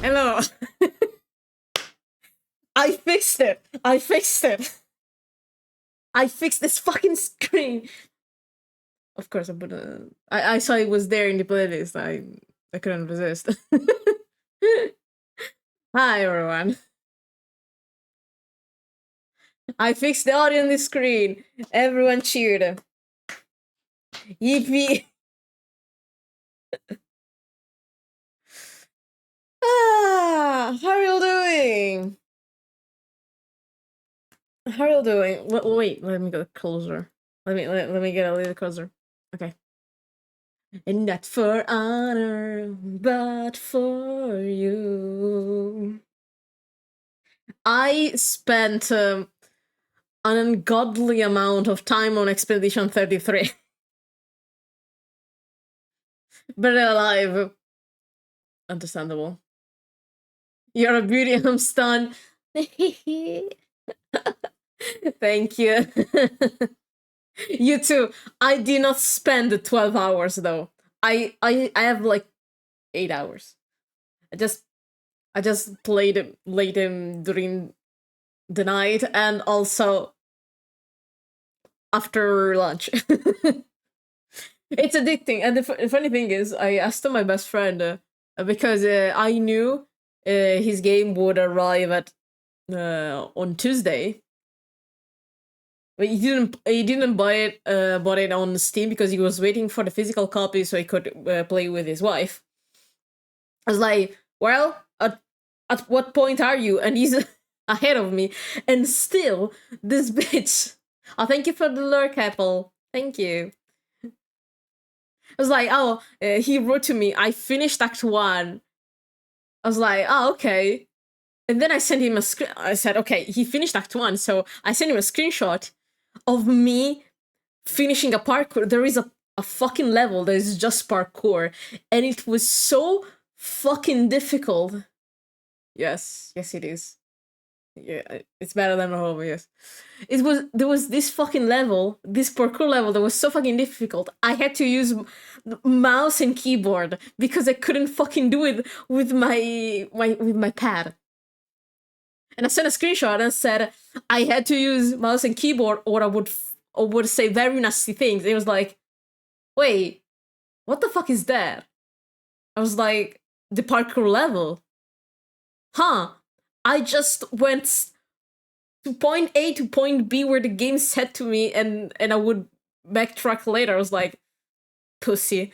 Hello. I fixed it. I fixed it. I fixed this fucking screen. Of course, I saw it was there in the playlist. I couldn't resist. Hi everyone. I fixed the audio on the screen. Everyone cheered. Yippee. How are you doing? How are you doing? Wait, let me get closer. Let me get a little closer. Okay. And not for honor, but for you. I spent an ungodly amount of time on Expedition 33. But alive. Understandable. You're a beauty, I'm stunned. Thank you. You too. I did not spend the 12 hours though. I have like 8 hours. I just played it late during the night and also after lunch. It's addicting, and the funny thing is, I asked my best friend because I knew his game would arrive at on Tuesday. But he didn't buy it bought it on Steam because he was waiting for the physical copy so he could play with his wife. I was like, well, at what point are you? And he's ahead of me, and still this bitch. Oh, thank you for the lurk, Apple. Thank you. I was like, oh, he wrote to me, I finished Act 1. I was like, oh, okay. And then I sent him a screen. I said, okay, he finished Act 1. So I sent him a screenshot of me finishing a parkour. There is a fucking level that is just parkour. And it was so fucking difficult. Yes, it is. Yeah, it's better than home, yes. There was this fucking level, this parkour level that was so fucking difficult. I had to use mouse and keyboard because I couldn't fucking do it with my pad. And I sent a screenshot and said I had to use mouse and keyboard or I would say very nasty things. It was like, wait, what the fuck is that? I was like, the parkour level. Huh. I just went to point A to point B where the game said to me, and I would backtrack later. I was like, pussy.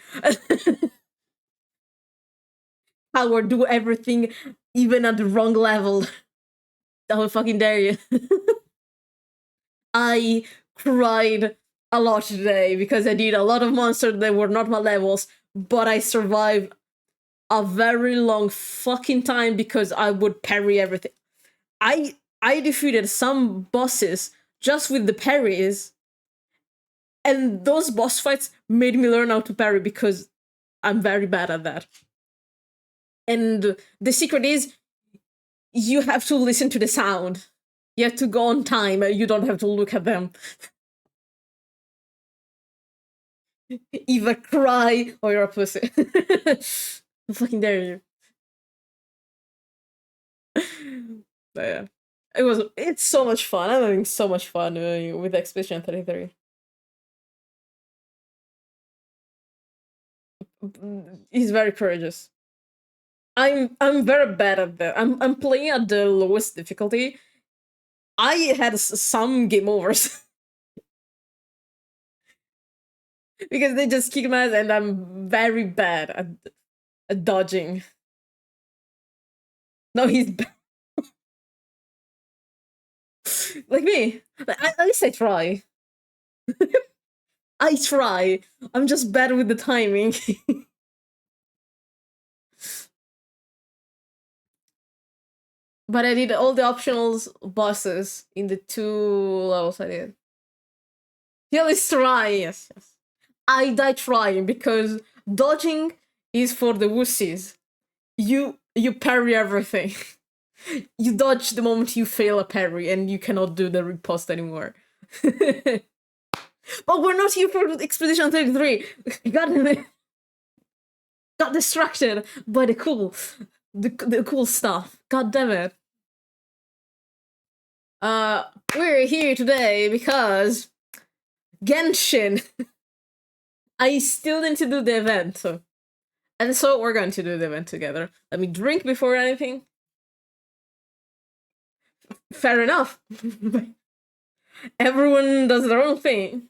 How do everything even at the wrong level. I would fucking dare you. I cried a lot today because I did a lot of monsters that were not my levels, but I survived a very long fucking time because I would parry everything. I defeated some bosses just with the parries, and those boss fights made me learn how to parry because I'm very bad at that. And the secret is you have to listen to the sound. You have to go on time. You don't have to look at them. Either cry or you're a pussy. I fucking dare you. But yeah. It's so much fun. I'm having so much fun with Expedition 33. He's very courageous. I'm very bad at that. I'm playing at the lowest difficulty. I had some game overs. Because they just kick my ass and I'm very bad at dodging. No, he's bad. Like me. At least I try. I try. I'm just bad with the timing. But I did all the optionals bosses in the 2 levels I did. Yeah, let's try. Yes. I die trying because dodging is for the wussies. You parry everything. You dodge the moment you fail a parry and you cannot do the riposte anymore. But we're not here for Expedition 33. Got distracted by the cool. the cool stuff. God damn it. We're here today because Genshin. I still need to do the event, and so we're going to do the event together. Let me drink before anything. Fair enough. Everyone does their own thing.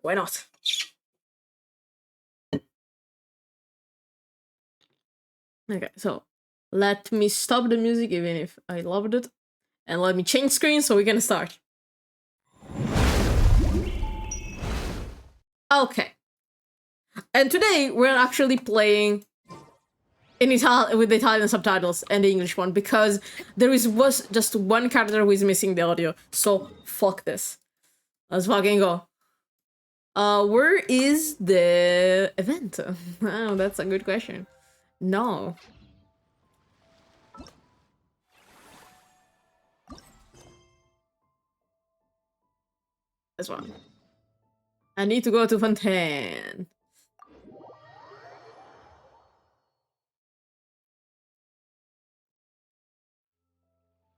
Why not? Okay, so let me stop the music, even if I loved it, and let me change screen so we can start. Okay. And today we're actually playing in with the Italian subtitles and the English one, because was just one character who is missing the audio. So fuck this. Let's fucking go. Where is the event? Oh, that's a good question. No. This one. I need to go to Fontaine.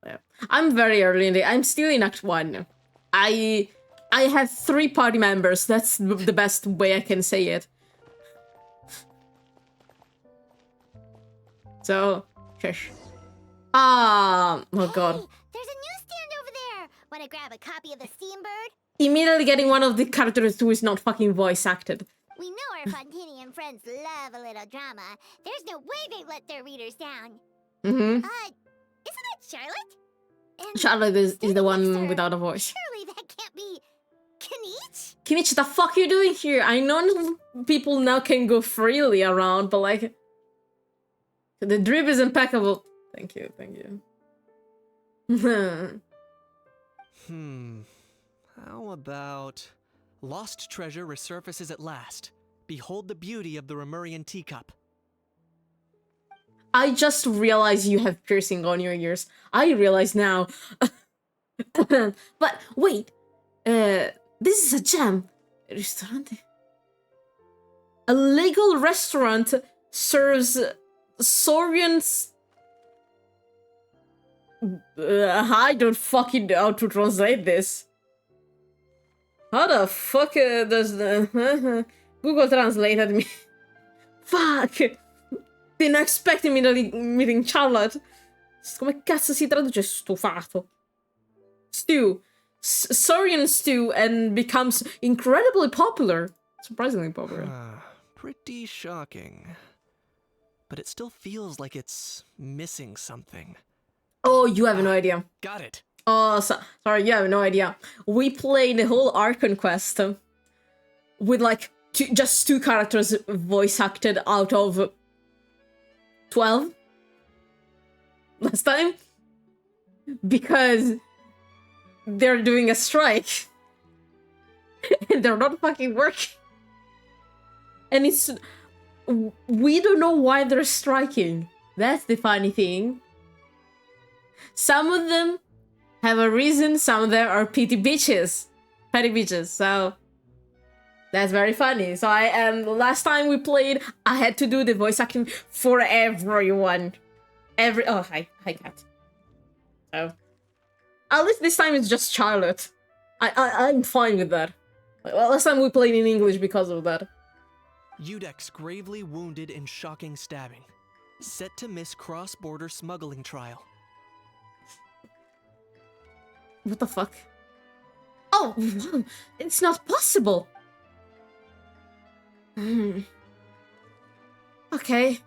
Yeah. I'm very early in the. I'm still in Act 1. I have 3 party members. That's the best way I can say it. So, shush. Oh god. Hey, there's a newsstand over there. Wanna grab a copy of the Steambird? Immediately getting one of the characters who is not fucking voice acted. We know our Fontanian friends love a little drama. There's no way they let their readers down. Mm-hmm. Isn't that Charlotte? And Charlotte is the one without a voice. Surely that can't be Kinich? Kinich, the fuck you doing here? I know people now can go freely around, but like... The drip is impeccable. Thank you, thank you. How about... Lost treasure resurfaces at last. Behold the beauty of the Remurian teacup. I just realized you have piercing on your ears. I realize now. But wait. This is a gem. Ristorante. A legal restaurant serves Saurians. I don't fucking know how to translate this. How the fuck does the Google translated me? Fuck! Didn't expect me meeting Charlotte. Come cazzo si traduce stufato? Stew. Saurian stew, and becomes incredibly popular. Surprisingly popular. Pretty shocking. But it still feels like it's missing something. Oh, you have no idea. Got it. Oh, sorry, you have no idea. We played the whole Archon quest with like just 2 characters voice acted out of 12 last time, because they're doing a strike and they're not fucking working, and we don't know why they're striking. That's the funny thing. Some of them have a reason, some of them are petty bitches, so that's very funny. So last time we played, I had to do the voice acting for everyone. Oh, hi cat. So at least this time it's just Charlotte. I'm fine with that. Well, last time we played in English because of that. Udex gravely wounded in shocking stabbing. Set to miss cross-border smuggling trial. What the fuck? Oh, it's not possible. Okay.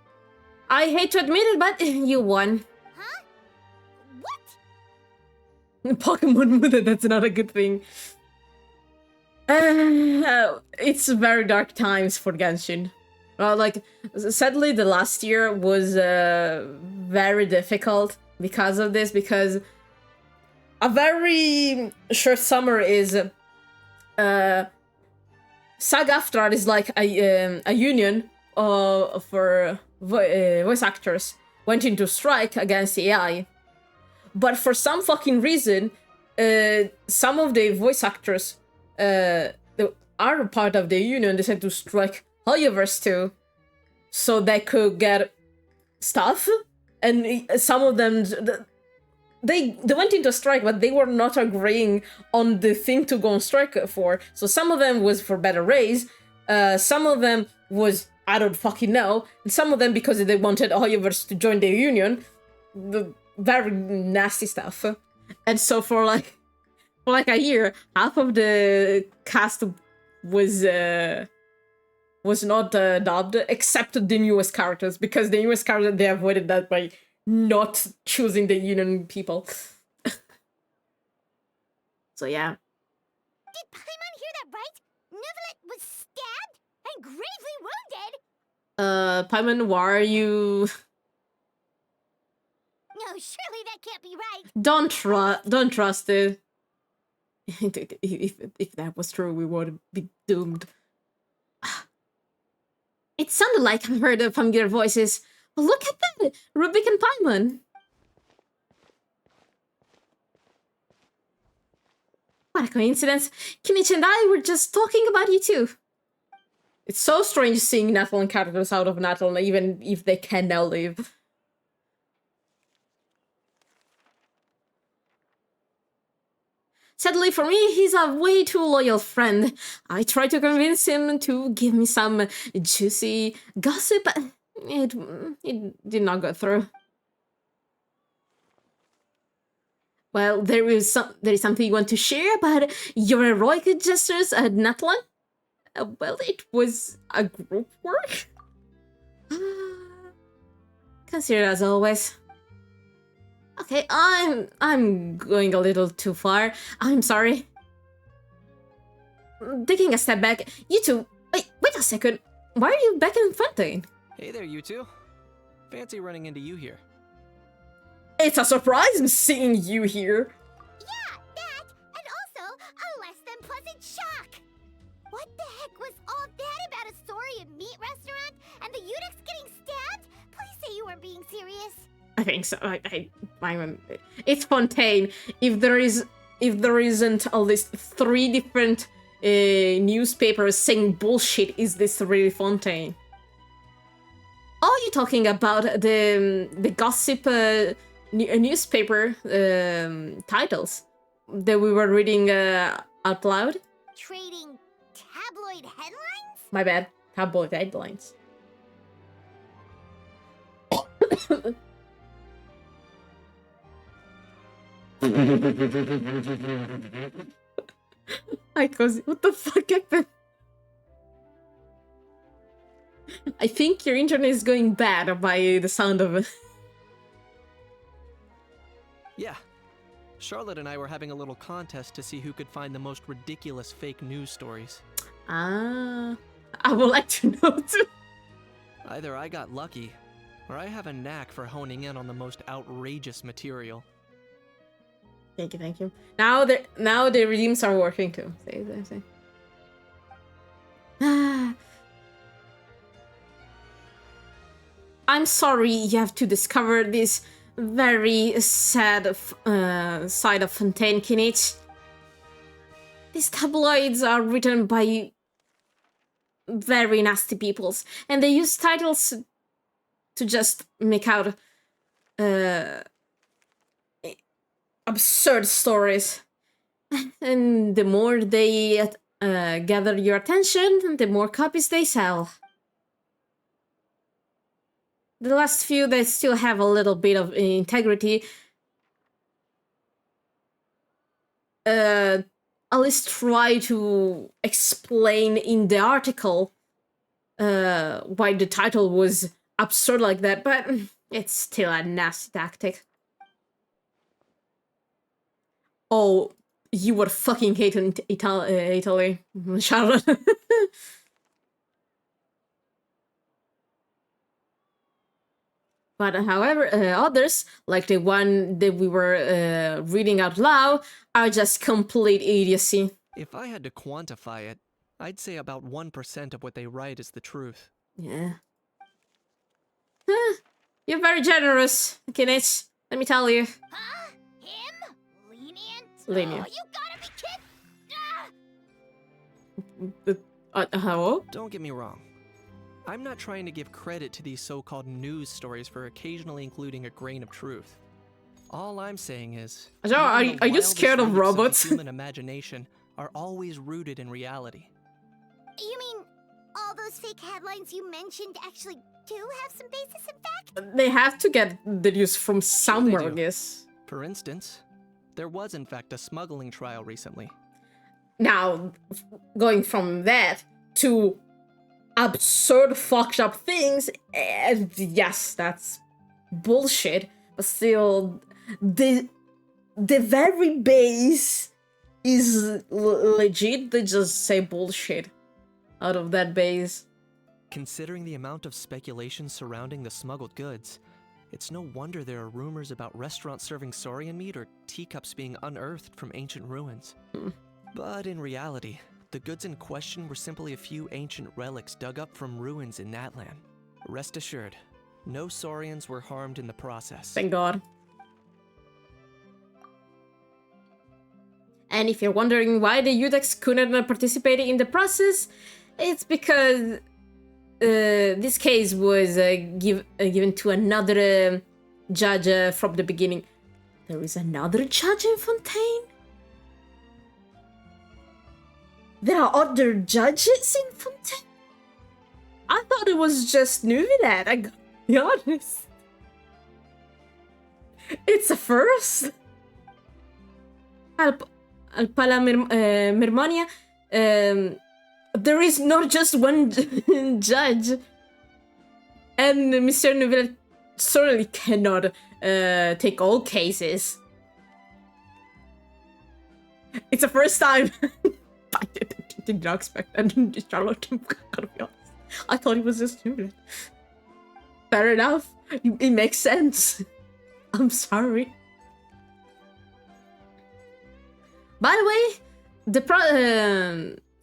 I hate to admit it, but you won. Huh? What? Pokemon Muda, that's not a good thing. It's very dark times for Genshin. Like, sadly, the last year was very difficult because of this, because a very short summer is... SAG-AFTRA is like a union for voice actors went into strike against AI. But for some fucking reason, some of the voice actors that are part of the union decided to strike Hoyoverse too. so they could get stuff, and some of them they went into strike, but they were not agreeing on the thing to go on strike for. So some of them was for better raise, some of them was I don't fucking know, and some of them because they wanted Hoyovers to join the union. The very nasty stuff. And so for like a year, half of the cast was not dubbed, except the newest characters, because the newest characters, they avoided that by not choosing the union people. So yeah. Did Paimon hear that right? Nevelet was stabbed and gravely wounded? Paimon, why are you... No, surely that can't be right. Don't trust it. If that was true, we would be doomed. It sounded like I heard familiar voices. Look at that! Rubik and Paimon! What a coincidence. Kinichi and I were just talking about you too. It's so strange seeing Natal characters out of Natal, even if they can now live. Sadly for me, he's a way too loyal friend. I tried to convince him to give me some juicy gossip, but it did not go through. Well, there is something you want to share about your heroic gestures at Natlan? Well, it was a group work. Consider as always. Okay, I'm going a little too far. I'm sorry. Taking a step back, you two. Wait a second. Why are you back in Fontaine? Hey there, you two. Fancy running into you here. It's a surprise seeing you here. Yeah, that, and also a less than pleasant shock. What the heck was all that about a story of meat restaurant and the eunuchs getting stabbed? Please say you weren't being serious. I think so. It's Fontaine. If there isn't at least 3 different newspapers saying bullshit, is this really Fontaine? Are you talking about the gossip newspaper titles that we were reading out loud? Trading tabloid headlines? My bad. Tabloid headlines. Hi, Cozy. What the fuck happened? I think your internet is going bad by the sound of it. Yeah. Charlotte and I were having a little contest to see who could find the most ridiculous fake news stories. Ah, I would like to know too. Either I got lucky, or I have a knack for honing in on the most outrageous material. Thank you. Now the redeems are working too. Say. I'm sorry you have to discover this very sad side of Fontaine, Kinich. These tabloids are written by very nasty peoples, and they use titles to just make out absurd stories. And the more they gather your attention, the more copies they sell. The last few, they still have a little bit of integrity. At least try to explain in the article why the title was absurd like that, but it's still a nasty tactic. Oh, you were fucking hating Italy, Charlotte. But however, others, like the one that we were reading out loud, are just complete idiocy. If I had to quantify it, I'd say about 1% of what they write is the truth. Yeah. You're very generous, Kinich. Let me tell you. Huh? Him? Lenient? Lenient. Oh, you gotta be kidding! Hello? Don't get me wrong. I'm not trying to give credit to these so-called news stories for occasionally including a grain of truth. All I'm saying is, Are you wildest scared of leaps the robots? human imagination are always rooted in reality. You mean all those fake headlines you mentioned actually do have some basis in fact? They have to get the news from somewhere, I do. guess. For instance, there was in fact a smuggling trial recently. Now, going from that to absurd, fucked up things, yes, that's bullshit. But still, the very base is legit. They just say bullshit out of that base. Considering the amount of speculation surrounding the smuggled goods, it's no wonder there are rumors about restaurants serving saurian meat or teacups being unearthed from ancient ruins. But in reality, the goods in question were simply a few ancient relics dug up from ruins in Natlan. Rest assured, no saurians were harmed in the process. Thank God. And if you're wondering why the Udex couldn't participate in the process, it's because this case was given to another judge from the beginning. There is another judge in Fontaine? There are other judges in Fontaine? I thought it was just Nuvidat, I gotta be honest. It's a first. Alpala Mermonia, there is not just one judge. And Mr. Nuvidat certainly cannot take all cases. It's the first time. I did not expect that. Charlotte, I'm gonna be honest. I thought he was just stupid. Fair enough. It makes sense. I'm sorry. By the way, the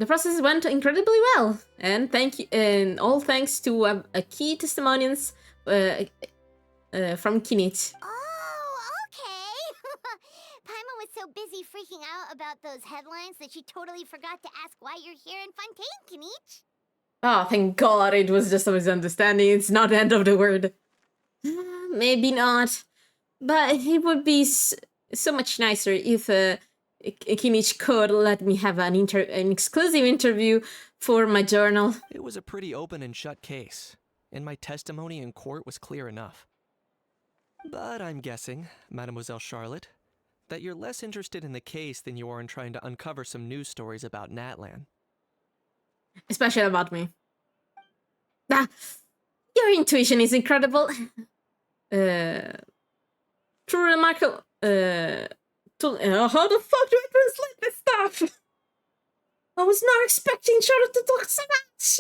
process went incredibly well, and all thanks to a key testimonials from Kinich. Oh, okay. Paimon was so busy freaking out about those headlines that she totally forgot to ask why you're here in Fontaine, Kinich. Oh, thank God, it was just a misunderstanding. It's not the end of the world. Maybe not, but it would be so much nicer if Kinich could let me have an exclusive interview for my journal. It was a pretty open and shut case, and my testimony in court was clear enough. But I'm guessing, Mademoiselle Charlotte, that you're less interested in the case than you are in trying to uncover some news stories about Natlan. Especially about me. Your intuition is incredible. True remarkable. How the fuck do I translate this stuff? I was not expecting Charlotte to talk so much.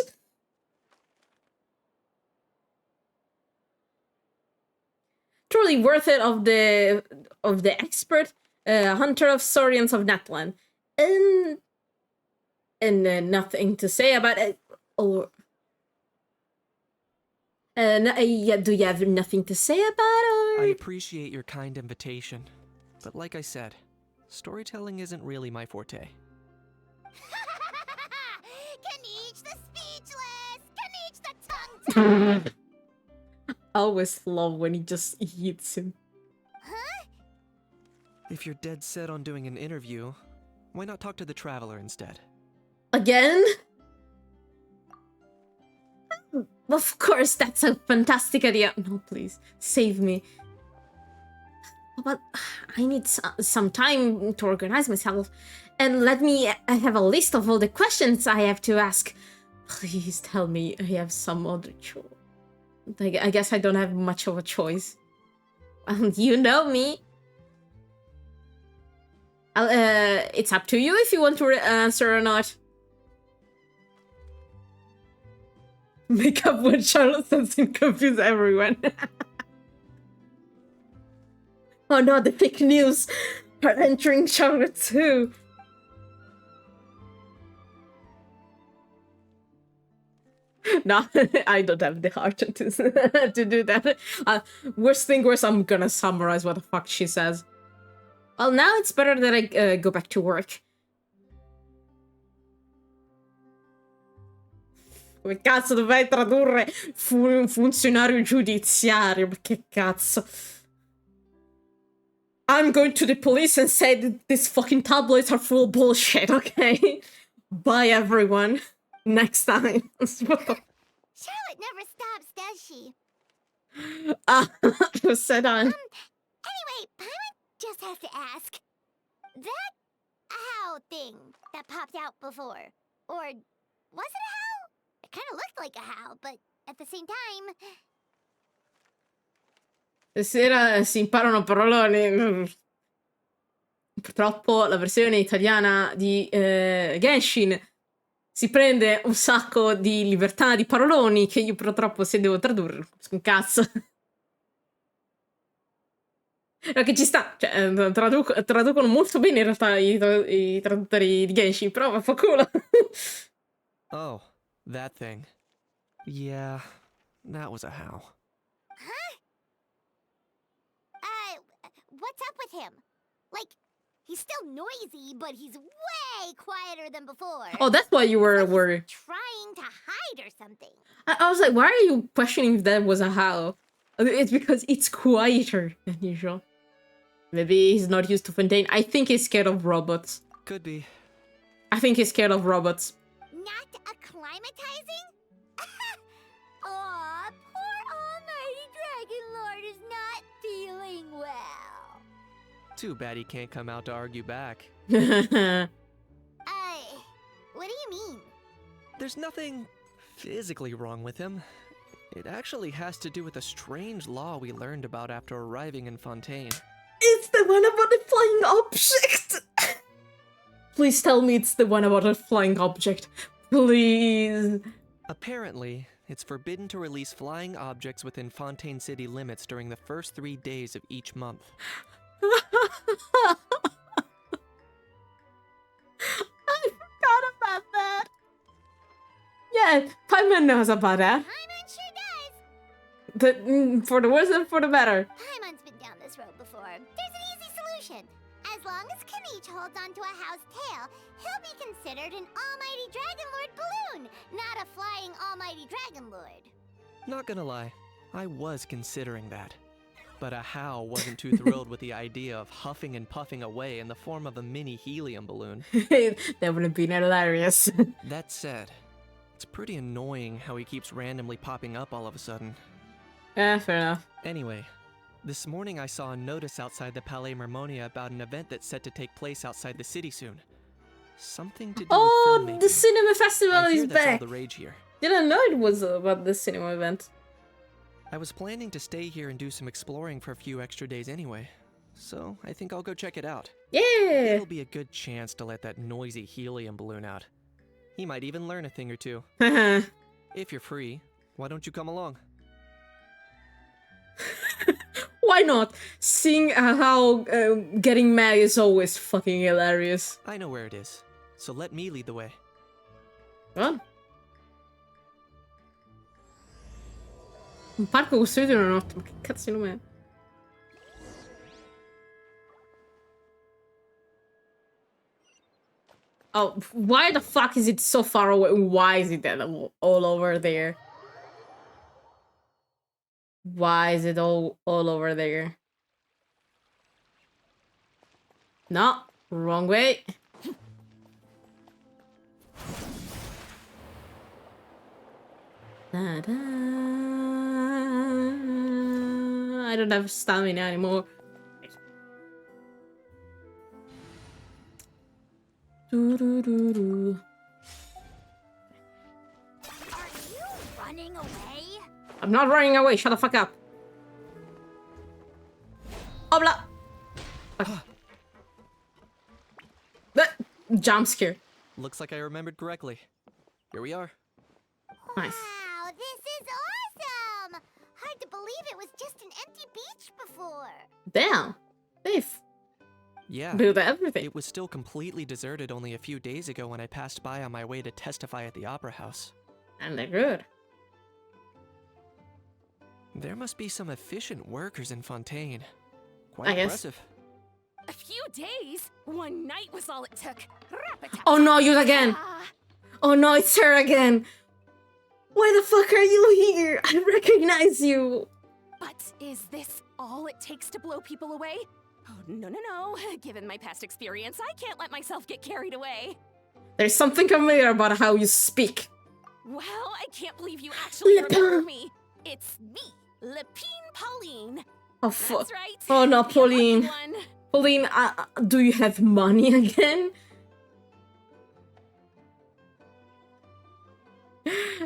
Truly worth it of the expert hunter of saurians of Natlan, and nothing to say about it. Or yeah, do you have nothing to say about it? I appreciate your kind invitation, but like I said, storytelling isn't really my forte. Kinich the speechless! Kinich the tongue-tied! I always love when he just eats him. Huh? If you're dead set on doing an interview, why not talk to the Traveler instead? Again? Of course, that's a fantastic idea. No, please, save me. But I need some time to organize myself. And let me have a list of all the questions I have to ask. Please tell me I have some other choice. I guess I don't have much of a choice. You know me. It's up to you if you want to answer or not. Make up when Charlotte says and confuse everyone. Oh no, the fake news are entering Charlotte too. No, I don't have the heart to do that. Worst thing worse, I'm gonna summarize what the fuck she says. Well, now it's better that I go back to work. Come cazzo dovrei tradurre un funzionario giudiziario? Ma che cazzo? I'm going to the police and say that these fucking tabloids are full of bullshit, okay? Bye, everyone. Next time. Charlotte never stops, does she? Said on. Anyway, Paimon just has to ask. That owl thing that popped out before, or was it a howl? It kind of looked like a howl, but at the same time... Stasera si imparano paroloni. Purtroppo la versione italiana di Genshin si prende un sacco di libertà di paroloni che io purtroppo se devo tradurre, un cazzo. Che ci sta, cioè, traducono molto bene in realtà i traduttori di Genshin, però fa culo. Oh, that thing. Yeah, that was a howl. What's up with him? Like, he's still noisy, but he's way quieter than before. Oh, that's why you were trying to hide or something. I was like, why are you questioning if that was a howl? It's because it's quieter than usual. Maybe he's not used to Fontaine. I think he's scared of robots. Could be. I think he's scared of robots. Not acclimatizing? Aw, poor Almighty Dragon Lord is not feeling well. Too bad he can't come out to argue back. What do you mean? There's nothing physically wrong with him. It actually has to do with a strange law we learned about after arriving in Fontaine. It's the one about the flying object! Please tell me it's the one about a flying object. Please. Apparently, it's forbidden to release flying objects within Fontaine City limits during the first 3 days of each month. I forgot about that. Yeah, Paimon knows about that. Paimon sure does. For the worse and for the better. Paimon's been down this road before. There's an easy solution. As long as Kanich holds onto a house tail, he'll be considered an Almighty Dragon Lord balloon, not a flying Almighty Dragon Lord. Not gonna lie, I was considering that. But a How wasn't too thrilled with the idea of huffing and puffing away in the form of a mini helium balloon. That would have been hilarious. That said, it's pretty annoying how he keeps randomly popping up all of a sudden. Yeah, fair enough. Anyway, this morning I saw a notice outside the Palais Mermonia about an event that's set to take place outside the city soon. Something to do with filmmaking. The cinema festival I hear is that's back. all the rage here. Didn't know it was about the cinema event. I was planning to stay here and do some exploring for a few extra days anyway, so I think I'll go check it out. Yeah. It'll be a good chance to let that noisy helium balloon out. He might even learn a thing or two. If you're free, why don't you come along? Why not? Seeing how getting mad is always fucking hilarious. I know where it is, so let me lead the way. What? Un parco costruito in una notte, ma che cazzo di nome è? Oh, why the fuck is it so far away? Why is it that all over there? Why is it all over there? No, wrong way. Da-da. I don't have stamina anymore. Doo-doo-doo-doo. Are you running away? I'm not running away, shut the fuck up. Obla! Jump scare. Looks like I remembered correctly. Here we are. Nice. Wow, this is awesome! Hard to believe it was just an empty beach before. Damn. They've Yeah, built everything. it was still completely deserted only a few days ago when I passed by on my way to testify at the Opera House. And they're good. There must be some efficient workers in Fontaine. Quite I guess. impressive. A few days? One night was all it took. Oh no, you again! Ah, Oh no, it's her again! Why the fuck are you here? I recognize you. But is this all it takes to blow people away? Oh, no, no, no. Given my past experience, I can't let myself get carried away. There's something familiar about how you speak. Well, I can't believe you actually Lepin. remember me. It's me, Lepine Pauline. Oh, That's fuck. right. Oh, no, the lucky Pauline. one. Pauline, do you have money again?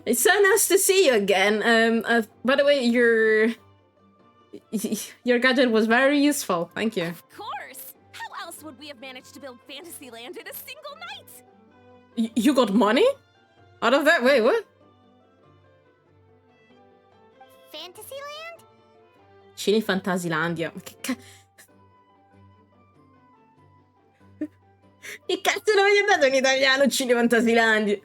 It's so nice to see you again. By the way, your gadget was very useful. Thank you. Of course. How else would we have managed to build Fantasyland in a single night? You got money? Out of that? Wait, what? Fantasyland? Cine Fantasilandia. Che cazzo non hai dato in italiano Cine Fantasilandia?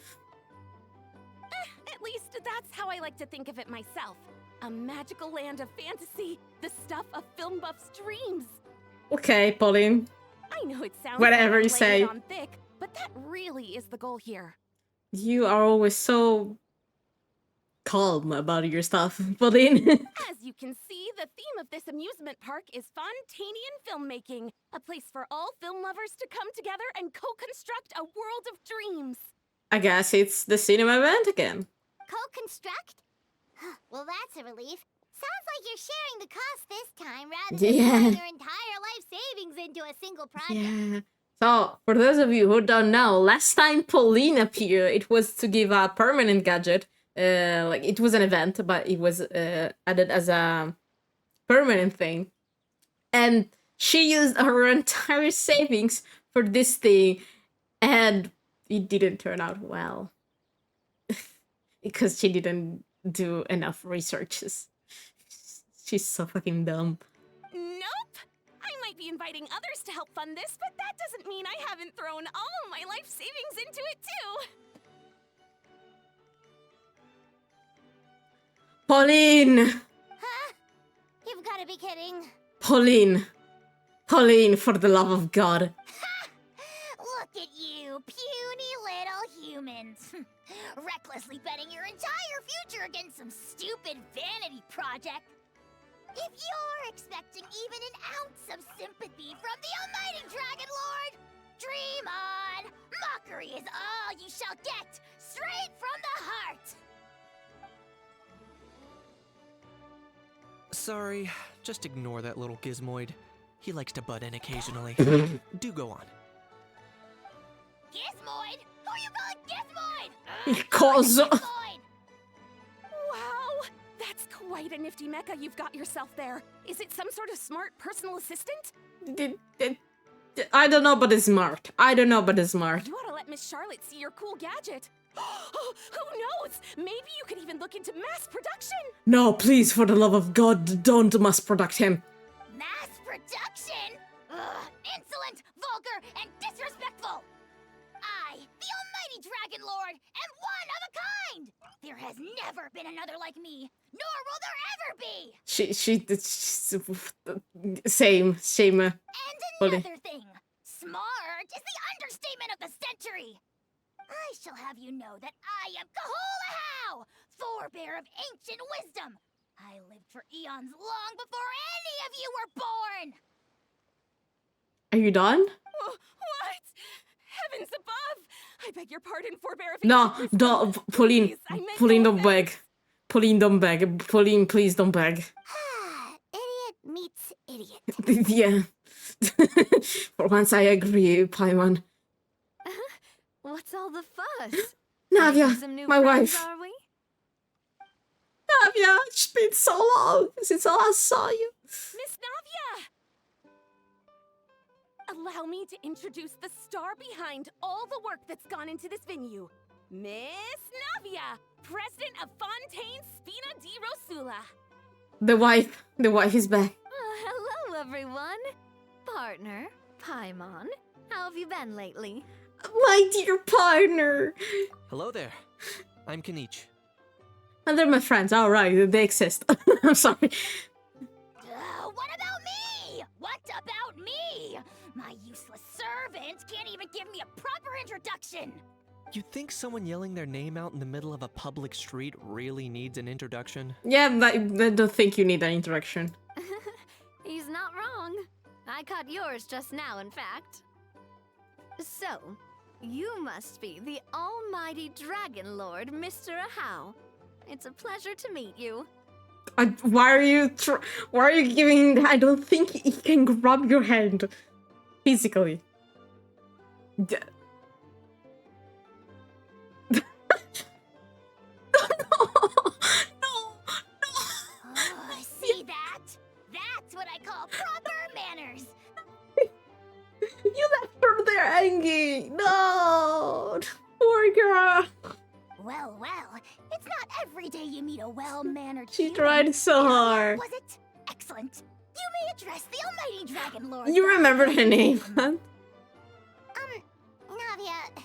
At least that's how I like to think of it myself. A magical land of fantasy, the stuff of film buffs' dreams. Okay, Pauline. I know it sounds Whatever like you I'm say. laying it on thick, but that really is the goal here. You are always so calm about your stuff, Pauline. As you can see, the theme of this amusement park is Fontanian filmmaking, a place for all film lovers to come together and co-construct a world of dreams. I guess it's the cinema event again. Co-construct? Well, that's a relief. Sounds like you're sharing the cost this time rather than Yeah. pouring your entire life savings into a single project. Yeah. So, for those of you who don't know, last time Pauline appeared, it was to give a permanent gadget. Like, it was an event, but it was added as a permanent thing. And she used her entire savings for this thing, and it didn't turn out well. Because she didn't do enough researches. She's so fucking dumb. Nope! I might be inviting others to help fund this, but that doesn't mean I haven't thrown all of my life savings into it too! Pauline! Huh? You've got to be kidding. Pauline! Pauline, for the love of God. Look at you, puny little humans. Recklessly betting your entire future against some stupid vanity project. If you're expecting even an ounce of sympathy from the almighty Dragon Lord, dream on! Mockery is all you shall get, straight from the heart! Sorry, just ignore that little gizmoid. He likes to butt in occasionally. Do go on. Gizmoid? Who are you calling Gizmoid? Because... Gizmoid! Wow! That's quite a nifty mecha you've got yourself there. Is it some sort of smart personal assistant? I don't know, but it's smart. I don't know, but it's smart. You ought to let Miss Charlotte see your cool gadget. Who knows? Maybe you could even look into mass production. No, please, for the love of God, don't mass product him. Mass production? Ugh, insolent, vulgar, and disrespectful! I, the almighty Dragon Lord, am one of a kind! There has never been another like me, nor will there ever be! Same. And Fully. another thing, smart is the understatement of the century! I shall have you know that I am Kahulahau, forebear of ancient wisdom! I lived for eons long before any of you were born! Are you done? What? Heavens above! I beg your pardon, forebear of No, ancient wisdom. don't, Pauline. Please, I meant Pauline, no don't beg. offense. Pauline, don't beg. Pauline, please don't beg. Idiot meets idiot. Yeah. For once, I agree, Paimon. What's all the fuss? Nadia, Making some new my friends, wife. Are we? Nadia, it's been so long since I last saw you. Miss Navia! Allow me to introduce the star behind all the work that's gone into this venue. Miss Navia, president of Fontaine Spina di Rosula. The wife is back. Hello, everyone. Partner, Paimon. How have you been lately? My dear partner. Hello there. I'm Kanich. And they're my friends. All right, they exist. I'm sorry. What about me? What about me? My useless servant can't even give me a proper introduction. You think someone yelling their name out in the middle of a public street really needs an introduction? Yeah, I don't think you need an interaction. He's not wrong. I caught yours just now, in fact. So, you must be the almighty Dragon Lord, Mr. Ahau. It's a pleasure to meet you. Why are you giving him that? I don't think he can grab your hand physically. D- Oh, see that? That's what I call proper manners. You left her there, Angie. No, poor girl. Well, it's not every day you meet a well-mannered She human. tried so hard. Was it? Excellent. You may address the almighty Dragon Lord. You remembered her name. Navia,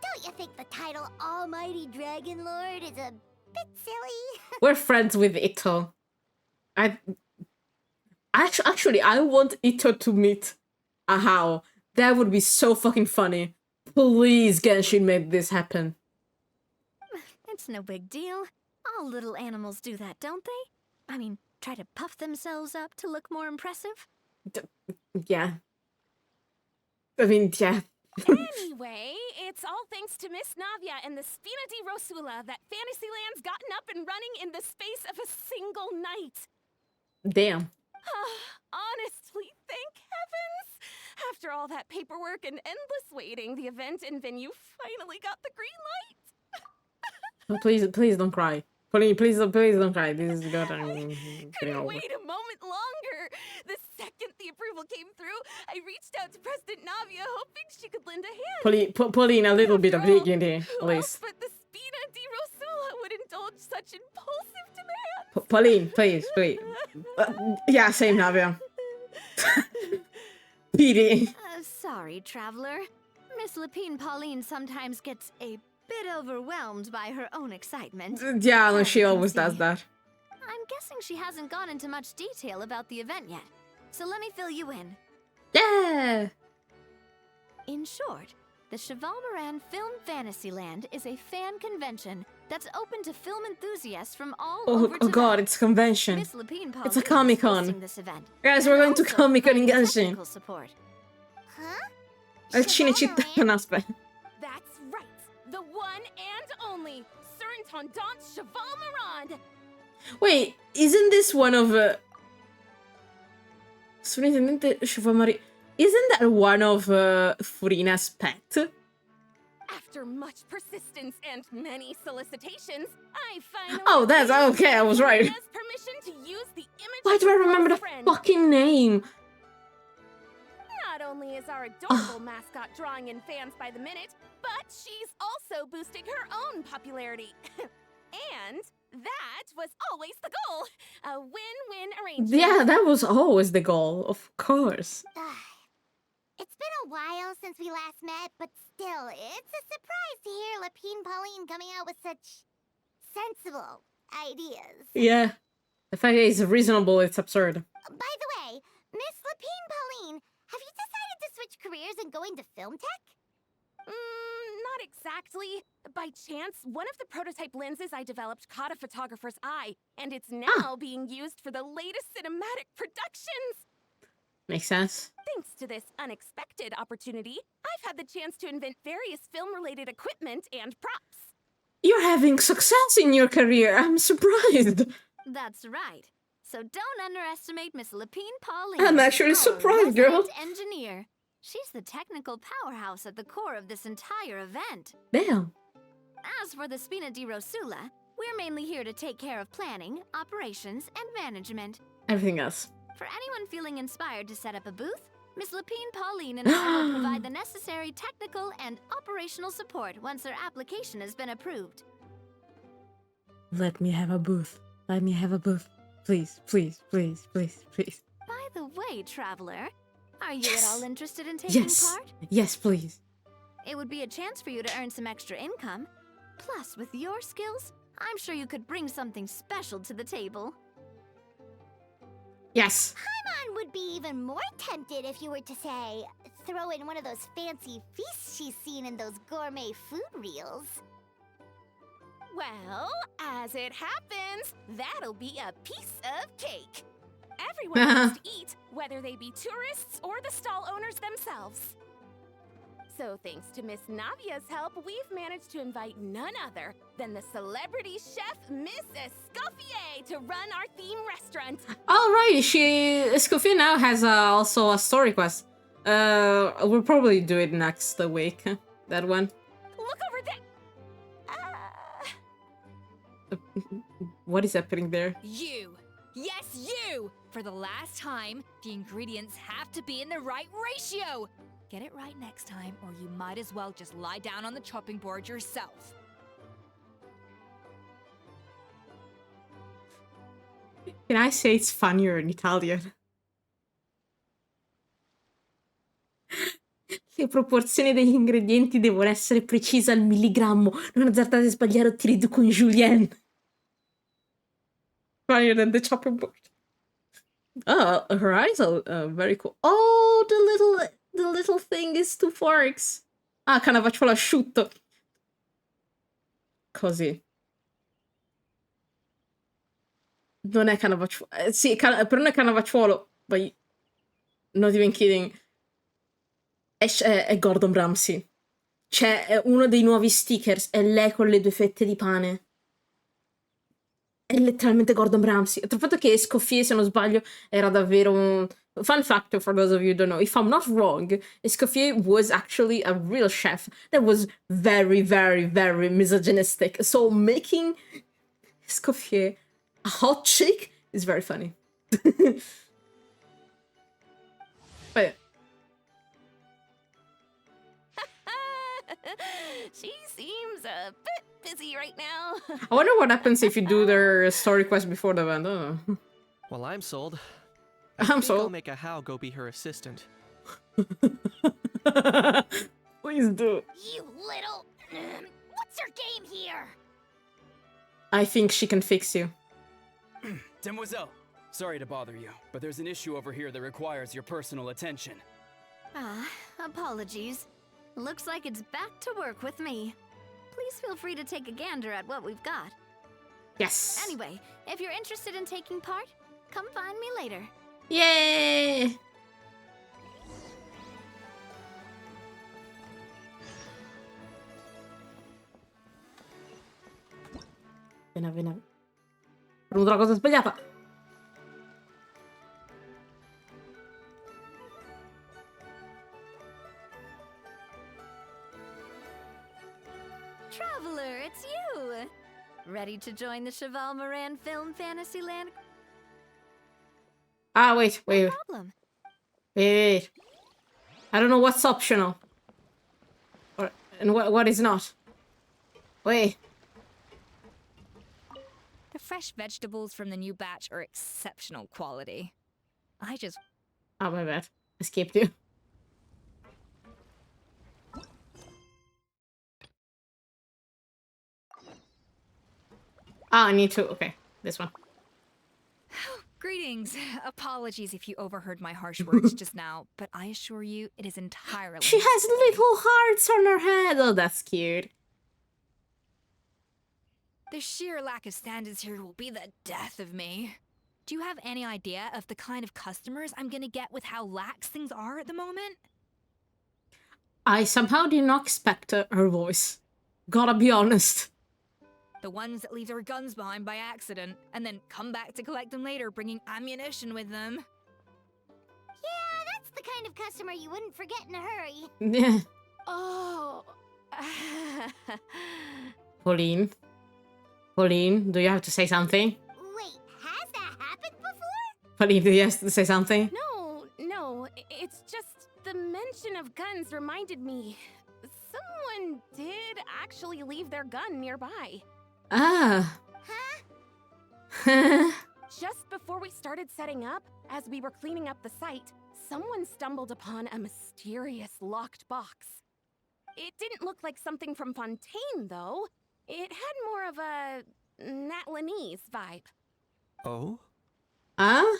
don't you think the title Almighty Dragon Lord is a bit silly? We're friends with Ito. Actually, I want Ito to meet Ahau. That would be so fucking funny. Please, Genshin, make this happen. It's no big deal. All little animals do that, don't they? I mean, try to puff themselves up to look more impressive. Yeah. I mean, yeah. Anyway, it's all thanks to Miss Navia and the Spina di Rosula that Fantasyland's gotten up and running in the space of a single night. Damn. Honestly, thank heavens! After all that paperwork and endless waiting, the event and venue finally got the green light. Oh, please don't cry. Please don't cry. This is good. Couldn't wait a moment longer. The second the approval came through, I reached out to President Navia, hoping she could lend a hand. Pull in a little bit of After all, dignity, who please. else but the Spina di Rosula would indulge such impulsive demands? Pauline, please. Yeah, same, Navia. PD. Sorry, traveler. Miss Lapine Pauline sometimes gets a bit overwhelmed by her own excitement. Yeah, As she you can always does see. that. I'm guessing she hasn't gone into much detail about the event yet, so let me fill you in. Yeah. In short, the Cheval Moran Film Fantasyland is a fan convention that's open to film enthusiasts from all over Oh god, it's a convention. Miss Lapine Pauline It's a is Comic-Con. hosting this event. Guys, and we're going to also Comic-Con in providing Genshin. technical support. Huh? Cinecittà Cheval Moran? aspetta. That's right. The one and only Surintendant Cheval Moran. Wait, isn't this one of Sovrintendente Chevamari? Isn't that one of Furina's pet? After much persistence and many solicitations, I finally Oh, that's okay. I was right. Furina's permission to use the image Why of do I her remember the close friend. fucking name? Not only is our adorable mascot drawing in fans by the minute, but she's also boosting her own popularity. And that was always the goal. A win-win arrangement. Yeah, that was always the goal, of course. It's been a while since we last met, but still, it's a surprise to hear Lapine Pauline coming out with such sensible ideas. Yeah. The fact that it's reasonable, it's absurd. By the way, Miss Lapine Pauline, have you decided to switch careers and go into film tech? Not exactly. By chance, one of the prototype lenses I developed caught a photographer's eye, and it's now being used for the latest cinematic productions. Makes sense. Thanks to this unexpected opportunity, I've had the chance to invent various film-related equipment and props. You're having success in your career. I'm surprised. That's right. So don't underestimate Miss Lapine Pauline. I'm actually our surprised, girl. resident engineer. She's the technical powerhouse at the core of this entire event. Damn. As for the Spina di Rosula, we're mainly here to take care of planning, operations, and management. Everything else. For anyone feeling inspired to set up a booth, Miss Lapine Pauline and I will provide the necessary technical and operational support once their application has been approved. Let me have a booth. Let me have a booth. Please, please, please, please, please. By the way, traveler, are you Yes. at all interested in taking Yes. part? Yes, please. It would be a chance for you to earn some extra income. Plus, with your skills, I'm sure you could bring something special to the table. Yes. Paimon would be even more tempted if you were to say, throw in one of those fancy feasts she's seen in those gourmet food reels. Well, as it happens, that'll be a piece of cake. Everyone wants to eat, whether they be tourists or the stall owners themselves. So thanks to Miss Navia's help, we've managed to invite none other than the celebrity chef, Miss Escoffier, to run our theme restaurant. Alright, Escoffier now has also a story quest. We'll probably do it next week. That one. Look over there! What is happening there? You! Yes, you! For the last time, the ingredients have to be in the right ratio! Get it right next time, or you might as well just lie down on the chopping board yourself. Can I say it's funnier in Italian? Le proporzioni degli ingredienti devono essere precise al milligrammo. Non azzardate a sbagliare o ti riduco in julienne. Funnier than the chopping board. Oh, her eyes are very cool. Oh, the little thing is two forks. Ah, Cannavacciuolo asciutto. Così. Non è Cannavacciuolo. Sì, per non è Cannavacciuolo, but not even kidding. È Gordon Ramsay. C'è uno dei nuovi stickers, è lei con le due fette di pane. È letteralmente Gordon Ramsay. Tra il fatto che Escoffier, se non sbaglio, era davvero un... Fun fact for those of you who don't know, if I'm not wrong, Escoffier was actually a real chef that was very, very, very misogynistic. So making Escoffier a hot chick is very funny. But She seems a bit busy right now. I wonder what happens if you do their story quest before the event. I don't know. Well, I'm sold. I'm I'll sold. make a How go be her assistant. Please do. You little... What's your game here? I think she can fix you. Demoiselle, sorry to bother you, but there's an issue over here that requires your personal attention. Ah, apologies. Looks like it's back to work with me. Please feel free to take a gander at what we've got. Yes. Anyway, if you're interested in taking part, come find me later. Yay! Vena. Ho premuto la cosa sbagliata. Traveler, it's you! Ready to join the Cheval Moran Film Fantasyland? Ah, wait. Problem. Wait. I don't know what's optional. And what is not. Wait. The fresh vegetables from the new batch are exceptional quality. I just... Oh, my bad. Escaped you. Ah, I need to... Okay, this one. Greetings. Apologies if you overheard my harsh words just now, but I assure you it is entirely... She has little hearts on her head. Oh, that's cute. The sheer lack of standards here will be the death of me. Do you have any idea of the kind of customers I'm gonna get with how lax things are at the moment? I somehow did not expect her voice. Gotta be honest. The ones that leave their guns behind by accident, and then come back to collect them later, bringing ammunition with them. Yeah, that's the kind of customer you wouldn't forget in a hurry. Yeah. Oh. Pauline, do you have to say something? Wait, has that happened before? Pauline, do you have to say something? No, it's just the mention of guns reminded me. Someone did actually leave their gun nearby. Ah. Huh? Just before we started setting up, as we were cleaning up the site, someone stumbled upon a mysterious locked box. It didn't look like something from Fontaine, though. It had more of a Natlanese vibe. Oh? Ah?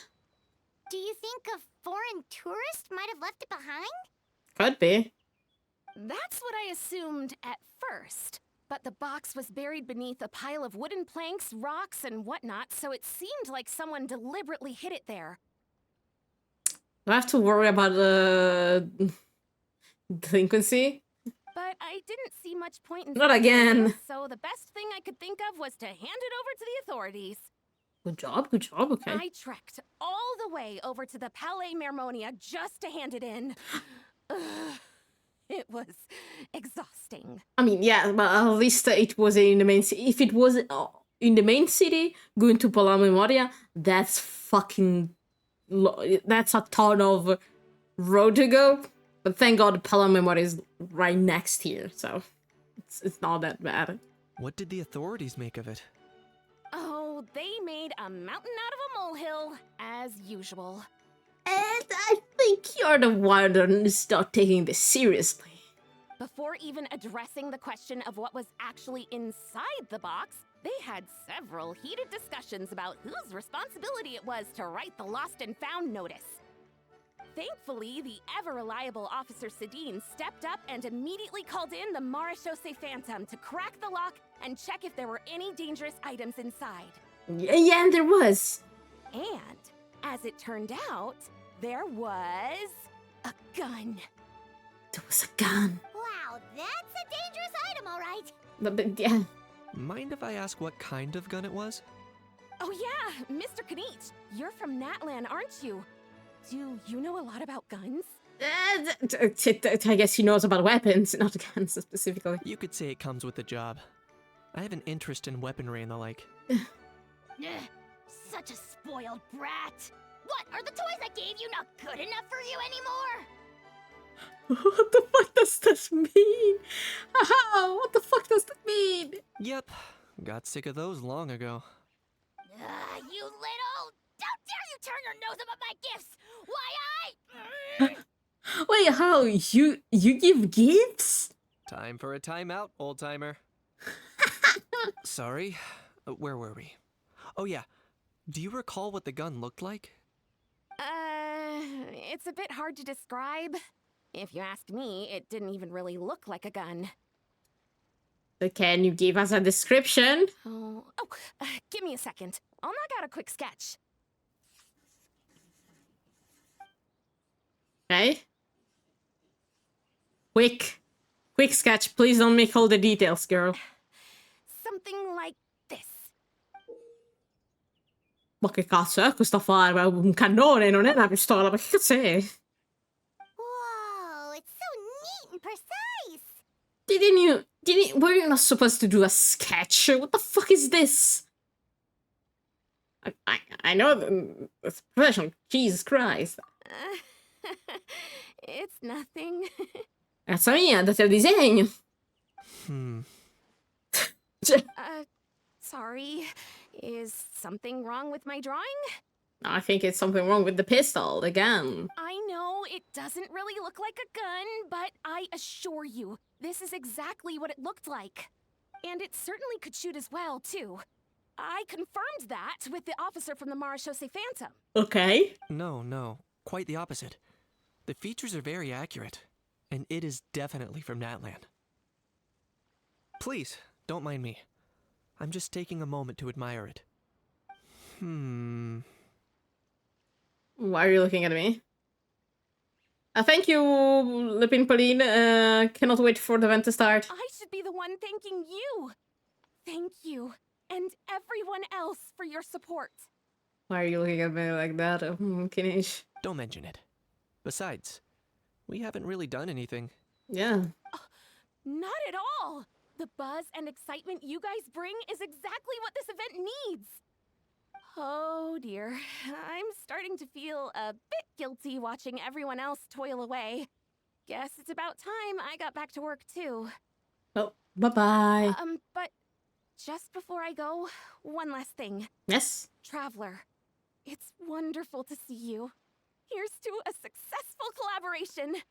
Do you think a foreign tourist might have left it behind? Could be. That's what I assumed at first. But the box was buried beneath a pile of wooden planks, rocks, and whatnot, so it seemed like someone deliberately hid it there. Do I have to worry about delinquency? But I didn't see much point in Not saying again. this, so the best thing I could think of was to hand it over to the authorities. Good job, okay. I trekked all the way over to the Palais Mermonia just to hand it in. Ugh, it was exhausting. I mean, yeah, but at least it was in the main city. If it was in the main city, going to Palau Memoria, that's fucking... that's a ton of road to go. But thank God Palau Memoria is right next here, so it's not that bad. What did the authorities make of it? Oh, they made a mountain out of a molehill, as usual. And I think you're the one that's not taking this seriously. Before even addressing the question of what was actually inside the box, they had several heated discussions about whose responsibility it was to write the lost and found notice. Thankfully, the ever-reliable Officer Sedine stepped up and immediately called in the Marechaussee Phantom to crack the lock and check if there were any dangerous items inside. Yeah, and there was. And, as it turned out, there was a gun. There was a gun. Wow, that's a dangerous item, all right. But yeah. Mind if I ask what kind of gun it was? Oh yeah, Mr. Kanich, you're from Natlan, aren't you? Do you know a lot about guns? I guess he knows about weapons, not guns specifically. You could say it comes with the job. I have an interest in weaponry and the like. Ugh, such a spoiled brat. What, are the toys I gave you not good enough for you anymore? What the fuck does this mean? How? What the fuck does that mean? Yep, got sick of those long ago. You little... Don't dare you turn your nose up at my gifts! Why, Wait, how? You give gifts? Time for a timeout, old-timer. Sorry, where were we? Oh yeah, do you recall what the gun looked like? It's a bit hard to describe. If you ask me, it didn't even really look like a gun. But can you give us a description? Give me a second. I'll knock out a quick sketch. Okay. Quick sketch. Please don't make all the details, girl. Something like this. Ma che cazzo è questo fare? Un cannone, non è una pistola, ma che cazzo è? Whoa, it's so neat and precise. Were you not supposed to do a sketch? What the fuck is this? I know it's professional. Jesus Christ. It's nothing. Cazzo mia, andate al disegno. Sorry. Is something wrong with my drawing? I think it's something wrong with the pistol, the gun. I know it doesn't really look like a gun, but I assure you, this is exactly what it looked like. And it certainly could shoot as well, too. I confirmed that with the officer from the Marechaussee Phantom. Okay. No, quite the opposite. The features are very accurate, and it is definitely from Natlan. Please, don't mind me. I'm just taking a moment to admire it. Why are you looking at me? Thank you, Lipin Pauline. Cannot wait for the event to start. I should be the one thanking you. Thank you, and everyone else for your support. Why are you looking at me like that? Kinish. Don't mention it. Besides, we haven't really done anything. Yeah. Not at all. The buzz and excitement you guys bring is exactly what this event needs. Oh dear, I'm starting to feel a bit guilty watching everyone else toil away. Guess it's about time I got back to work too. Well, bye-bye. But just before I go, one last thing. Yes? Traveler, it's wonderful to see you. Here's to a successful collaboration.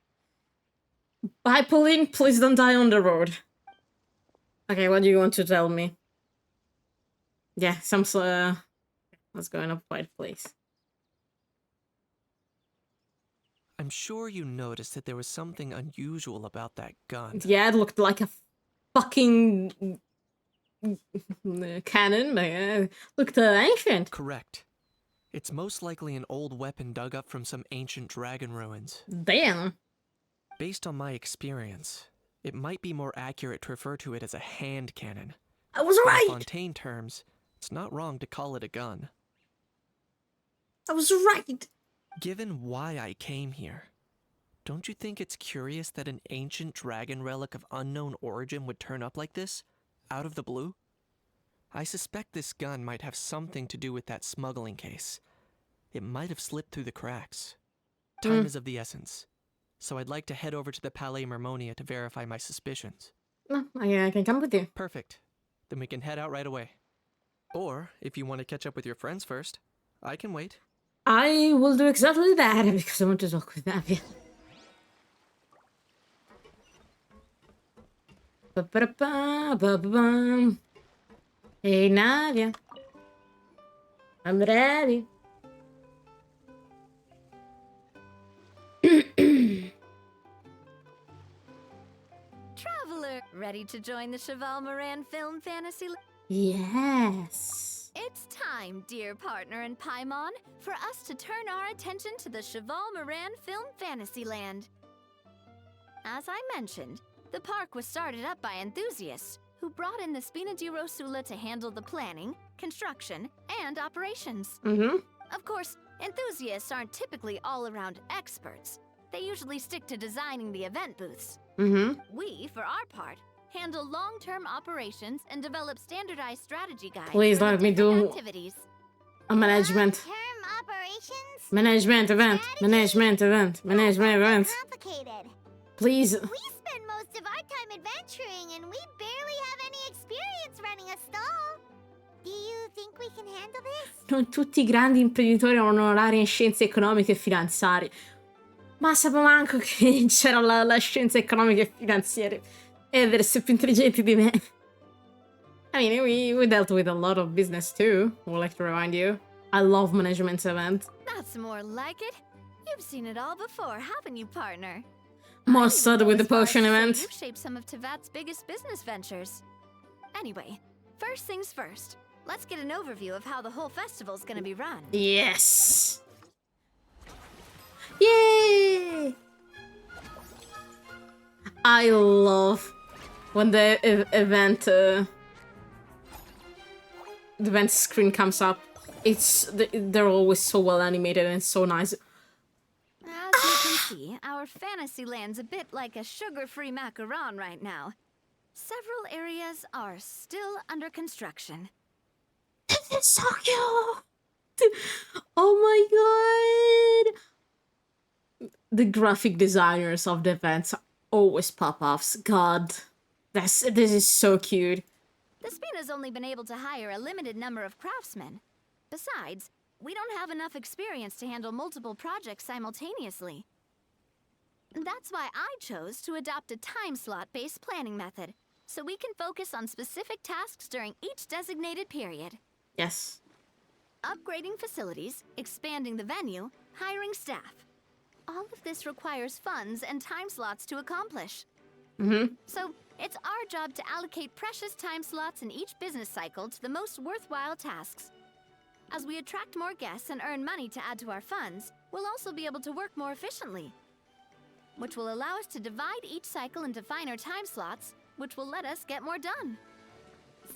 Bye, Pauline. Please don't die on the road. Okay, what do you want to tell me? Yeah, let's go in a quiet place. I'm sure you noticed that there was something unusual about that gun. Yeah, it looked like a fucking cannon, but looked ancient. Correct. It's most likely an old weapon dug up from some ancient dragon ruins. Damn. Based on my experience, it might be more accurate to refer to it as a hand cannon. I was In right. Fontaine terms, it's not wrong to call it a gun. I was right. Given why I came here, don't you think it's curious that an ancient dragon relic of unknown origin would turn up like this, out of the blue? I suspect this gun might have something to do with that smuggling case. It might have slipped through the cracks. Time is of the essence, so I'd like to head over to the Palais Mermonia to verify my suspicions. No, I can come with you. Perfect. Then we can head out right away. Or, if you want to catch up with your friends first, I can wait. I will do exactly that because I want to talk with Navia. Ba-ba-da-ba-ba-ba-bum. Hey Navia, I'm ready. Traveler, ready to join the Cheval Moran Film Fantasy? Yes. It's time, dear partner in Paimon, for us to turn our attention to the Cheval Moran Film Fantasyland. As I mentioned, the park was started up by enthusiasts who brought in the Spina di Rosula to handle the planning, construction, and operations. Of course, enthusiasts aren't typically all-around experts. They usually stick to designing the event booths. We, for our part, handle long-term operations and develop standardized strategy guides Please for the let me different do activities. a management. Long-term operations? Management event. Management event. Management event. Complicated. Please. We spend most of our time adventuring and we barely have any experience running a stall. Do you think we can handle this? Non tutti i grandi imprenditori hanno laurea in scienze economiche e finanziarie. Ma sapevo anche che c'era la scienza economica e finanziaria. E deve essere più intelligenti di me. I mean, we dealt with a lot of business too. I would like to remind you. I love management event. That's more like it. You've seen it all before, haven't you, partner? More I even started go with the as far as potion to say event. You've shaped some of Tevat's biggest business ventures. Anyway, first things first. Let's get an overview of how the whole festival's gonna be run. Yes. Yay! I love when the event screen comes up. They're always so well animated and so nice. As you can see, our fantasy land's a bit like a sugar-free macaron right now. Several areas are still under construction. It's so cute! Oh my god! The graphic designers of the events are always pop-offs. God, this is so cute. The Spina's only been able to hire a limited number of craftsmen. Besides, we don't have enough experience to handle multiple projects simultaneously. That's why I chose to adopt a time slot-based planning method, so we can focus on specific tasks during each designated period. Yes. Upgrading facilities, expanding the venue, hiring staff. All of this requires funds and time slots to accomplish. So, it's our job to allocate precious time slots in each business cycle to the most worthwhile tasks. As we attract more guests and earn money to add to our funds, we'll also be able to work more efficiently, which will allow us to divide each cycle into finer time slots, which will let us get more done.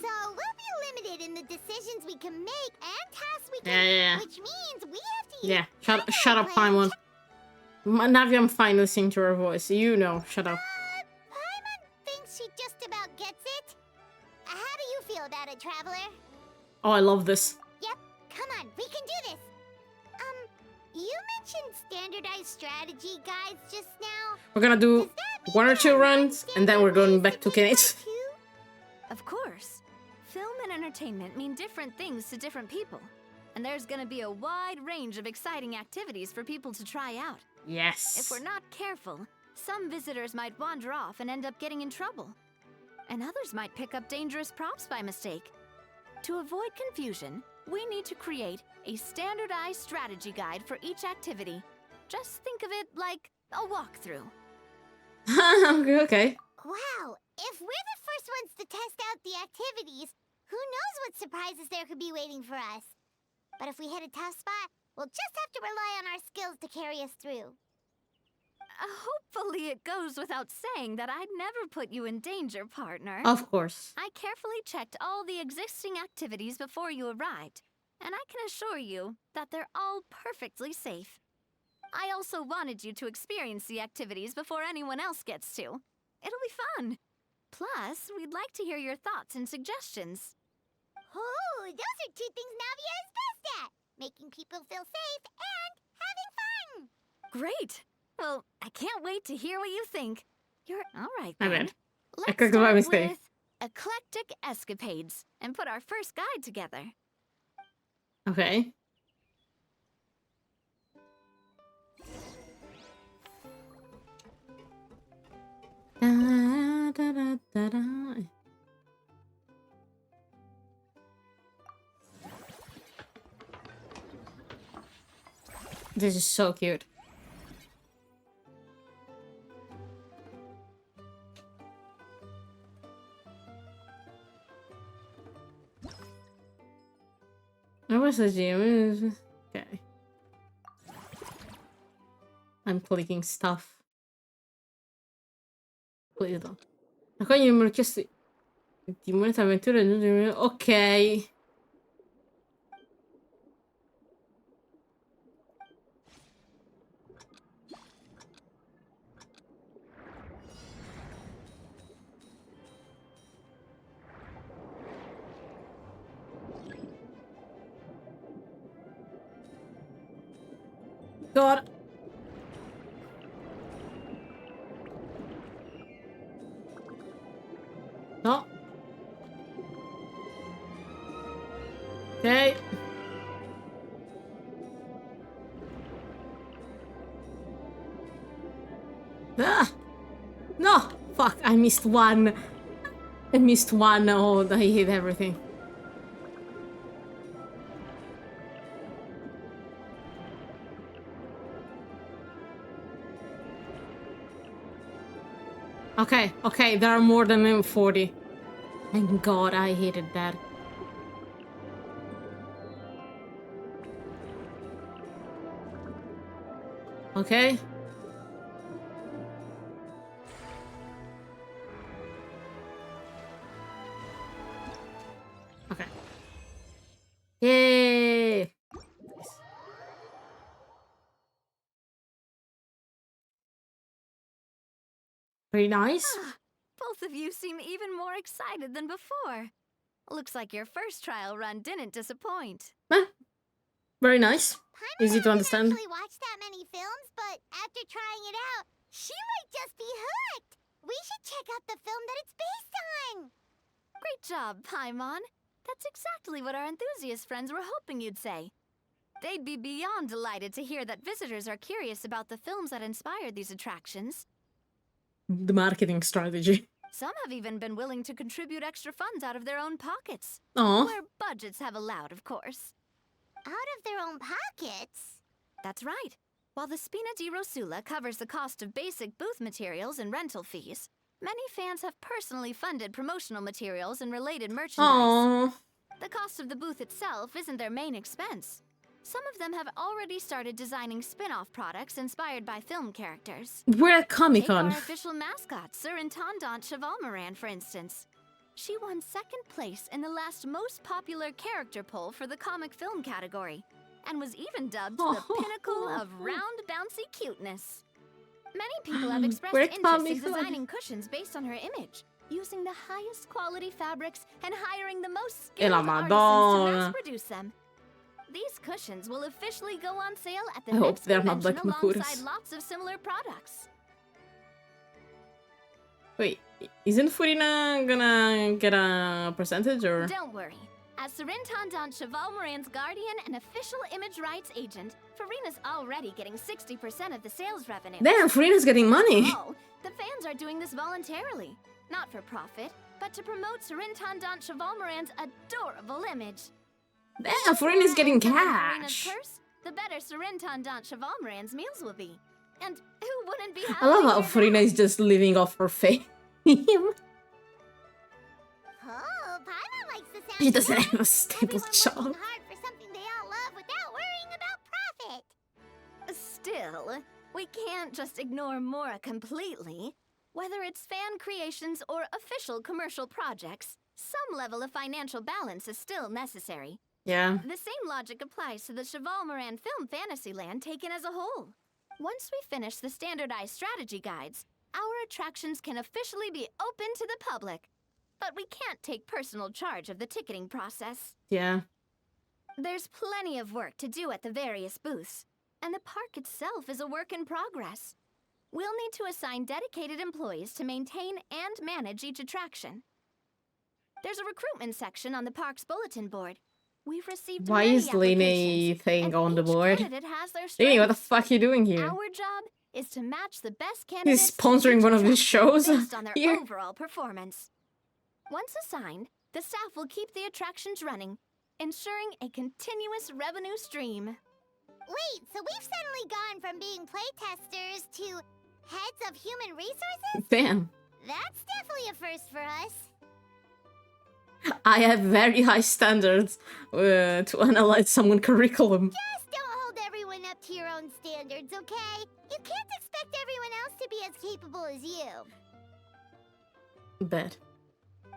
So we'll be limited in the decisions we can make and tasks we can, Yeah. which means we have to. Yeah. use Shut up, Paimon. Navi, I'm fine listening to her voice. You know, shut up. Paimon thinks she just about gets it. How do you feel about it, Traveler? Oh, I love this. Yep, come on, we can do this. You mentioned standardized strategy guides just now. We're gonna do Does that mean one or there two are runs, and then we're going back to non-standard Kate. ways too? Of course. Film and entertainment mean different things to different people. And there's gonna be a wide range of exciting activities for people to try out. Yes. If we're not careful, some visitors might wander off and end up getting in trouble. And others might pick up dangerous props by mistake. To avoid confusion, we need to create a standardized strategy guide for each activity. Just think of it like a walkthrough. Okay. Wow, if we're the first ones to test out the activities, who knows what surprises there could be waiting for us. But if we hit a tough spot, we'll just have to rely on our skills to carry us through. Hopefully it goes without saying that I'd never put you in danger, partner. Of course. I carefully checked all the existing activities before you arrived, and I can assure you that they're all perfectly safe. I also wanted you to experience the activities before anyone else gets to. It'll be fun. Plus, we'd like to hear your thoughts and suggestions. Oh, those are two things Navia is best at. Making people feel safe and having fun. Great! Well, I can't wait to hear what you think. You're all right I then. mean, I Let's clicked the right start mistake. with eclectic escapades and put our first guide together. Okay. Da, da, da, da, da. This is so cute. I was a gym. Okay. I'm clicking stuff. Please don't. Raccogli il numero chiesto di moneta avventura e raggiungere. Ok. God. No. Okay. Ah! No! Fuck, I missed one. I missed one. Oh, I hate everything. Okay, okay, there are more than 40. Thank God, I hated that. Okay. Okay. Yay! Very nice. Both of you seem even more excited than before. Looks like your first trial run didn't disappoint. Very nice. Easy to understand. I haven't actually watched that many films, but after trying it out, she might just be hooked. We should check out the film that it's based on. Great job, Paimon. That's exactly what our enthusiast friends were hoping you'd say. They'd be beyond delighted to hear that visitors are curious about the films that inspired these attractions. The marketing strategy. Some have even been willing to contribute extra funds out of their own pockets. Aw. Where budgets have allowed, of course. Out of their own pockets? That's right. While the Spina di Rosula covers the cost of basic booth materials and rental fees, many fans have personally funded promotional materials and related merchandise. Aww. The cost of the booth itself isn't their main expense. Some of them have already started designing spin-off products inspired by film characters. We're at Take Comic-Con. our official mascot, Sir Intendant Chevalmoran, for instance. She won second place in the last most popular character poll for the comic film category, and was even dubbed the pinnacle of round, bouncy cuteness. Many people have expressed We're interest in Comic-Con. designing cushions based on her image, using the highest quality fabrics and hiring the most skilled la artisans to Madonna. mass-produce them. These cushions will officially go on sale at the I hope next they're not convention like Makuras. alongside lots of similar products. Wait, isn't Furina gonna get a percentage or? Don't worry. As Surintendant Chevalmoran's guardian and official image rights agent, Farina's already getting 60% of the sales revenue. Damn, Furina's getting money. Oh, the fans are doing this voluntarily. Not for profit, but to promote Surintendant Chevalmoran's adorable image. Damn, Furina's getting Farina's cash. purse, the better Surintendant Chevalmoran's meals will be. And who wouldn't be happy I love to how hear Farina that? is just living off her fame. Oh, Paimon likes the sound She of doesn't that. have a stable Everyone job. working hard for something they all love without worrying about profit. Still, we can't just ignore Mora completely. Whether it's fan creations or official commercial projects, some level of financial balance is still necessary. Yeah. The same logic applies to the Chevalmoran Film Fantasyland taken as a whole. Once we finish the standardized strategy guides, our attractions can officially be open to the public. But we can't take personal charge of the ticketing process. Yeah. There's plenty of work to do at the various booths, and the park itself is a work in progress. We'll need to assign dedicated employees to maintain and manage each attraction. There's a recruitment section on the park's bulletin board. We've received Why many is Lainey applications, thing and on the each board? candidate has their Lainey, what the strengths. fuck are you doing here? Our job is to match the best candidates He's to sponsoring each one of his attraction shows based on their here. overall performance. Once assigned, the staff will keep the attractions running, ensuring a continuous revenue stream. Wait, so we've suddenly gone from being playtesters to heads of human resources? Damn. That's definitely a first for us. I have very high standards to analyze someone's curriculum. Just don't hold everyone up to your own standards, okay? You can't expect everyone else to be as capable as you. Bad.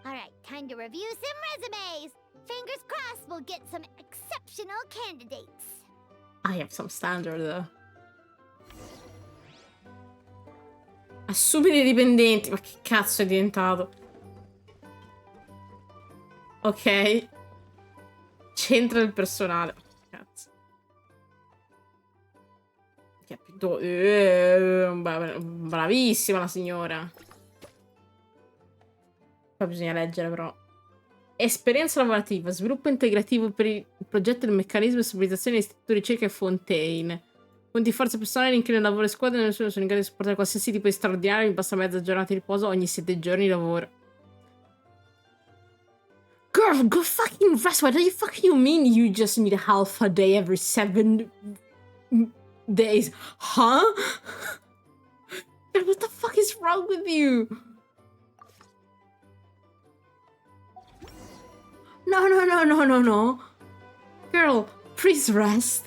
Alright, time to review some resumes. Fingers crossed we'll get some exceptional candidates. I have some standard though. Assumi dei dipendenti. Ma che cazzo è diventato? Ok. Centro del personale. Cazzo. Bravissima la signora. Poi bisogna leggere però. Esperienza lavorativa. Sviluppo integrativo per il progetto del meccanismo di stabilizzazione dell'Istituto di Ricerca e Fontaine. Punti di forza personale, inclino lavoro e squadra, nessuno sono in grado di supportare qualsiasi tipo di straordinario, mi basta mezza giornata di riposo ogni 7 giorni di lavoro. Girl, go fucking rest. What do you fucking mean you just need half a day every 7 days? Huh? What the fuck is wrong with you? No. Girl, please rest.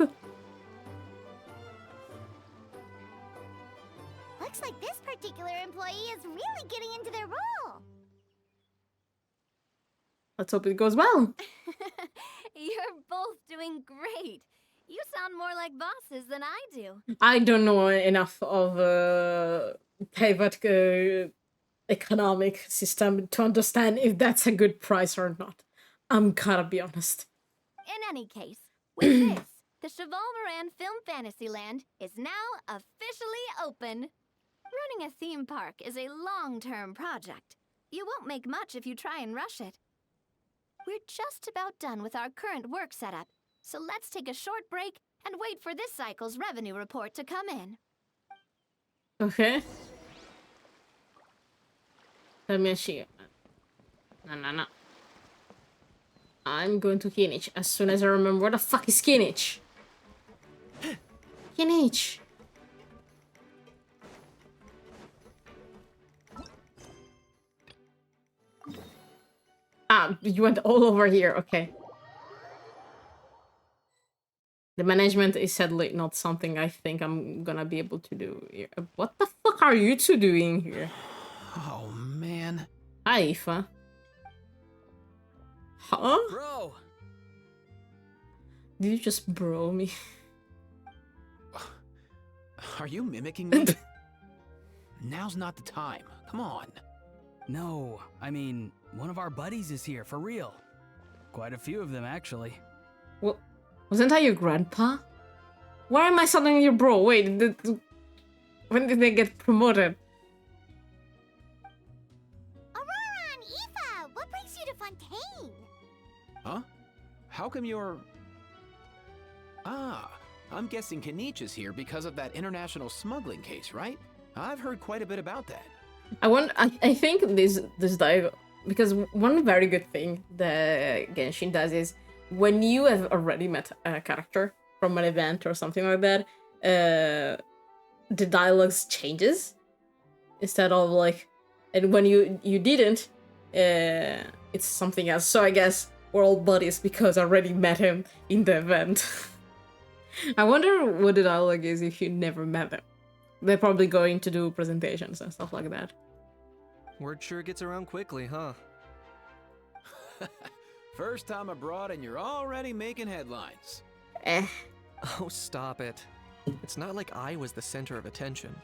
Looks like this particular employee is really getting into their role. Let's hope it goes well. You're both doing great. You sound more like bosses than I do. I don't know enough of private economic system to understand if that's a good price or not. I'm gotta be honest. In any case, with this, the Chevalmoran Film Fantasyland is now officially open. Running a theme park is a long-term project. You won't make much if you try and rush it. We're just about done with our current work setup, so let's take a short break and wait for this cycle's revenue report to come in. Okay. Let me see. No. I'm going to Kinich as soon as I remember where the fuck is Kinich. Kinich. Ah, you went all over here. Okay. The management is sadly not something I think I'm gonna be able to do here. What the fuck are you two doing here? Oh, man. Hi, Aoife. Huh? Bro! Did you just bro me? Are you mimicking me? Now's not the time. Come on. No, I mean, one of our buddies is here, for real. Quite a few of them, actually. Well, wasn't that your grandpa? Why am I suddenly your bro? Wait, when did they get promoted? Aurora and Aoife, what brings you to Fontaine? Huh? How come you're... Ah, I'm guessing Kinich is here because of that international smuggling case, right? I've heard quite a bit about that. I think this dialogue, because one very good thing that Genshin does is when you have already met a character from an event or something like that, the dialogues changes instead of like, and when you didn't, it's something else. So I guess we're all buddies because I already met him in the event. I wonder what the dialogue is if you never met them. They're probably going to do presentations and stuff like that. Word sure gets around quickly, huh? First time abroad and you're already making headlines. Eh. Oh, stop it. It's not like I was the center of attention.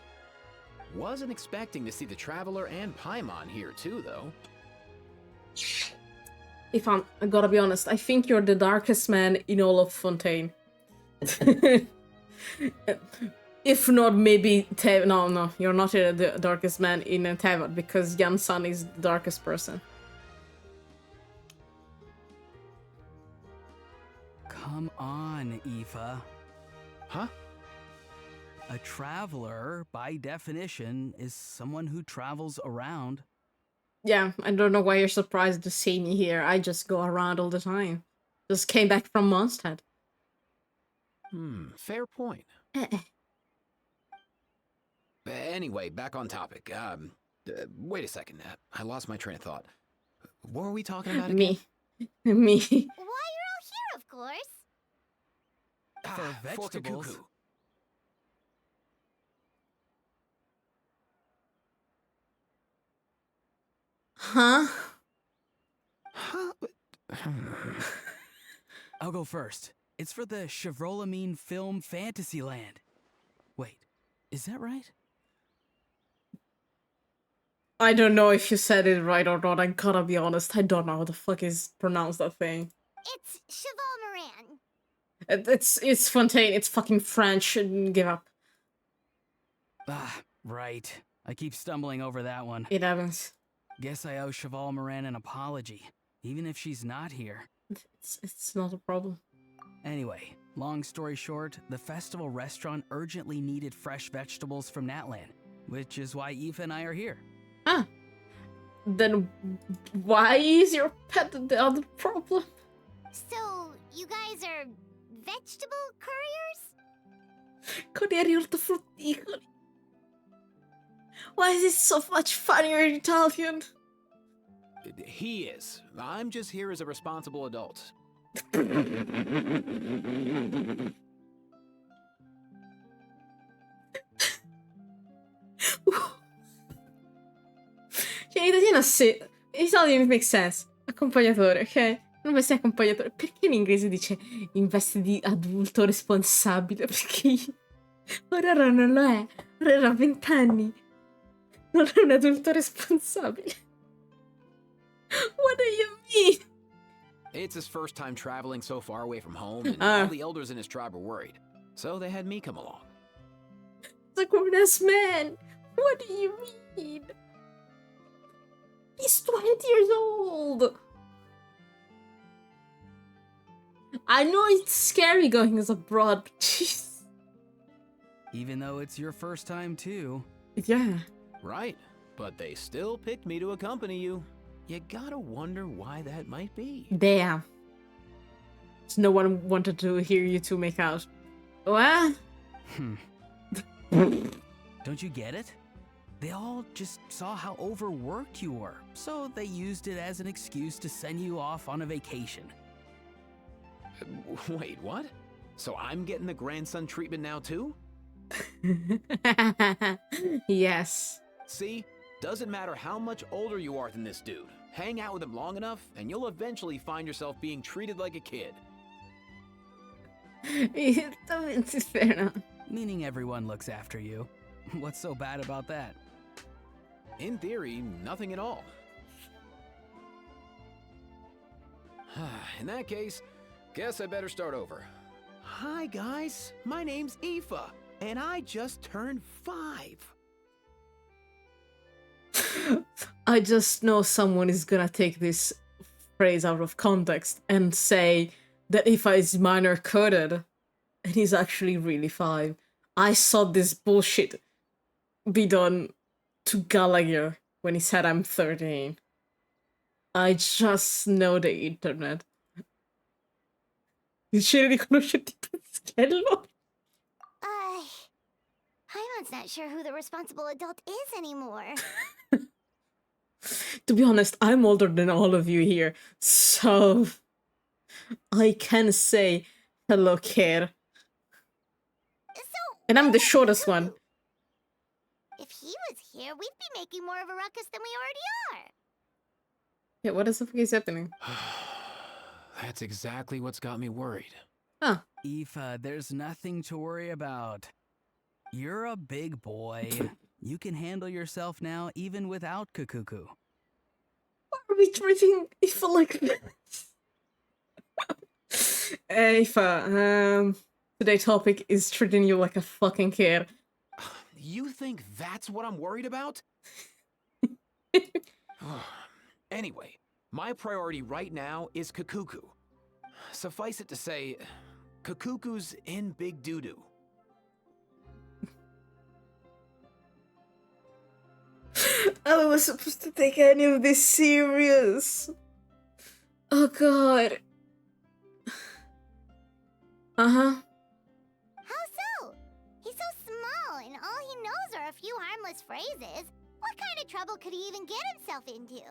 Wasn't expecting to see the Traveler and Paimon here too, though. If I gotta be honest, I think you're the darkest man in all of Fontaine. If not, maybe no, you're not the darkest man in Teyvat because Jan-san is the darkest person. Come on, Aoife. Huh? A traveler, by definition, is someone who travels around. Yeah, I don't know why you're surprised to see me here. I just go around all the time. Just came back from Mondstadt. Fair point. Eh. Anyway, back on topic. Wait a second. I lost my train of thought. What were we talking about again? Me. Why you're all here, of course. For Fork a vegetables. cuckoo. Huh? Huh? I'll go first. It's for the Chevrolamine Film Fantasyland. Wait, is that right? I don't know if you said it right or not. I gotta be honest. I don't know how the fuck is pronounced that thing. It's Cheval Moran. It's Fontaine. It's fucking French. Give up. Ah, right. I keep stumbling over that one. It happens. Guess I owe Cheval Moran an apology, even if she's not here. It's not a problem. Anyway, long story short, the festival restaurant urgently needed fresh vegetables from Natlan, which is why Aoife and I are here. Ah. Then why is your pet the other problem? So, you guys are vegetable couriers? Corrieri ortofrutticoli. Why is it so much funnier in Italian? He is. I'm just here as a responsible adult. Cioè, in italiano sì. In Italiano makes sense. Accompagnatore, ok? Non vuoi essere accompagnatore. Perché in inglese dice in veste di adulto responsabile? Perché ora non lo è. Ora ha 20 anni. Non è un adulto responsabile. What do you mean? It's his first time traveling so far away from home, and all the elders in his tribe were worried. So they had me come along. It's a grown-ass man. What do you mean? He's 20 years old. I know it's scary going as abroad, but jeez. Even though it's your first time too. Yeah. Right, but they still picked me to accompany you. You gotta wonder why that might be. Damn. So no one wanted to hear you two make out. What? Don't you get it? They all just saw how overworked you were, so they used it as an excuse to send you off on a vacation. Wait, what? So I'm getting the grandson treatment now too? Yes. See? Doesn't matter how much older you are than this dude. Hang out with him long enough, and you'll eventually find yourself being treated like a kid. It's fair enough. Meaning everyone looks after you. What's so bad about that? In theory, nothing at all. In that case, guess I better start over. Hi guys, my name's Aoife, and I just turned 5. I just know someone is gonna take this phrase out of context and say that Aoife is minor coded and he's actually really 5. I saw this bullshit be done to Gallagher when he said I'm 13. I just know the internet. Il cielo riconosce tipo. Hello. Paimon's not sure who the responsible adult is anymore. To be honest, I'm older than all of you here, so I can say hello, Care. So, And I'm the where is shortest Cuckoo? one. If he was here, we'd be making more of a ruckus than we already are. Yeah, what the fuck is happening? That's exactly what's got me worried. Huh. Aoife, there's nothing to worry about. You're a big boy. You can handle yourself now, even without Kukuku. Why are we treating Aoife like this? Aoife, today's topic is treating you like a fucking kid. You think that's what I'm worried about? Anyway, my priority right now is Kakuku. Suffice it to say, Kakuku's in big doo-doo. I was supposed to take any of this serious. Oh god. Uh-huh. How so? He's so small, and all he knows are a few harmless phrases. What kind of trouble could he even get himself into?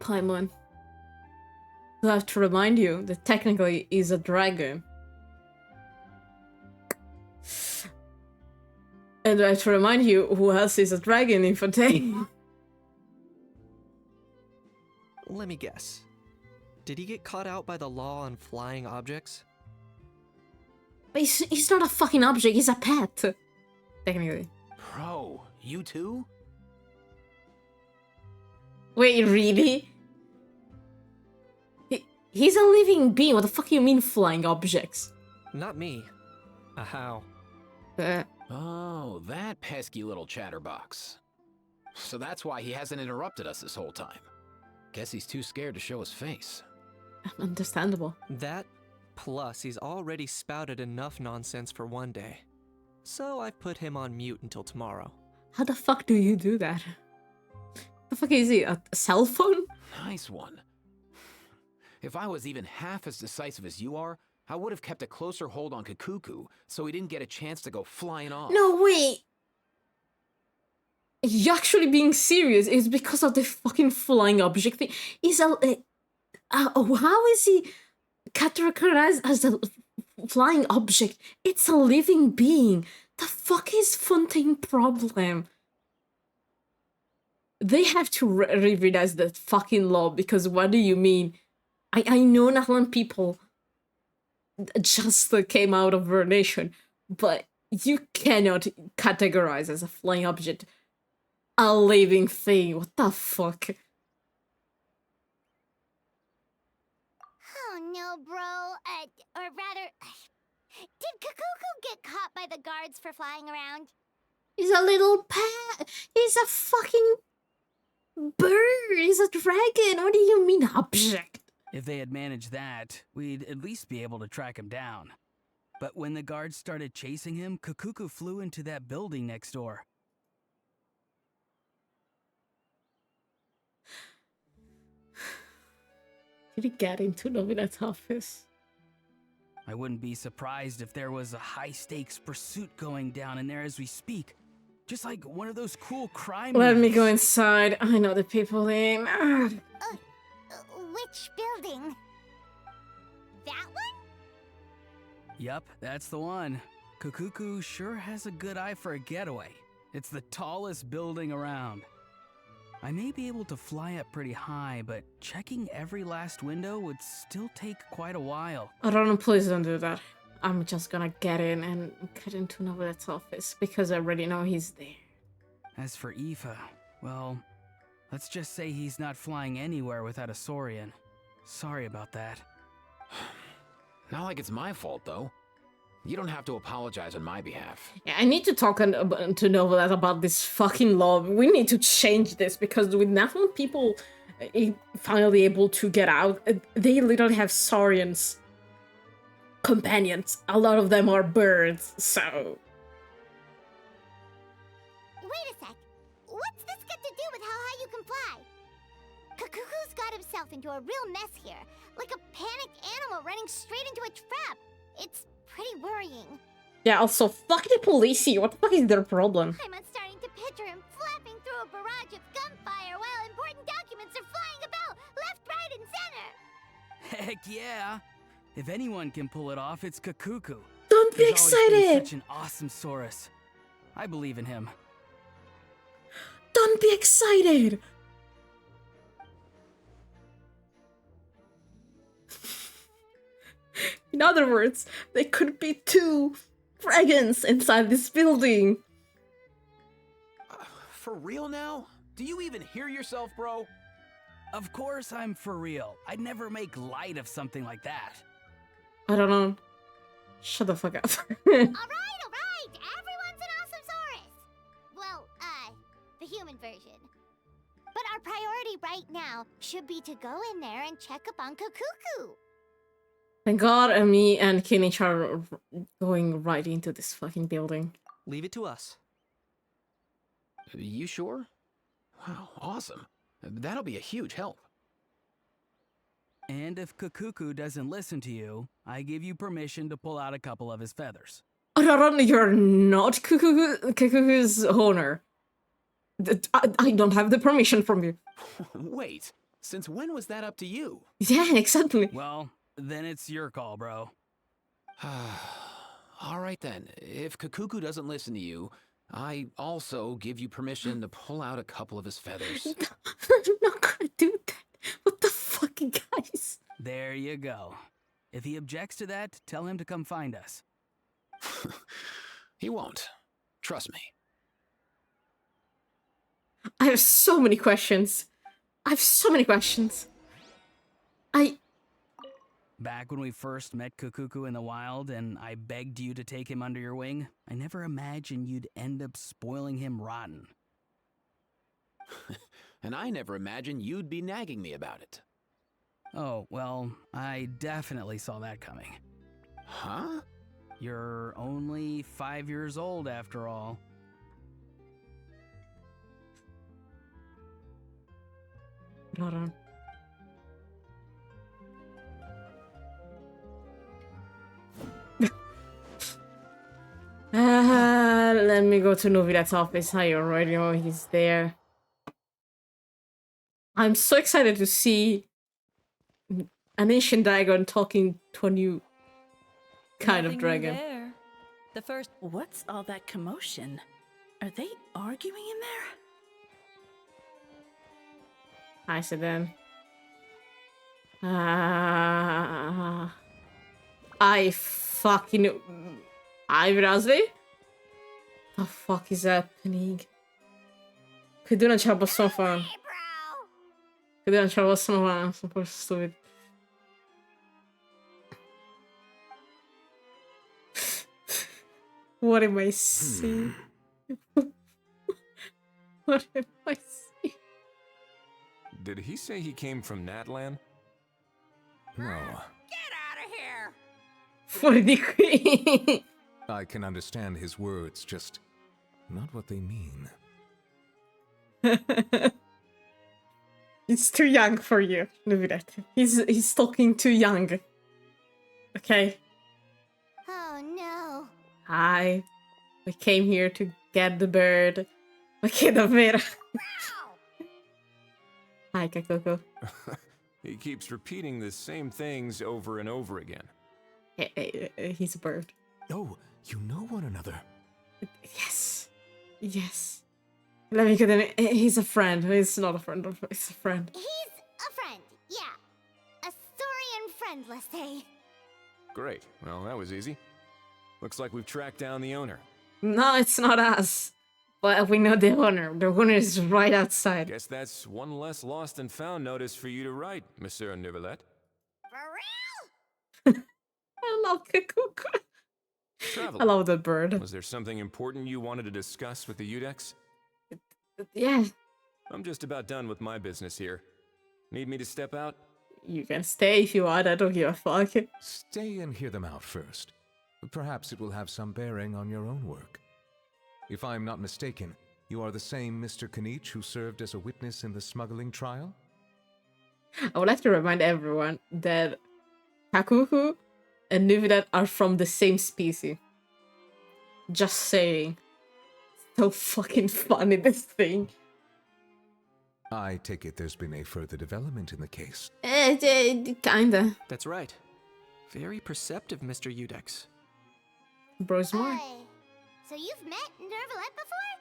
Paimon. I have to remind you that technically he's a dragon. And I have to remind you who else is a dragon in Fontaine. Let me guess. Did he get caught out by the law on flying objects? But he's not a fucking object, he's a pet. Technically. Bro, you too? Wait, really? He's a living being. What the fuck do you mean flying objects? Not me. How? Oh, that pesky little chatterbox. So that's why he hasn't interrupted us this whole time. Guess he's too scared to show his face. Understandable. That, plus he's already spouted enough nonsense for one day. So I've put him on mute until tomorrow. How the fuck do you do that? The fuck is he? A cell phone? Nice one. If I was even half as decisive as you are, I would have kept a closer hold on Kakuku so he didn't get a chance to go flying off. No, wait. You actually being serious is because of the fucking flying object thing. How is he categorized as a flying object? It's a living being. The fuck is Fontaine problem? They have to revise the fucking law, because what do you mean? I know Nahlan people just came out of our nation, but you cannot categorize as a flying object a living thing. What the fuck? Oh no, bro. Or rather, did Kakuku get caught by the guards for flying around? He's a little pet. He's a fucking bird. He's a dragon. What do you mean object? If they had managed that, we'd at least be able to track him down. But when the guards started chasing him, Kakuku flew into that building next door. Did he get into Novinet's office? I wouldn't be surprised if there was a high-stakes pursuit going down in there as we speak. Just like one of those cool crime Let me movies. go inside. I know the people in. Which building? That one? Yup, that's the one. Kakuku sure has a good eye for a getaway. It's the tallest building around. I may be able to fly up pretty high, but checking every last window would still take quite a while. Ron, please don't do that. I'm just gonna get in and get into Novinet's office because I already know he's there. As for Aoife, well, let's just say he's not flying anywhere without a Saurian. Sorry about that. Not like it's my fault, though. You don't have to apologize on my behalf. Yeah, I need to talk to Novelet about this fucking law. We need to change this because with Nathan people finally able to get out, they literally have Saurians companions. A lot of them are birds, so... Wait a sec. What's this got to do with how high you can fly? Kakuku's got himself into a real mess here, like a panicked animal running straight into a trap. It's pretty worrying. Yeah, also, fuck the police here. What the fuck is their problem? I'm starting to picture him flapping through a barrage of gunfire while important documents are flying about left, right, and center. Heck yeah! If anyone can pull it off, it's Kakuku. Don't be He's always been excited! such an awesome Saurus. I believe in him. Don't be excited! In other words, there could be 2 dragons inside this building. For real now? Do you even hear yourself, bro? Of course I'm for real. I'd never make light of something like that. I don't know. Shut the fuck up. Alright! Everyone's an awesome Saurus! Well, the human version. But our priority right now should be to go in there and check up on Kakuku. Thank God me and Kinich are going right into this fucking building. Leave it to us. You sure? Wow, awesome. That'll be a huge help. And if Kakuku doesn't listen to you, I give you permission to pull out a couple of his feathers. Ron, you're not Kukuku's owner. I don't have the permission from you. Wait, since when was that up to you? Yeah, exactly. Well, then it's your call, bro. All right then, if Kakuku doesn't listen to you, I also give you permission to pull out a couple of his feathers. I'm not gonna do that. What the fuck, guys? There you go. If he objects to that, tell him to come find us. He won't. Trust me. I have so many questions. Back when we first met Kakuku in the wild and I begged you to take him under your wing, I never imagined you'd end up spoiling him rotten. And I never imagined you'd be nagging me about it. Oh, well, I definitely saw that coming. Huh? You're only 5 years old after all. Hold on. Let me go to Novidat's office. I already know he's there. I'm so excited to see an ancient dragon talking to a new kind of Nothing new dragon. there. The first. What's all that commotion? Are they arguing in there? Hi, Sedan. I fucking... Ivrazvi? The fuck is happening? Cuidado, non ce la possono fare. Hey, bro! Cuidado, non ce la possono fare. Sono un po' stupidi. What am I seeing? What am I seeing? Did he say he came from Natlan? No. Get out of here! Fuori di qui. I can understand his words, just not what they mean. It's too young for you, Novidat. He's talking too young. Okay. Oh no. Hi. We came here to get the bird. Ok, davvero. Hi, Kakoko. He keeps repeating the same things over and over again. He's a bird. Oh, you know one another. Yes. Yes. Let me get him. He's a friend. He's not a friend. He's a friend. He's a friend, yeah. A Saurian friend, let's say. Great. Well, that was easy. Looks like we've tracked down the owner. No, it's not us. But we know the owner. The owner is right outside. Guess that's one less lost and found notice for you to write, Monsieur Neuvillette. For real? I love Kakoko. Traveler, I love the bird. was there something important you wanted to discuss with the Udex? Yeah, I'm just about done with my business here. Need me to step out? you can stay if you want. I don't give a fuck. Stay and hear them out first. Perhaps it will have some bearing on your own work. If I'm not mistaken, you are the same Mr. Kanich who served as a witness in the smuggling trial? I would like to remind everyone that Kakuku and Nuvidat are from the same species. Just saying. So fucking funny, this thing. I take it there's been a further development in the case. Kinda. That's right. Very perceptive, Mr. Udex. Bro's more. So you've met Nervalette before?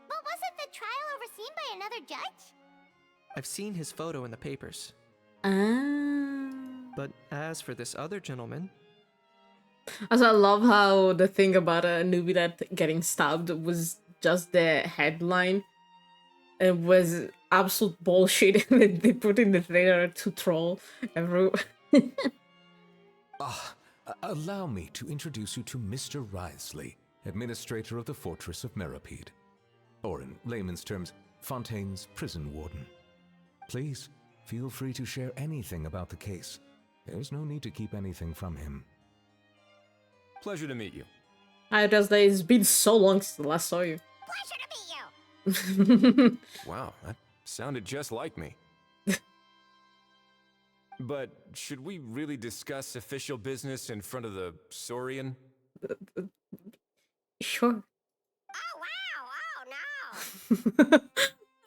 But wasn't the trial overseen by another judge? I've seen his photo in the papers. Ah. But as for this other gentleman... Also, I love how the thing about a Nubidat getting stabbed was just the headline. It was absolute bullshit that they put in the trailer to troll everyone. Allow me to introduce you to Mr. Wriothesley, administrator of the Fortress of Meripede. Or in layman's terms, Fontaine's prison warden. Please, feel free to share anything about the case. There's no need to keep anything from him. Pleasure to meet you. It's been so long since I last saw you. Pleasure to meet you! Wow, that sounded just like me. But should we really discuss official business in front of the Saurian? Sure. Oh, wow! Oh, no!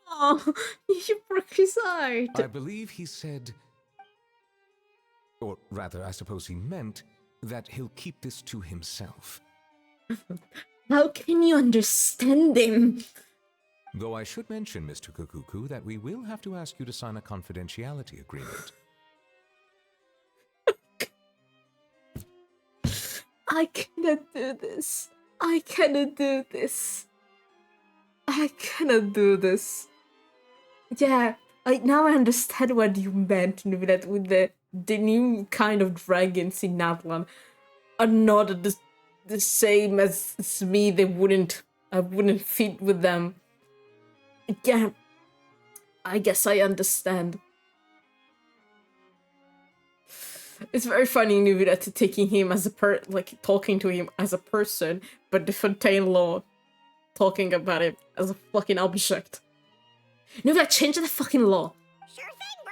Oh, you broke his heart. I believe he said, or rather, I suppose he meant, that he'll keep this to himself. How can you understand him? Though I should mention, Mr. Kukuku, that we will have to ask you to sign a confidentiality agreement. I cannot do this. I cannot do this. I cannot do this. Yeah, now I understand what you meant with that. With the new kind of dragons in Natlan are not the same as me. I wouldn't fit with them. Yeah, I guess I understand. It's very funny, Nuvidat, taking him as talking to him as a person, but the Fontaine law talking about him as a fucking object. Nuvidat, change the fucking law. Sure thing,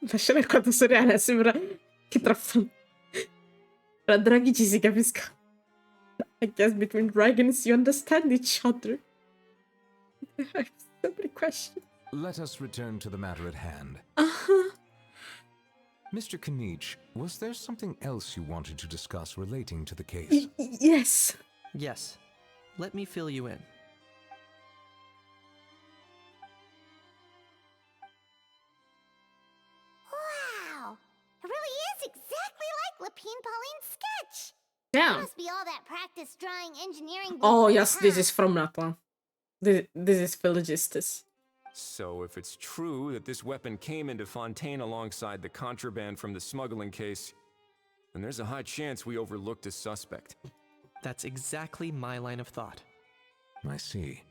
bro! La scena è quanto surreale, sembra che tra draghi ci si capisca. I guess between dragons you understand each other. I have so many questions. Let us return to the matter at hand. Uh-huh. Mr. Kanich, was there something else you wanted to discuss relating to the case? Yes. Yes. Let me fill you in. Wow! It really is exactly like Lapine Pauline's sketch! Yeah. It must be all that practice drawing engineering. Oh, yes, this is from Natlan. This is Philogystus. So if it's true that this weapon came into Fontaine alongside the contraband from the smuggling case, then there's a high chance we overlooked a suspect. That's exactly my line of thought. I see.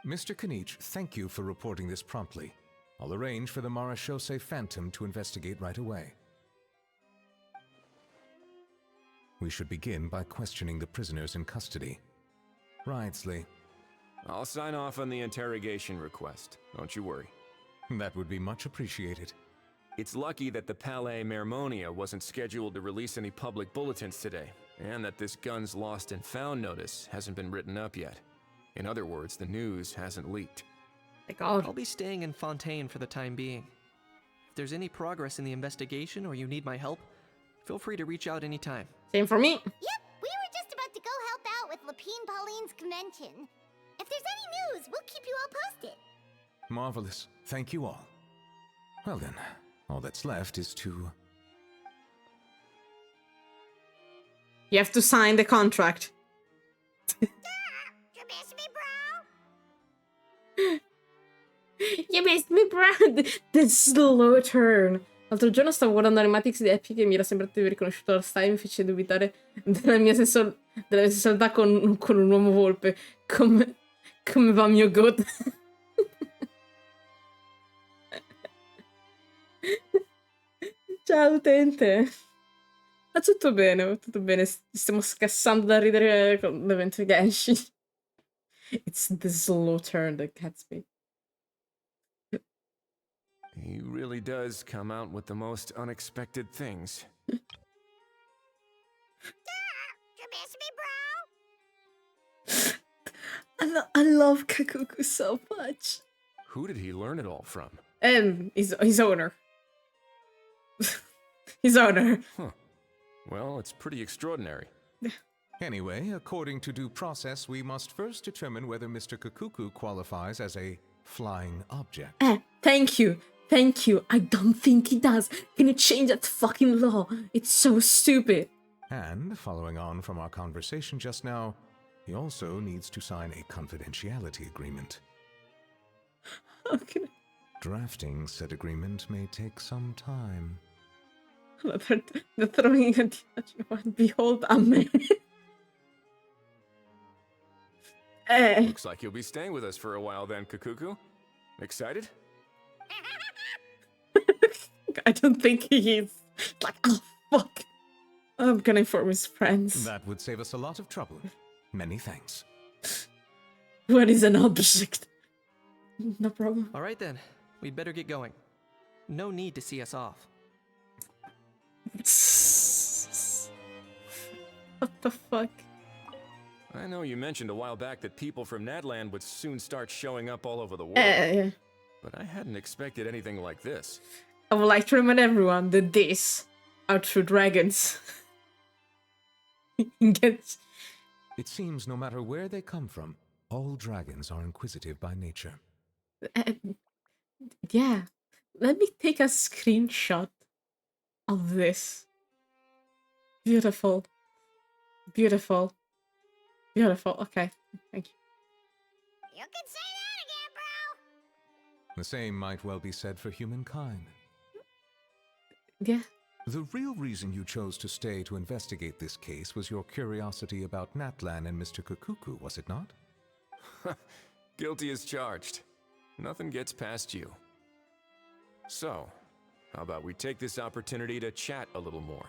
Mr. Kanich, thank you for reporting this promptly. I'll arrange for the Marechaussee Phantom to investigate right away. We should begin by questioning the prisoners in custody. Wriothesley. I'll sign off on the interrogation request. Don't you worry. That would be much appreciated. It's lucky that the Palais Mermonia wasn't scheduled to release any public bulletins today, and that this Guns Lost and Found notice hasn't been written up yet. In other words, the news hasn't leaked. I'll be staying in Fontaine for the time being. If there's any progress in the investigation or you need my help, feel free to reach out anytime. Same for me. Yep, we were just about to go help out with Lapine Pauline's convention. If there's any news, we'll keep you all posted. Marvelous. Thank you all. Well then, all that's left is to... You have to sign the contract. You miss me, bro? You missed me, bro! The slow turn. L'altro giorno stavo guardando Animatics di Epic e mi era sembrato di aver riconosciuto la style e mi fece dubitare della mia sessualità con un uomo volpe. Come va mio god? Ciao utente. Va tutto bene, tutto bene. Stiamo scassando da ridere con l'evento Genshin. It's the slow turn that gets me. He really does come out with the most unexpected things. You miss me, bro? I love Kakuku so much. Who did he learn it all from? His owner. His owner. Huh. Well, it's pretty extraordinary. Anyway, according to due process, we must first determine whether Mr. Kakuku qualifies as a flying object. Thank you. Thank you. I don't think he does. Can you change that fucking law? It's so stupid. And, following on from our conversation just now, he also needs to sign a confidentiality agreement. Okay. Drafting said agreement may take some time. They're throwing a one. Behold, a man. Looks like you'll be staying with us for a while then, Kakuku. Excited? I don't think he is. Like, oh, fuck. I'm gonna inform his friends. That would save us a lot of trouble. Many thanks. What is an object? No problem. All right then, we'd better get going. No need to see us off. What the fuck? I know you mentioned a while back that people from Nadland would soon start showing up all over the world. But I hadn't expected anything like this. I would like to remind everyone that these are true dragons. It seems no matter where they come from, all dragons are inquisitive by nature. Yeah. Let me take a screenshot of this. Beautiful. Beautiful. Beautiful. Okay. Thank you. You can say that again, bro. The same might well be said for humankind. Yeah. The real reason you chose to stay to investigate this case was your curiosity about Natlan and Mr. Kakuku, was it not? Guilty as charged. Nothing gets past you. So, how about we take this opportunity to chat a little more?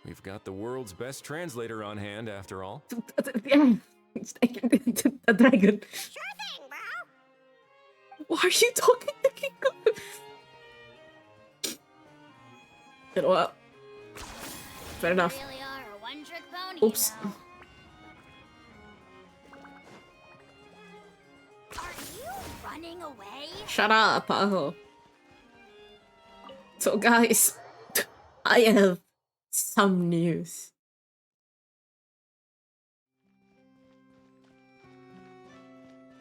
We've got the world's best translator on hand, after all. Yeah. A dragon. Sure thing, bro. Why are you talking to Kakuku? You know what? Fair enough. You really are a one-trick pony, Oops. though. Are you running away? Shut up, Aho. So guys, I have some news.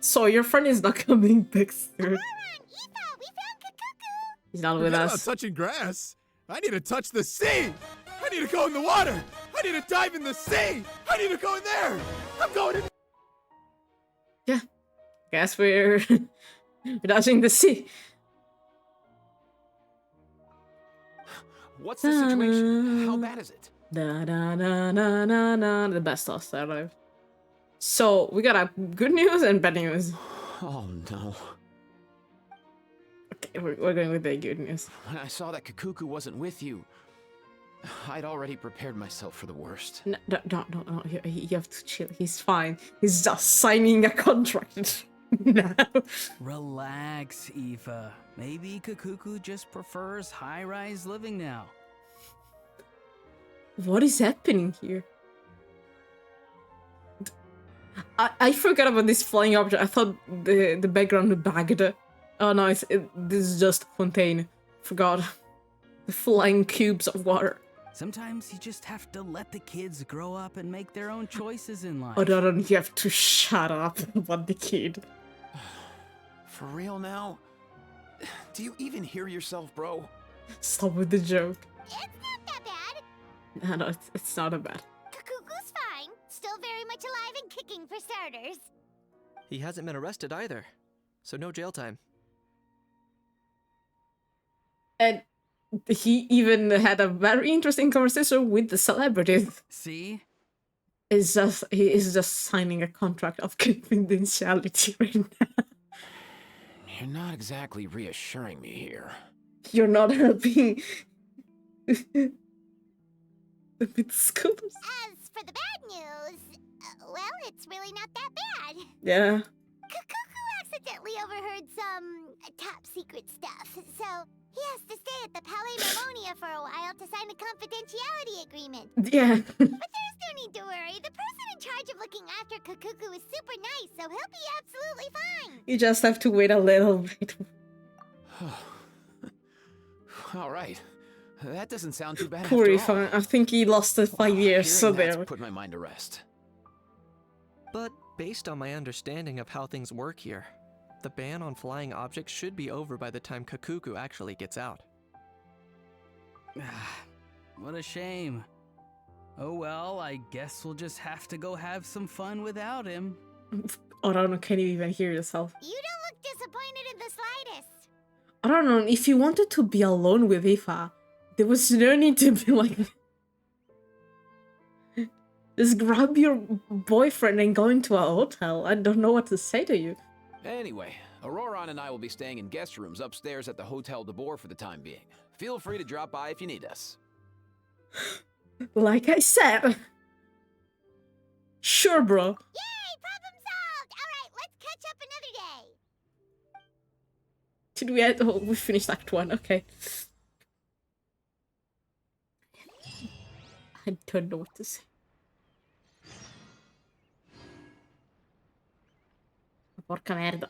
So your friend is not coming back soon. He's not with Forget us. about touching grass. I need to touch the sea. I need to go in the water. I need to dive in the sea. I need to go in there. I'm going in. Yeah. Guess we're dodging the sea. What's the situation? How bad is it? Da, da, da, da, da, da. The best lost alive. So we got a good news and bad news. Oh no. Okay, we're going with the good news. When I saw that Kakuku wasn't with you, I'd already prepared myself for the worst. No. You have to chill. He's fine. He's just signing a contract now. Relax, Aoife. Maybe Kakuku just prefers high-rise living now. What is happening here? I forgot about this flying object. I thought the background was bagged. Oh no, this is just a fontaine. Forgot. The flying cubes of water. Sometimes you just have to let the kids grow up and make their own choices in life. Oh, no, you have to shut up about the kid. For real now? Do you even hear yourself, bro? Stop with the joke. It's not that bad. No, it's not a bad. Kakuku's fine. Still very much alive and kicking for starters. He hasn't been arrested either, so no jail time. And he even had a very interesting conversation with the celebrities. See? He is just signing a contract of confidentiality right now. You're not exactly reassuring me here. You're not helping the bit scooters. As for the bad news, well, it's really not that bad. Yeah. Kakuku accidentally overheard some top secret stuff, so he has to stay at the Palais Marmonia for a while to sign a confidentiality agreement. Yeah. But there's no need to worry. The person in charge of looking after Kukuku is super nice, so he'll be absolutely fine. You just have to wait a little bit. All right. That doesn't sound too bad Poor after all. Ifa. I think he lost it 5 years, so Hearing that's there. put my mind to rest. But based on my understanding of how things work here, the ban on flying objects should be over by the time Kakuku actually gets out. What a shame. Oh well, I guess we'll just have to go have some fun without him. I don't know, can you even hear yourself? You don't look disappointed in the slightest. I don't know, if you wanted to be alone with Ifa, there was no need to be like... Just grab your boyfriend and go into a hotel. I don't know what to say to you. Anyway, Auroron and I will be staying in guest rooms upstairs at the Hotel de Boer for the time being. Feel free to drop by if you need us. Like I said. Sure, bro. Yay, problem solved! Alright, let's catch up another day. Did we end? Oh, we finished Act 1, okay. I don't know what to say. Porca merda.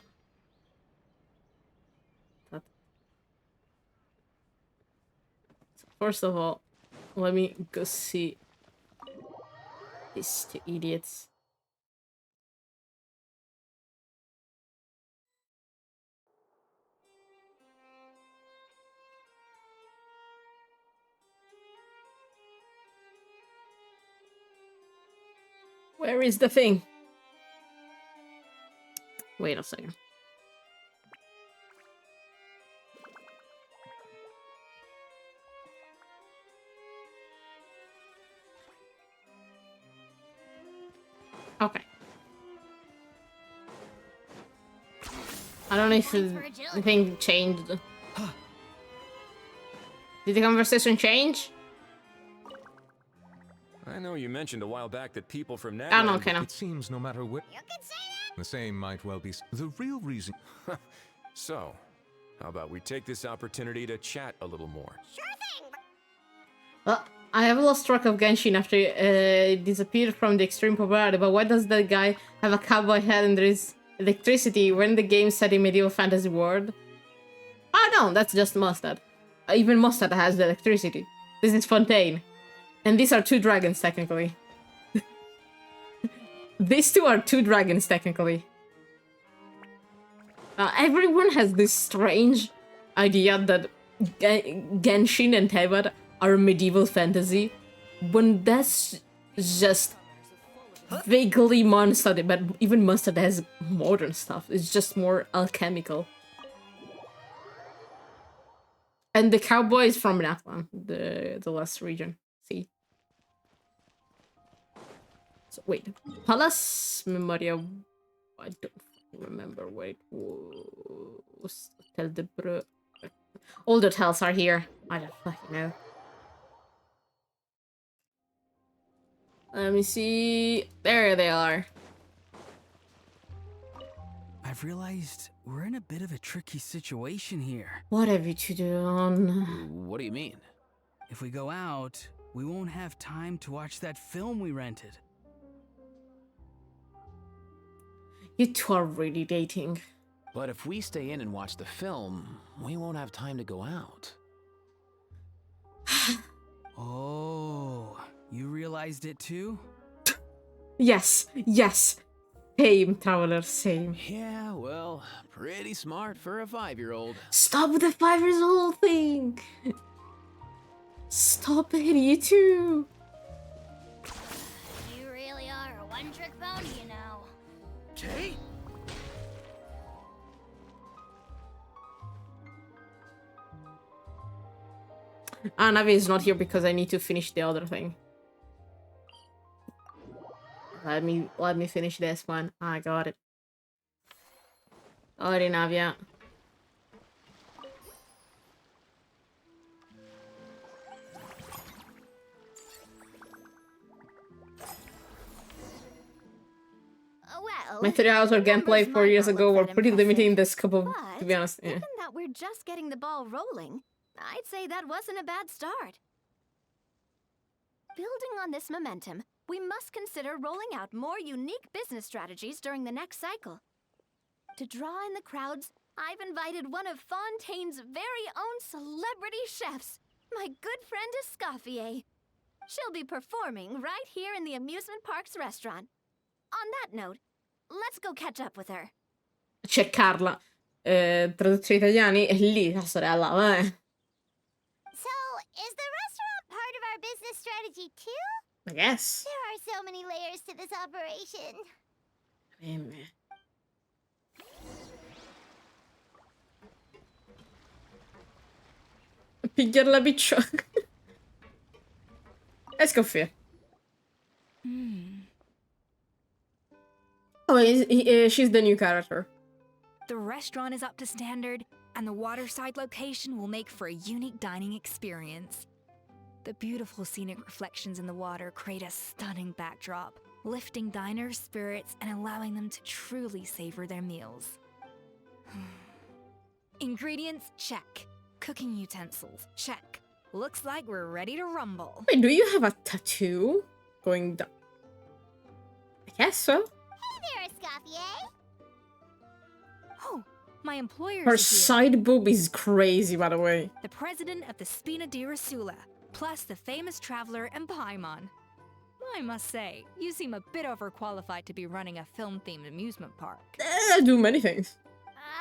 First of all, let me go see these two idiots. Where is the thing? Wait a second. Okay. I don't know if the thing changed. Did the conversation change? I know you mentioned a while back that people from I don't know, Nagaland... kind of. It seems no matter what. You can say that? The same might well be the real reason. So, how about we take this opportunity to chat a little more? Sure thing. Well, I have lost track of Genshin after it disappeared from the extreme popularity, but why does that guy have a cowboy hat and there is electricity when the game set in medieval fantasy world? Oh no, that's just Mustard. Even Mustard has the electricity. This is Fontaine. And these are two dragons, technically. These two are two dragons, technically. Everyone has this strange idea that Genshin and Tebat are medieval fantasy, when that's just vaguely Mustard, but even Mustard has modern stuff. It's just more alchemical. And the cowboy is from Natlan, the last region. See? So wait, Palace Memoria. I don't remember where it was. Tell the bro. All the tales are here. I don't fucking know. Let me see. There they are. I've realized we're in a bit of a tricky situation here. What have you two done? What do you mean? If we go out, we won't have time to watch that film we rented. You two are really dating. But if we stay in and watch the film, we won't have time to go out. Oh, you realized it too? Yes, yes. Same, Traveler, same. Yeah, well, pretty smart for a 5-year-old. Stop with the 5 years old thing. Stop it, you two. You really are a one-trick pony, you know. Jay? Navi is not here because I need to finish the other thing. Let me finish this one. I got it. Alright, Navia. My tutorials or gameplay 4 years ago were pretty limiting the scope of, to be honest. Yeah. Given that we're just getting the ball rolling, I'd say that wasn't a bad start. Building on this momentum, we must consider rolling out more unique business strategies during the next cycle. To draw in the crowds, I've invited one of Fontaine's very own celebrity chefs, my good friend Escoffier. She'll be performing right here in the amusement park's restaurant. On that note, let's go catch up with her. Cercarla. Traduzione italiani è lì la sorella, vabbè. So, is the restaurant part of our business strategy too? I guess. There are so many layers to this operation. Pigliare la piccione. E scoffia. Oh, she's the new character. The restaurant is up to standard, and the waterside location will make for a unique dining experience. The beautiful scenic reflections in the water create a stunning backdrop, lifting diners' spirits and allowing them to truly savor their meals. Ingredients, check. Cooking utensils, check. Looks like we're ready to rumble. Wait, do you have a tattoo going down? I guess so. Hey there, Escoffier. Oh, my employer. Her side boob is crazy, by the way. The president of the Spina di Rosula, plus the famous traveler and Paimon. I must say, you seem a bit overqualified to be running a film-themed amusement park. I do many things.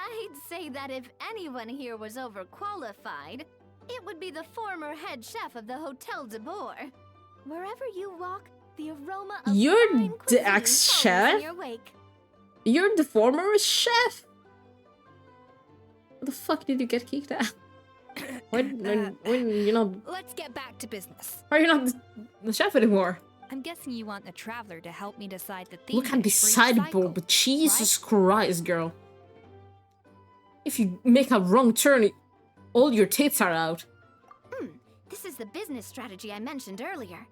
I'd say that if anyone here was overqualified, it would be the former head chef of the Hotel de Boer. Wherever you walk, the aroma of You're fine the cuisine ex-chef? follows in your wake. You're the former chef? What the fuck did you get kicked out? when you're not... Let's get back to business. Why are you not the chef anymore? I'm guessing you want the traveler to help me decide the theme. Look at this for each side cycle, boob. Jesus right? Christ, girl. If you make a wrong turn, all your tits are out. This is the business strategy I mentioned earlier.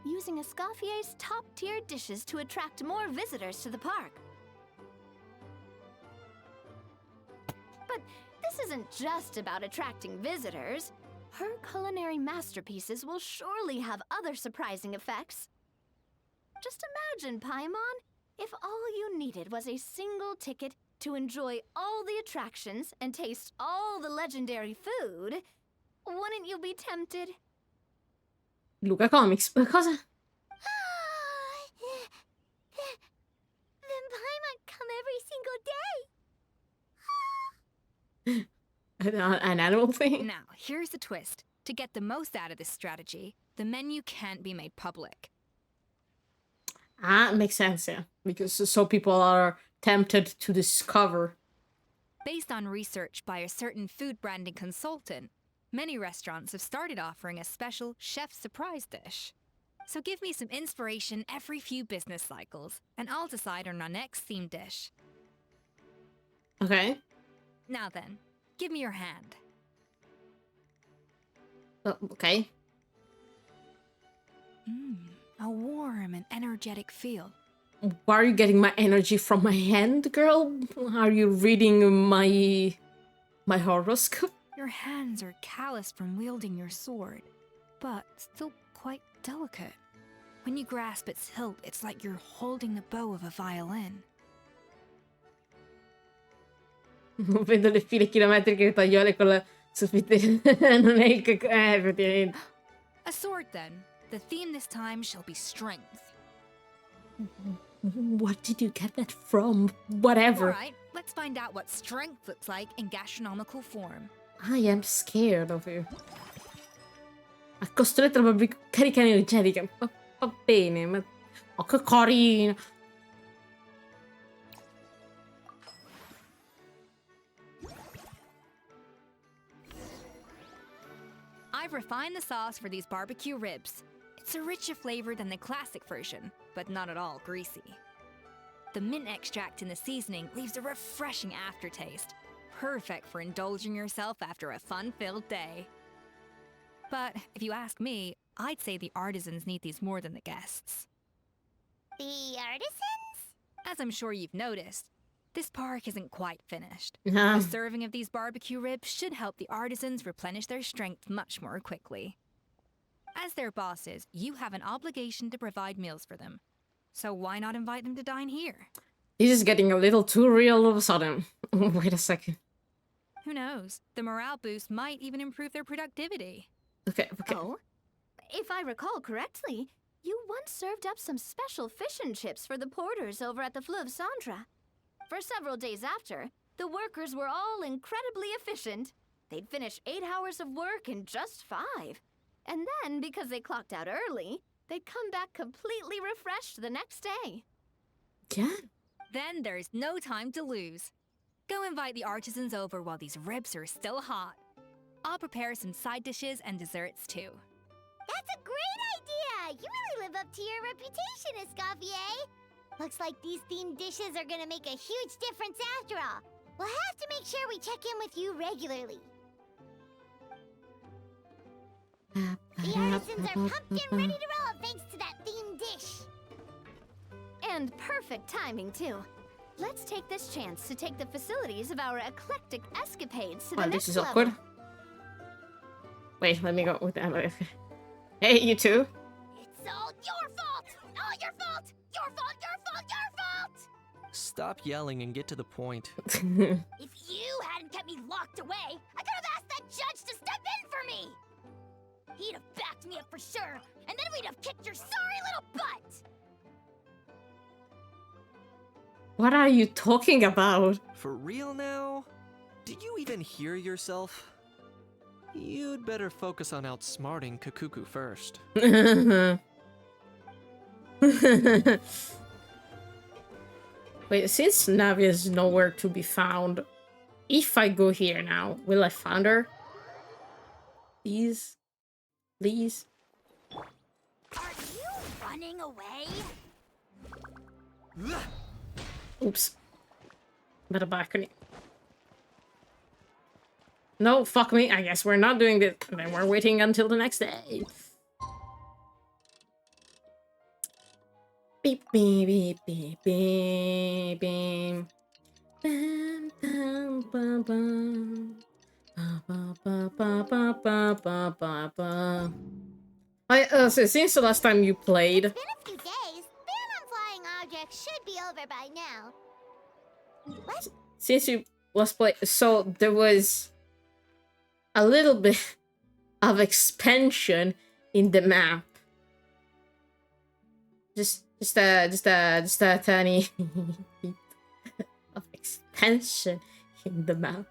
Using Escoffier's top-tier dishes to attract more visitors to the park. But this isn't just about attracting visitors. Her culinary masterpieces will surely have other surprising effects. Just imagine, Paimon, if all you needed was a single ticket to enjoy all the attractions and taste all the legendary food. Wouldn't you be tempted? Luca Comics, cosa? Then Paimon come every single day. An animal thing? Now, here's the twist. To get the most out of this strategy, the menu can't be made public. Ah, makes sense, yeah. Because so people are tempted to discover. Based on research by a certain food branding consultant, many restaurants have started offering a special chef surprise dish. So give me some inspiration every few business cycles, and I'll decide on our next themed dish. Okay. Now then, give me your hand. Okay. A warm and energetic feel. Why are you getting my energy from my hand, girl? Are you reading my horoscope? Your hands are calloused from wielding your sword, but still quite delicate. When you grasp its hilt, it's like you're holding the bow of a violin. Vedo le file chilometriche di tagliole con la soffitte. Non è il effettivamente. A sword, then. The theme this time shall be strength. What did you get that from? Whatever. Alright, let's find out what strength looks like in gastronomical form. I am scared of you. Ha costretto la propria carica energetica. Va bene, ma... Oh, che carino. I've refined the sauce for these barbecue ribs. It's a richer flavor than the classic version, but not at all greasy. The mint extract in the seasoning leaves a refreshing aftertaste, perfect for indulging yourself after a fun-filled day. But if you ask me, I'd say the artisans need these more than the guests. The artisans? As I'm sure you've noticed, this park isn't quite finished. Nah. A serving of these barbecue ribs should help the artisans replenish their strength much more quickly. As their bosses, you have an obligation to provide meals for them. So why not invite them to dine here? This is getting a little too real all of a sudden. Wait a second. Who knows? The morale boost might even improve their productivity. Okay. Oh, if I recall correctly, you once served up some special fish and chips for the porters over at the Fleuve Centre. For several days after, the workers were all incredibly efficient. They'd finish 8 hours of work in just 5. And then, because they clocked out early, they'd come back completely refreshed the next day. Yeah. Then there's no time to lose. Go invite the artisans over while these ribs are still hot. I'll prepare some side dishes and desserts too. That's a great idea! You really live up to your reputation, Escoffier. Looks like these themed dishes are gonna make a huge difference after all. We'll have to make sure we check in with you regularly. The artisans are pumped and ready to roll thanks to that themed dish. And perfect timing, too. Let's take this chance to take the facilities of our eclectic escapades to the Well, next this is level. awkward. Wait, let me go with that. Hey, you two. It's all your fault! All your fault! Your fault, your fault, your fault! Stop yelling and get to the point. If you hadn't kept me locked away, I could have asked that judge to step in for me! He'd have backed me up for sure, and then we'd have kicked your sorry little butt! What are you talking about? For real now? Did you even hear yourself? You'd better focus on outsmarting Kakuku first. Wait, since Navi is nowhere to be found, if I go here now, will I find her? Please? Please? Are you running away? Oops. Better back on it. No, fuck me. I guess we're not doing this. Then we're waiting until the next day. Beep, beep, beep, beep, beep, beep. Bam, bam, bam, bam. Ba, ba, ba, ba, ba, ba, ba, ba, ba. So since the last time you played... It's been a few days. Ban on flying objects should be over by now. What? Since you last played... So there was... a little bit of expansion in the map. Just a tiny bit of expansion in the map.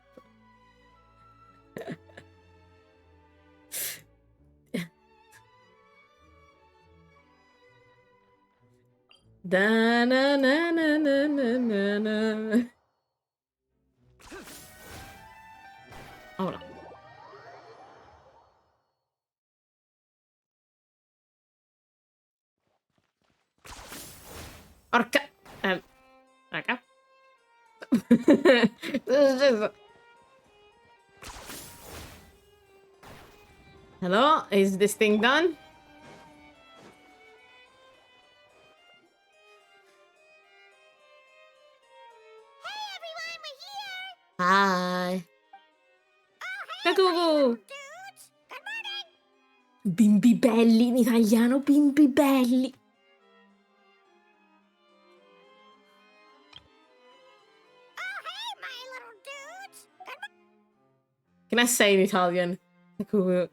Da na na na na na na na. Hold on. Orca. Orca. Hello, is this thing done? Hey everyone, we're here! Hi. Hey, Cuckoo. dudes! Good morning! Bimbi belli in italiano, bimbi belli. Oh, hey, my little dudes! Can I say in Italian?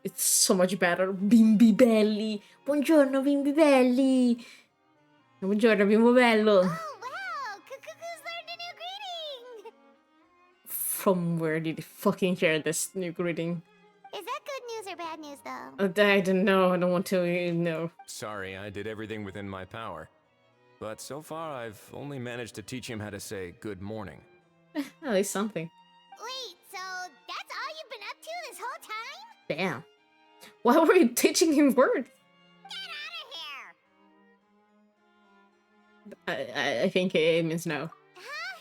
It's so much better. Bimbi belli. Buongiorno, bimbi belli. Buongiorno, bimbo bello. Oh, wow! Cuckoo's learned a new greeting! From where did you fucking hear this new greeting? Is that good news or bad news, though? I don't know. I don't want to know. Sorry, I did everything within my power. But so far, I've only managed to teach him how to say good morning. At least something. Wait, so that's all you've been up to this whole time? Damn. Why were you teaching him words? Get out of here! I think it means no. Huh?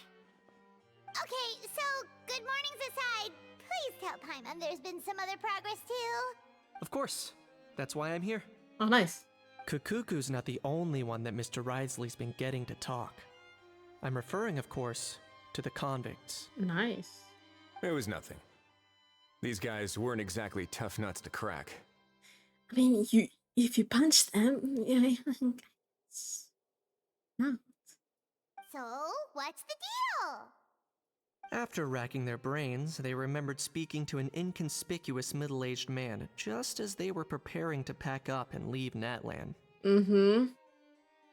Okay, so good mornings aside, please tell Paimon there's been some other progress too. Of course. That's why I'm here. Oh, nice. Kakuku's not the only one that Mr. Risley's been getting to talk. I'm referring, of course, to the convicts. Nice. It was nothing. These guys weren't exactly tough nuts to crack. I mean, if you punch them, yeah. No. So, what's the deal? After racking their brains, they remembered speaking to an inconspicuous middle-aged man just as they were preparing to pack up and leave Natlan. Mm-hmm.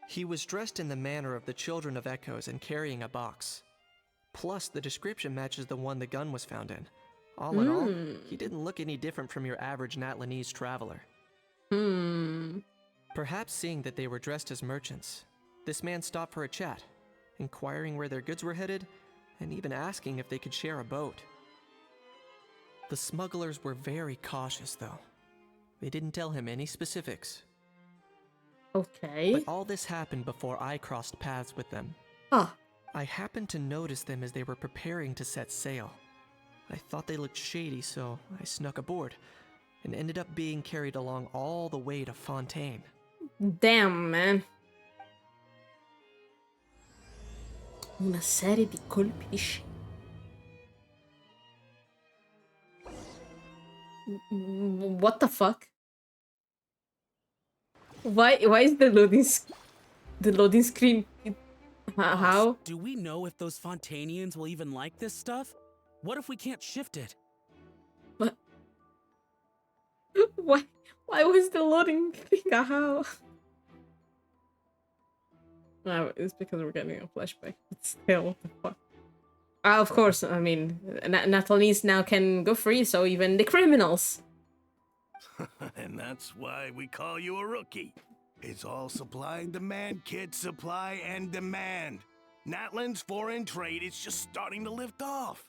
He was dressed in the manner of the Children of Echoes and carrying a box. Plus, the description matches the one the gun was found in. All in all, he didn't look any different from your average Natlanese traveler. Perhaps seeing that they were dressed as merchants, this man stopped for a chat, inquiring where their goods were headed, and even asking if they could share a boat. The smugglers were very cautious, though. They didn't tell him any specifics. Okay. But all this happened before I crossed paths with them. Ah. I happened to notice them as they were preparing to set sail. I thought they looked shady, so I snuck aboard, and ended up being carried along all the way to Fontaine. Damn, man. Una serie di colpi di scena. What the fuck? Why is the loading screen? How? Do we know if those Fontainians will even like this stuff? What if we can't shift it? What? Why was the loading thing a how? No, it's because we're getting a flashback. But still, what the fuck? Of course, I mean, Nathalie now can go free, so even the criminals. And that's why we call you a rookie. It's all supply and demand, kid. Supply and demand. Natlan's foreign trade is just starting to lift off.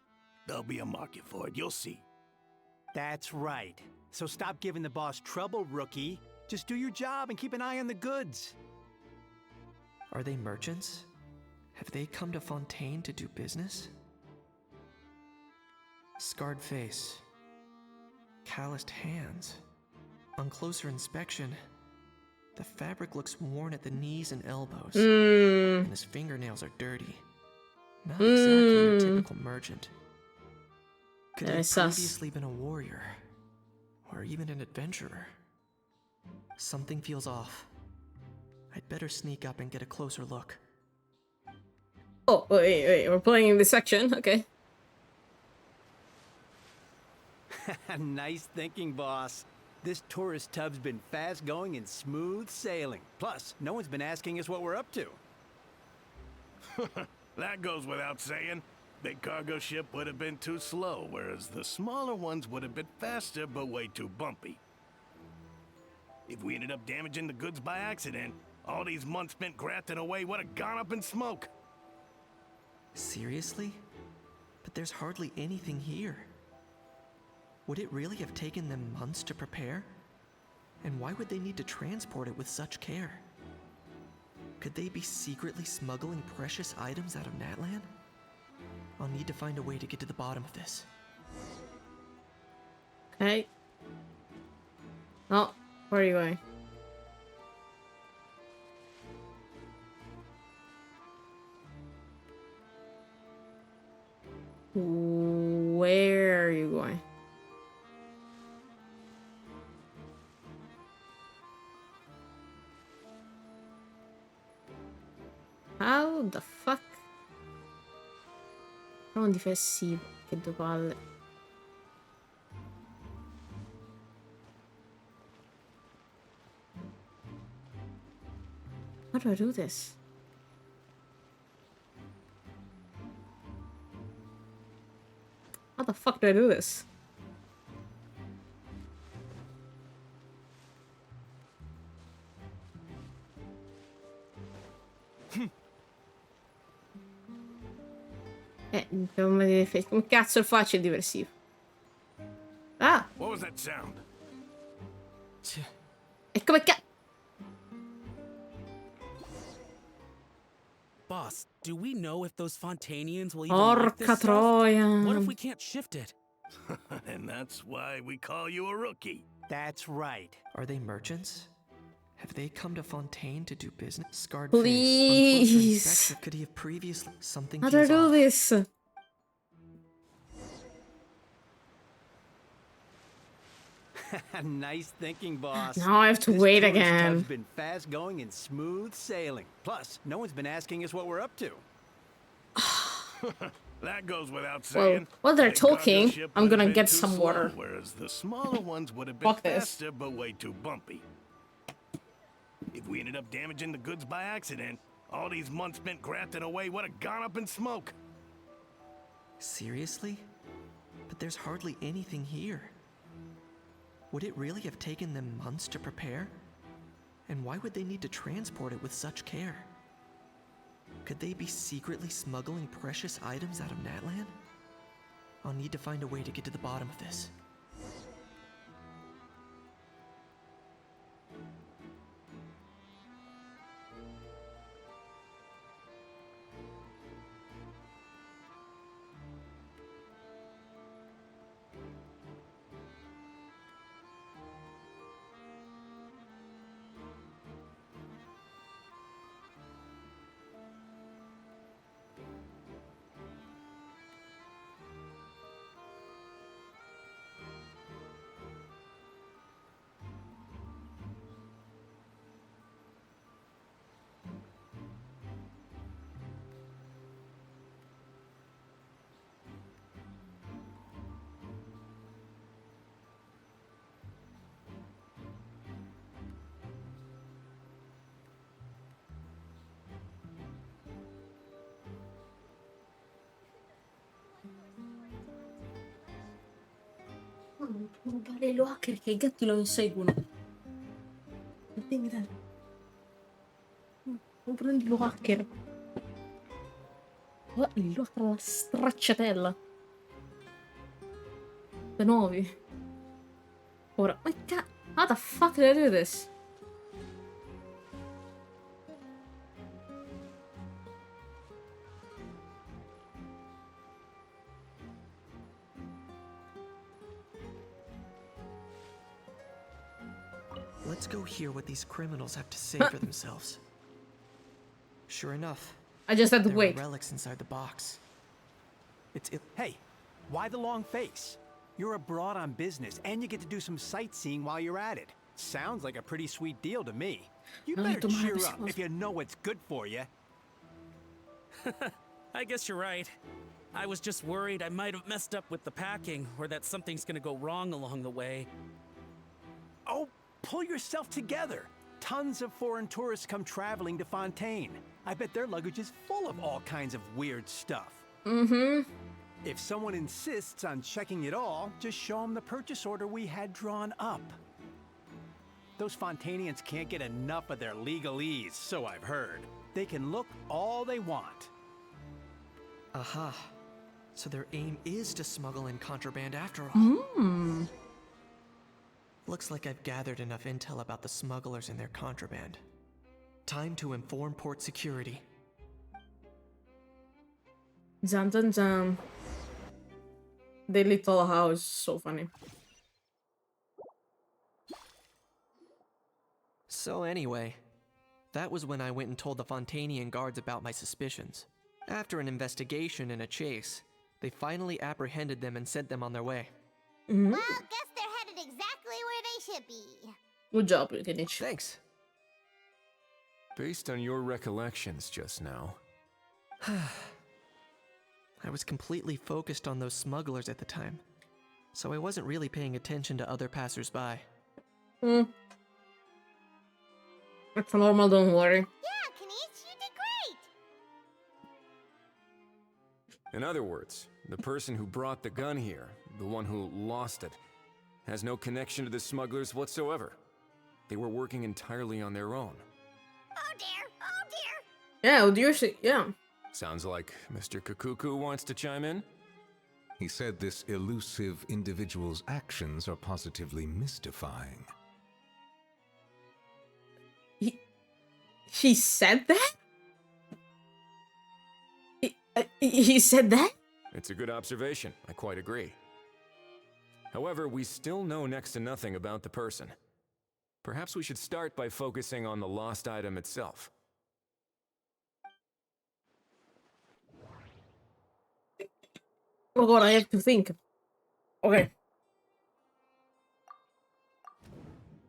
There'll be a market for it, you'll see. That's right. So stop giving the boss trouble, rookie. Just do your job and keep an eye on the goods. Are they merchants? Have they come to Fontaine to do business? Scarred face. Calloused hands. On closer inspection, the fabric looks worn at the knees and elbows, and his fingernails are dirty. Not exactly your typical merchant. Could they have previously been a warrior, or even an adventurer? Something feels off. I'd better sneak up and get a closer look. Oh, wait, we're playing in this section, okay. Nice thinking, boss. This tourist tub's been fast going and smooth sailing. Plus, no one's been asking us what we're up to. That goes without saying. Big cargo ship would have been too slow, whereas the smaller ones would have been faster but way too bumpy. If we ended up damaging the goods by accident, all these months spent grafting away would have gone up in smoke. Seriously? But there's hardly anything here. Would it really have taken them months to prepare? And why would they need to transport it with such care? Could they be secretly smuggling precious items out of Natlan? I'll need to find a way to get to the bottom of this. Okay. Oh, where are you going? Where are you going? How the fuck? Non difensivo, che due palle. How do I do this? How the fuck do I do this? Come cazzo faccio il diversivo? Ah! What was that sound? E come cazzo? Boss, do we know if those Fontainians will even like this Porca stuff? troia. What if we can't shift it? And that's why we call you a rookie. That's right. Are they merchants? Have they come to Fontaine to do business? Scarred Please. face. On closer inspection, could he have previously something How do I feels do off. this? Nice thinking, boss. Now I have to This wait tourist again. tub's been fast going and smooth sailing. Plus, no one's been asking us what we're up to. That goes without Well, saying. while they're Big cargo talking, ship I'm would have gonna been get too some slow, water. Whereas the smaller ones would have been Fuck this. faster, but way too bumpy. If we ended up damaging the goods by accident, all these months spent grafting away would have gone up in smoke. Seriously? But there's hardly anything here. Would it really have taken them months to prepare? And why would they need to transport it with such care? Could they be secretly smuggling precious items out of Natlan? I'll need to find a way to get to the bottom of this. Non vale lo hacker che i gatti lo inseguono. Non prendi lo hacker. Oh, la stracciatella. Da nuovi. Ora, ma how the fuck did I do this? Let's go hear what these criminals have to say for themselves. Sure enough, I just had to there wait. are relics inside the box. Hey, why the long face? You're abroad on business, and you get to do some sightseeing while you're at it. Sounds like a pretty sweet deal to me. You No, better tomorrow cheer we up supposed- if you know what's good for you. I guess you're right. I was just worried I might have messed up with the packing, or that something's gonna go wrong along the way. Oh, pull yourself together. Tons of foreign tourists come traveling to Fontaine. I bet their luggage is full of all kinds of weird stuff. Mm-hmm. If someone insists on checking it all, just show them the purchase order we had drawn up. Those Fontainians can't get enough of their legalese, so I've heard. They can look all they want. Aha. So their aim is to smuggle in contraband after all. Looks like I've gathered enough intel about the smugglers and their contraband. Time to inform port security. Zam zam zam. The little house, so funny. So anyway, that was when I went and told the Fontainian guards about my suspicions. After an investigation and a chase, they finally apprehended them and sent them on their way. Well, guess they're headed exactly where they should be. Good job, Lieutenant. Thanks. Based on your recollections just now, I was completely focused on those smugglers at the time, so I wasn't really paying attention to other passers-by. It's normal, don't worry. Yeah, Kanish, you did great. in other words, the person who brought the gun here, the one who lost it, has no connection to the smugglers whatsoever. They were working entirely on their own. Oh dear, oh dear. Yeah, with your yeah. Sounds like Mr. Kakuku wants to chime in? He said this elusive individual's actions are positively mystifying. He said that? He said that? It's a good observation. I quite agree. However, we still know next to nothing about the person. Perhaps we should start by focusing on the lost item itself. Oh god, I have to think. Ok.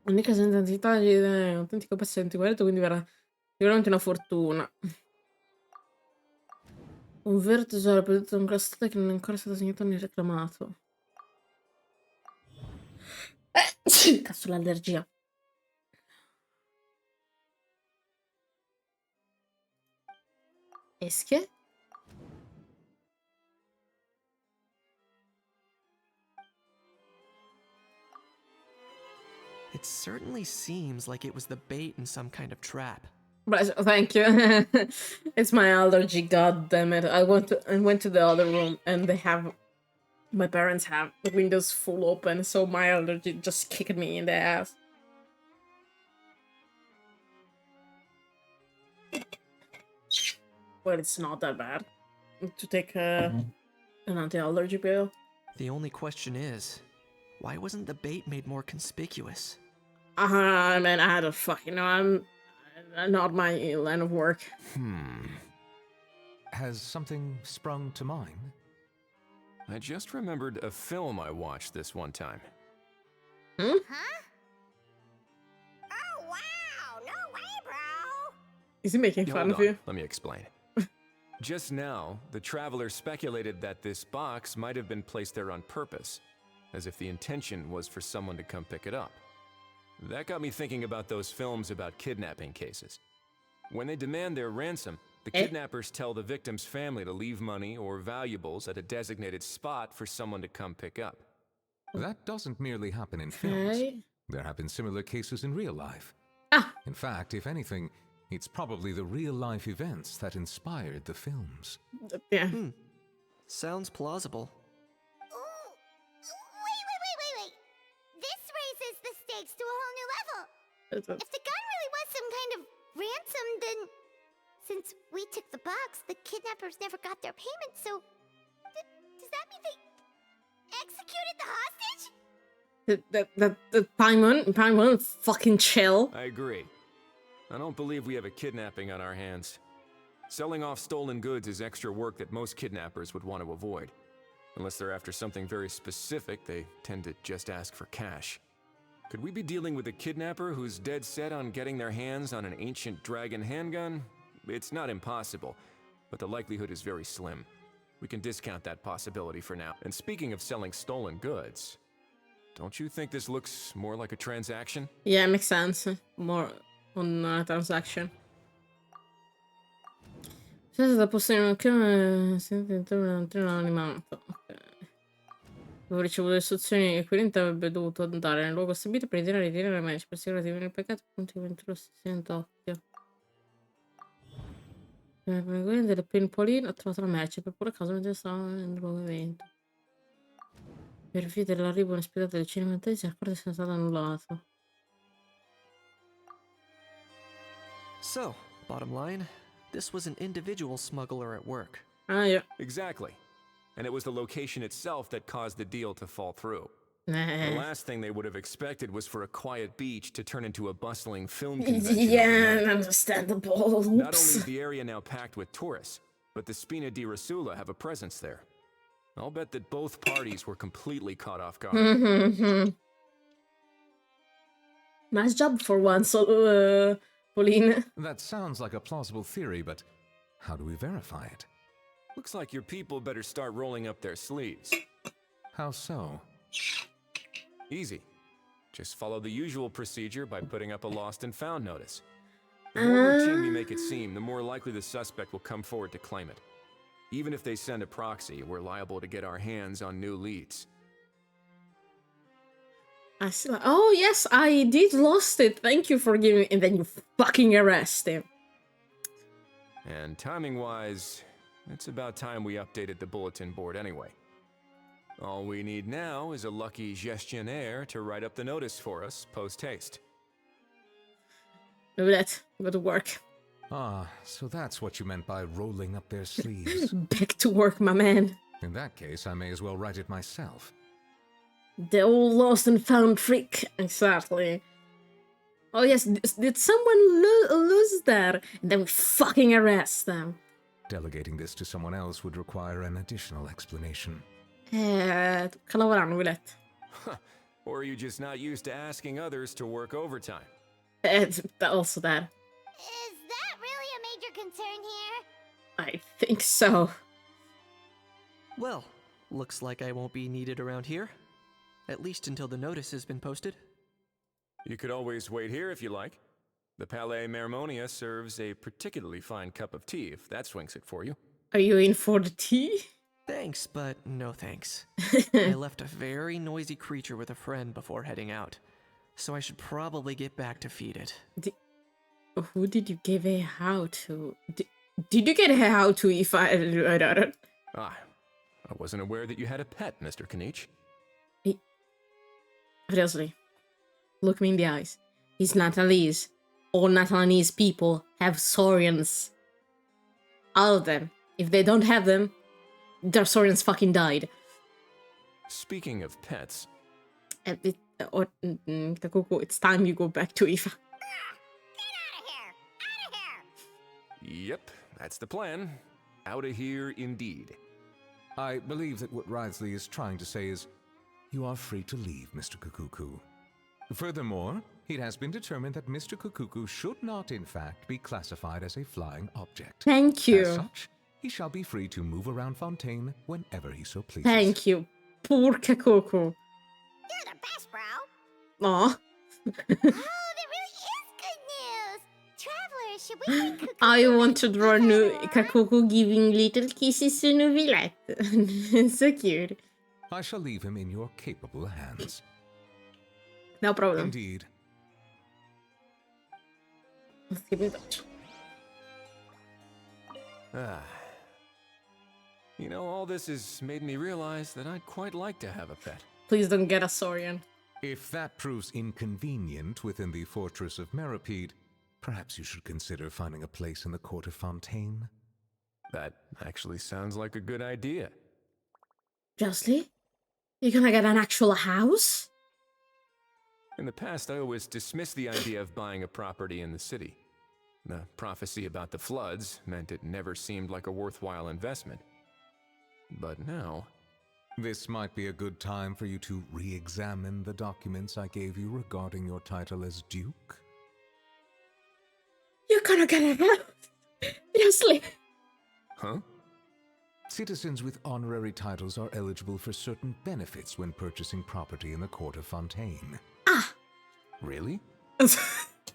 L'unica senza identità è un autentico pezzo di antiquariato, quindi verrà sicuramente una fortuna. Un vero tesoro prodotto da un crostata che non è ancora stato segnato né reclamato. Cazzo, l'allergia. Esche? It certainly seems like it was the bait in some kind of trap. Thank you. It's my allergy, god damn it. I went to the other room and my parents have the windows full open, so my allergy just kicked me in the ass. Well, it's not that bad to take an anti-allergy pill. The only question is, why wasn't the bait made more conspicuous? Man, I had a fucking... I'm not my line of work. Has something sprung to mind? I just remembered a film I watched this one time. Huh? Oh, wow! No way, bro! Is he making fun of you? Let me explain. Just now, the traveler speculated that this box might have been placed there on purpose, as if the intention was for someone to come pick it up. That got me thinking about those films about kidnapping cases. When they demand their ransom, the kidnappers tell the victim's family to leave money or valuables at a designated spot for someone to come pick up. That doesn't merely happen in films. There have been similar cases in real life. In fact, if anything, it's probably the real-life events that inspired the films. Yeah. Sounds plausible. Wait. This raises the stakes to a whole new level. If the gun really was some kind of ransom, then since we took the box, the kidnappers never got their payment, so does that mean they executed the hostage? Paimon, fucking chill. I agree. I don't believe we have a kidnapping on our hands. Selling off stolen goods is extra work that most kidnappers would want to avoid. Unless they're after something very specific, they tend to just ask for cash. Could we be dealing with a kidnapper who's dead set on getting their hands on an ancient dragon handgun? It's not impossible, but the likelihood is very slim. We can discount that possibility for now. And speaking of selling stolen goods, don't you think this looks more like a transaction? Yeah, makes sense. More on a transaction. Se è stata posta in un treno animato. Ok. Avevo ricevuto le istruzioni che il cliente avrebbe dovuto andare nel luogo stabilito per ritirare le merci, per assicurare di venire peccato punti che lo stesso in occhio. Delle penpoline ho trovato la merce, per pure caso mentre stavo nel luogo evento. Per via dell'arrivo inaspettato del cinema si accorge che sia stato annullato. So, bottom line, this was an individual smuggler at work. Yeah. Exactly. And it was the location itself that caused the deal to fall through. The last thing they would have expected was for a quiet beach to turn into a bustling film convention. Yeah, understandable. Not only is the area now packed with tourists, but the Spina di Rosula have a presence there. I'll bet that both parties were completely caught off guard. Nice job for once, Pauline. That sounds like a plausible theory, but how do we verify it? Looks like your people better start rolling up their sleeves. How so? Easy. Just follow the usual procedure by putting up a lost and found notice. The more routine we make it seem, the more likely the suspect will come forward to claim it. Even if they send a proxy, we're liable to get our hands on new leads. I see. Oh yes, I did lost it. Thank you for giving. And then you fucking arrest him. And timing-wise, it's about time we updated the bulletin board anyway. All we need now is a lucky gestionnaire to write up the notice for us post-haste. Do that. Go to work. Ah, so that's what you meant by rolling up their sleeves. Back to work, my man. In that case, I may as well write it myself. The old lost and found trick. Exactly. Oh yes, did someone lose there? And then we fucking arrest them. Delegating this to someone else would require an additional explanation. Tocca lavorare, non vi letto. Or are you just not used to asking others to work overtime? Also that. Is that really a major concern here? I think so. Well, looks like I won't be needed around here. At least until the notice has been posted. You could always wait here if you like. The Palais Mermonia serves a particularly fine cup of tea, if that swings it for you. Are you in for the tea? Thanks, but no thanks. I left a very noisy creature with a friend before heading out, so I should probably get back to feed it. Who did you give a how to? Did you get a how to if I don't? Ah, I wasn't aware that you had a pet, Mr. Kanich. Seriously, look me in the eyes. He's Natalie's. All Natalie's people have Saurians. All of them. If they don't have them, their Saurians fucking died. Speaking of pets... Kakuku, it's time you go back to Ifa. Yep, that's the plan. Out of here indeed. I believe that what Wriothesley is trying to say is, you are free to leave, Mr. Kukuku. Furthermore, it has been determined that Mr. Kukuku should not, in fact, be classified as a flying object. Thank you. As such, he shall be free to move around Fontaine whenever he so pleases. Thank you. Poor Kakuku. You're the best, bro. Aw. Oh, that really is good news. Travelers, should we bring Kukuku I want to draw Kakuku giving little kisses to Nuvilette. It's so cute. I shall leave him in your capable hands. No problem. Indeed. Let's keep in touch. You know, all this has made me realize that I'd quite like to have a pet. Please don't get a Saurian. If that proves inconvenient within the fortress of Meripede, perhaps you should consider finding a place in the court of Fontaine. That actually sounds like a good idea. Justly? You're gonna get an actual house? In the past, I always dismissed the idea of buying a property in the city. The prophecy about the floods meant it never seemed like a worthwhile investment. But now... This might be a good time for you to re-examine the documents I gave you regarding your title as Duke. You're gonna get a house! Justly! Huh? Citizens with honorary titles are eligible for certain benefits when purchasing property in the court of Fontaine. Ah! Really?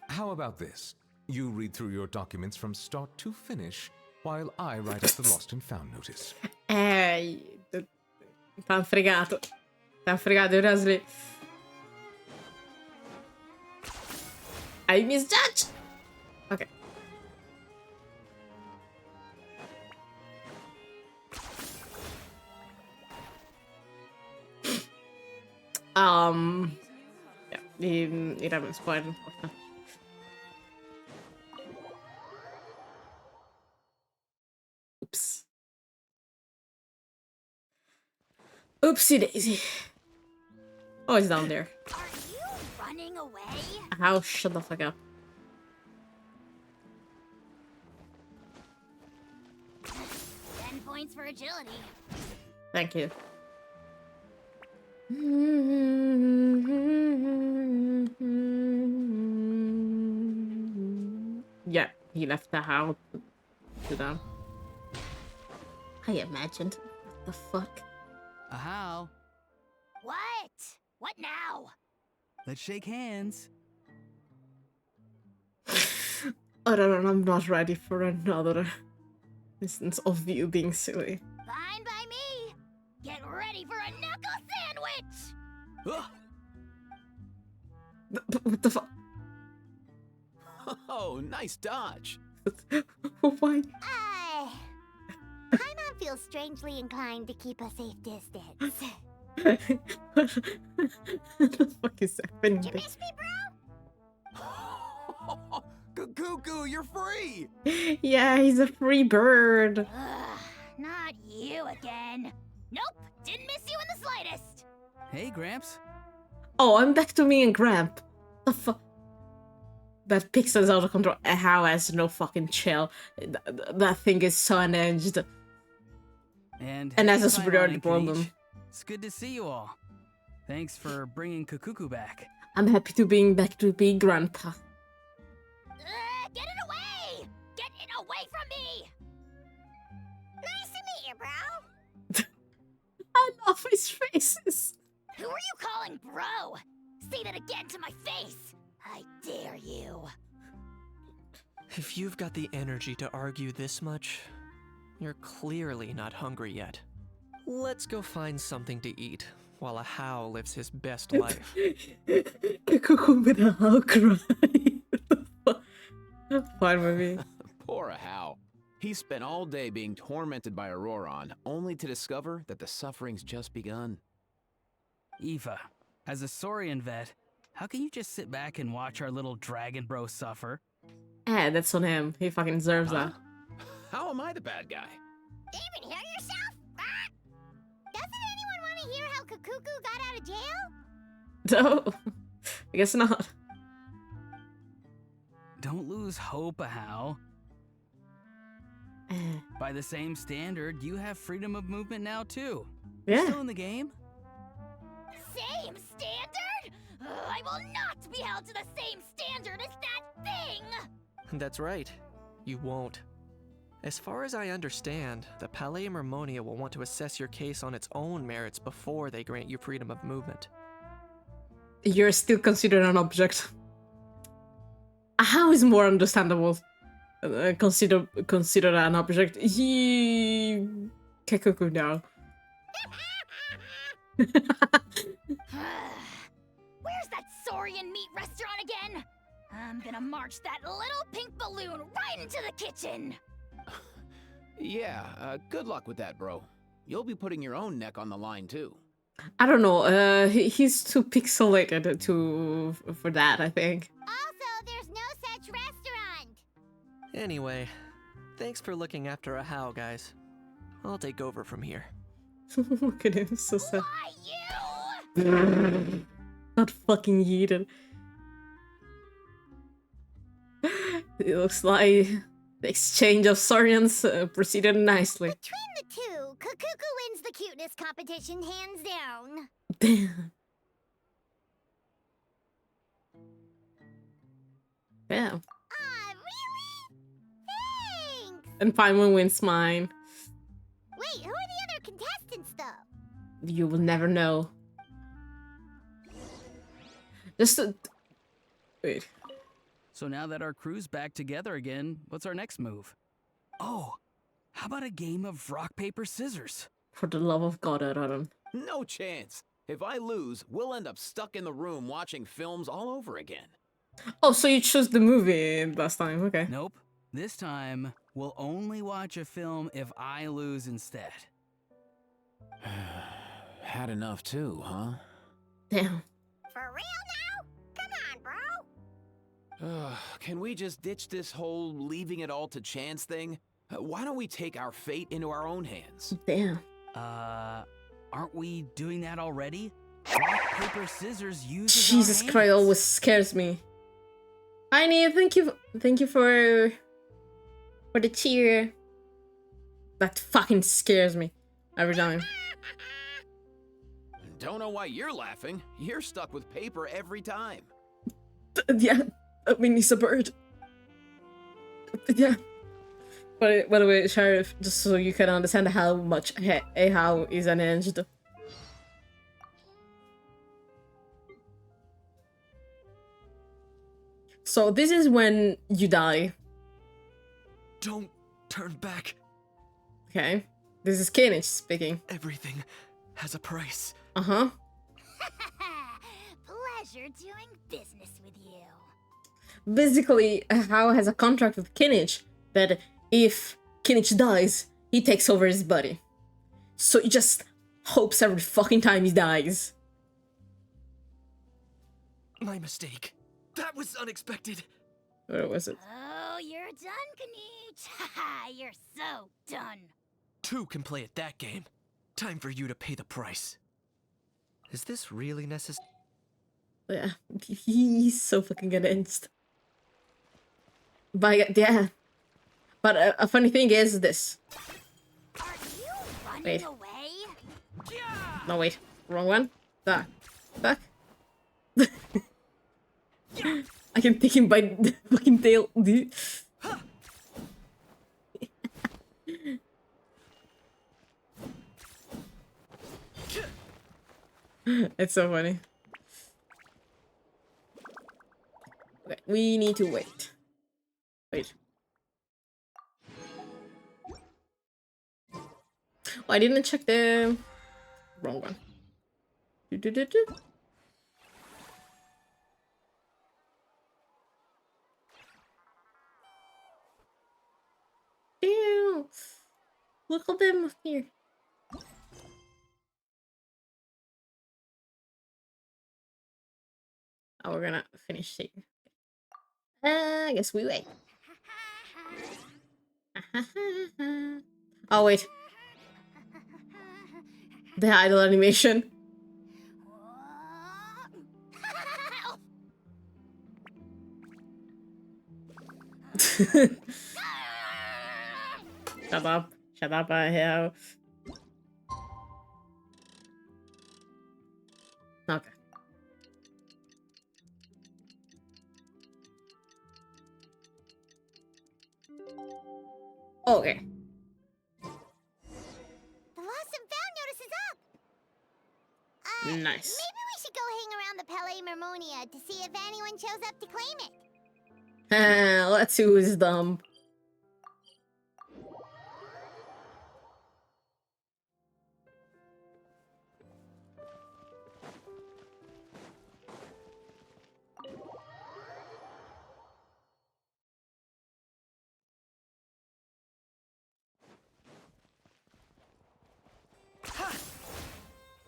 How about this? You read through your documents from start to finish, while I write up the lost and found notice. T'han fregato. T'han fregato, Wesley. I misjudged! Okay. Yeah, it happens quite often. Oops. Oopsie daisy. Oh, he's down there. Are you running away? Ow, shut the fuck up. 10 points for agility. Thank you. Yeah, he left the house to them. I imagined. What the fuck? How? What? What now? Let's shake hands. I don't know, I'm not ready for another instance of you being silly. Fine by me. Get ready for a knuckle sandwich. What the fuck? Oh, nice dodge. Why? Paimon feels strangely inclined to keep a safe distance. What the fuck is happening? You miss me, bro? Cuckoo, you're free! Yeah, he's a free bird. Ugh, not you again. Nope, didn't miss you in the slightest. Hey, Gramps. Oh, I'm back to me and Gramp. The fuck? that pixel's out of control. How has no fucking chill. That thing is so unhinged. And that's a hey, superiority Paimon and problem. Kanish. It's good to see you all. Thanks for bringing Kukuku back. I'm happy to being back to be grandpa. Get it away! Get it away from me! Nice to meet you, bro. I love his faces. Who are you calling bro? Say that again to my face! I dare you. If you've got the energy to argue this much, you're clearly not hungry yet. Let's go find something to eat while a How lives his best life. Kukuku with a How cry. Fine with me. Poor How. He spent all day being tormented by Auroron, only to discover that the suffering's just begun. Eva, as a Saurian vet, how can you just sit back and watch our little dragon bro suffer? That's on him. He fucking deserves that. How am I the bad guy? Even hear yourself? Doesn't anyone want to hear how Kukuku got out of jail? No, I guess not. Don't lose hope, How. By the same standard, you have freedom of movement now too. Yeah. You're still in the game? Same standard? I will not be held to the same standard as that thing! That's right. You won't. As far as I understand, the Palais Mermonia will want to assess your case on its own merits before they grant you freedom of movement. You're still considered an object. How is more understandable? Consider an object. He Kukuku now. Where's that Saurian meat restaurant again? I'm gonna march that little pink balloon right into the kitchen! Yeah, good luck with that, bro. You'll be putting your own neck on the line, too. I don't know. He's too pixelated for that, I think. Also, there's no such restaurant! Anyway, thanks for looking after a How, guys. I'll take over from here. Look at him, so sad. Why you? Not fucking yeeted. It looks like the exchange of Saurians proceeded nicely. Between the two, Kukuku wins the cuteness competition hands down. Damn. Yeah. Really? Thanks! And Paimon wins mine. Wait, who are the other contestants, though? You will never know. Just wait. So now that our crew's back together again, what's our next move? Oh, how about a game of rock, paper, scissors? For the love of God, Adam. No chance. If I lose, we'll end up stuck in the room watching films all over again. Oh, so you chose the movie last time, okay. Nope. This time, we'll only watch a film if I lose instead. Had enough too, huh? Damn. For real now? Come on, bro! Can we just ditch this whole leaving it all to chance thing? Why don't we take our fate into our own hands? Damn. Aren't we doing that already? Rock, paper, scissors uses Jesus our Christ, hands. always scares me. Heini, thank you for the cheer. That fucking scares me every time. Don't know why you're laughing. You're stuck with paper every time. Yeah, I mean, he's a bird. Yeah. But by the way, Sheriff, just so you can understand how much a How is unhinged. So this is when you die. Don't turn back. Okay. This is Kanish speaking. Everything has a price. Uh-huh. Pleasure doing business with you. Basically, How has a contract with Kanish that if Kanish dies, he takes over his body. So he just hopes every fucking time he dies. My mistake. That was unexpected. Where was it? Oh, you're done, Kanich. Haha, you're so done. Two can play at that game. Time for you to pay the price. Is this really necessary? Yeah, he's so fucking against. But yeah. But a funny thing is this. Running Wait. away? No, wait. Wrong one. Back. Back. I can take him by the fucking tail, dude. It's so funny. Okay, we need to wait. Wait. Oh, I didn't check the wrong one. Do. Damn! Look at them here. Oh, we're gonna finish here. I guess we wait. Oh, wait. The idle animation. Shut up. Shut up, I have. Okay. Okay. The lost and found notice is up. Nice. Maybe we should go hang around the Palais Mermonia to see if anyone shows up to claim it. Let's see who's dumb.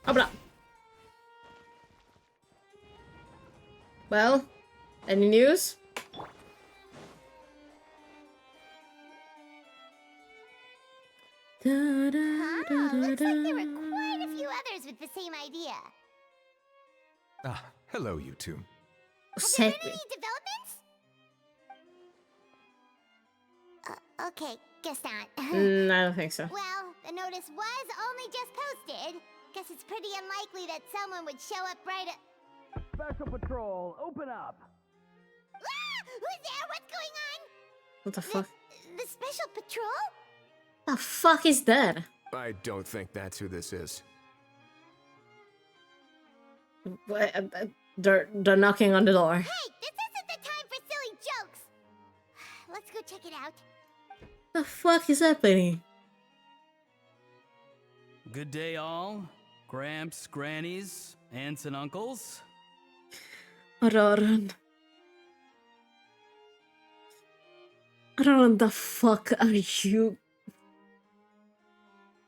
Habla. Well, any news? Looks like there were quite a few others with the same idea. Ah, hello, you two. Have there been any developments? Okay, guess not. I don't think so. Well, the notice was only just posted. Guess it's pretty unlikely that someone would show up right at... Special Patrol, open up! Ah! Who's there? What's going on? What the fuck? The Special Patrol? The fuck is that? I don't think that's who this is. They're knocking on the door. Hey, this isn't the time for silly jokes. Let's go check it out. The fuck is happening? Good day, all. Gramps, grannies, aunts, and uncles. Roran. Roran, the fuck are you?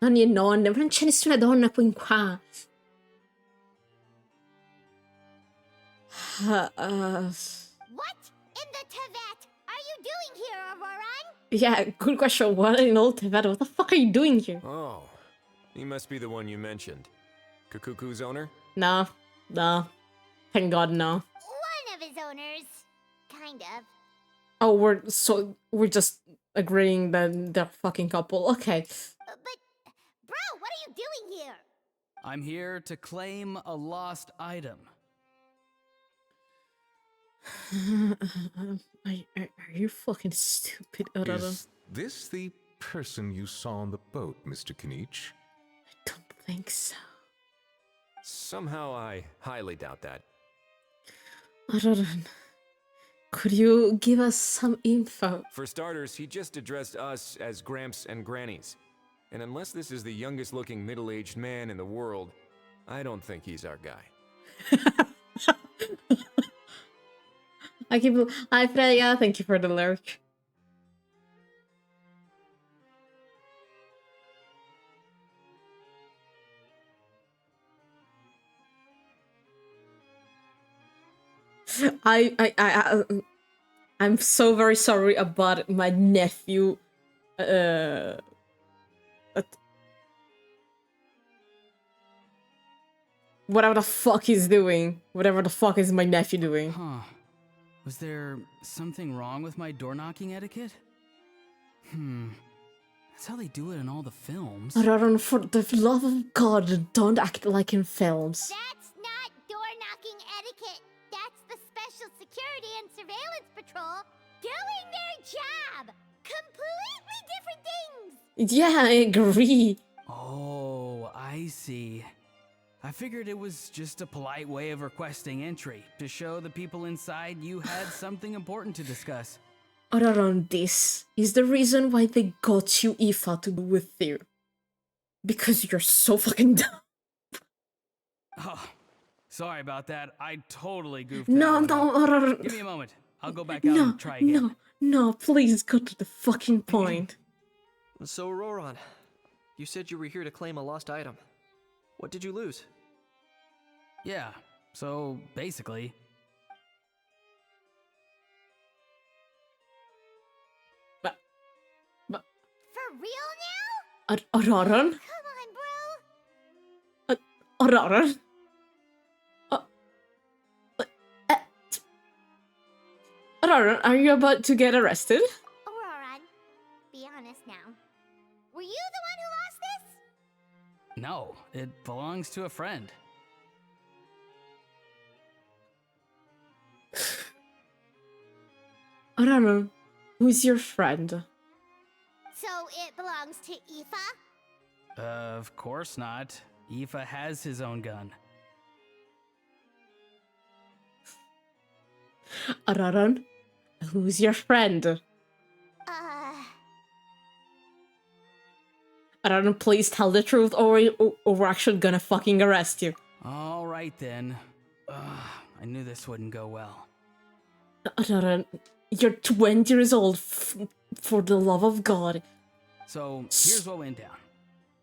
Non è nonna, non c'è nessuna donna qui in qua. What in the Tevet are you doing here, Auroran? Yeah, good question. What in old Tibet? What the fuck are you doing here? Oh, he must be the one you mentioned. Kukuku's owner? No. Thank God, no. One of his owners. Kind of. Oh, we're just agreeing that they're fucking couple. Okay. But, bro, what are you doing here? I'm here to claim a lost item. Are you fucking stupid, Aurora? Is this the person you saw on the boat, Mr. Kinich? I don't think so. Somehow I highly doubt that. Aurora, could you give us some info? For starters, he just addressed us as Gramps and Grannies. And unless this is the youngest looking middle-aged man in the world, I don't think he's our guy. Hi Freya, thank you for the lyric. I'm so very sorry about my nephew. Whatever the fuck he's doing. Whatever the fuck is my nephew doing. Huh. Was there something wrong with my door knocking etiquette? That's how they do it in all the films. Raron, for the love of God, don't act like in films. That's not door-knocking etiquette. That's the Special Security and Surveillance Patrol doing their job. Completely different things. Yeah, I agree. Oh, I see. I figured it was just a polite way of requesting entry to show the people inside you had something important to discuss. Raron, this is the reason why they got you Aoife to be with you. Because you're so fucking dumb. Oh, sorry about that. I totally goofed No, that one no, up. Raron. Give me a moment. I'll go back out and try again. No, please go to the fucking point. So, Roran, you said you were here to claim a lost item. What did you lose? Yeah, so basically... For real now? Raron? Come on, bro. Raron? Raron, are you about to get arrested? Auroran, be honest now. Were you the one who lost this? No, it belongs to a friend. Raron, who's your friend? So it belongs to Aoife? Of course not. Aoife has his own gun. Raron, who's your friend? Raron, please tell the truth or we're actually gonna fucking arrest you. All right then. I knew this wouldn't go well. Raron, you're 20 years old, for the love of God. So, here's what went down.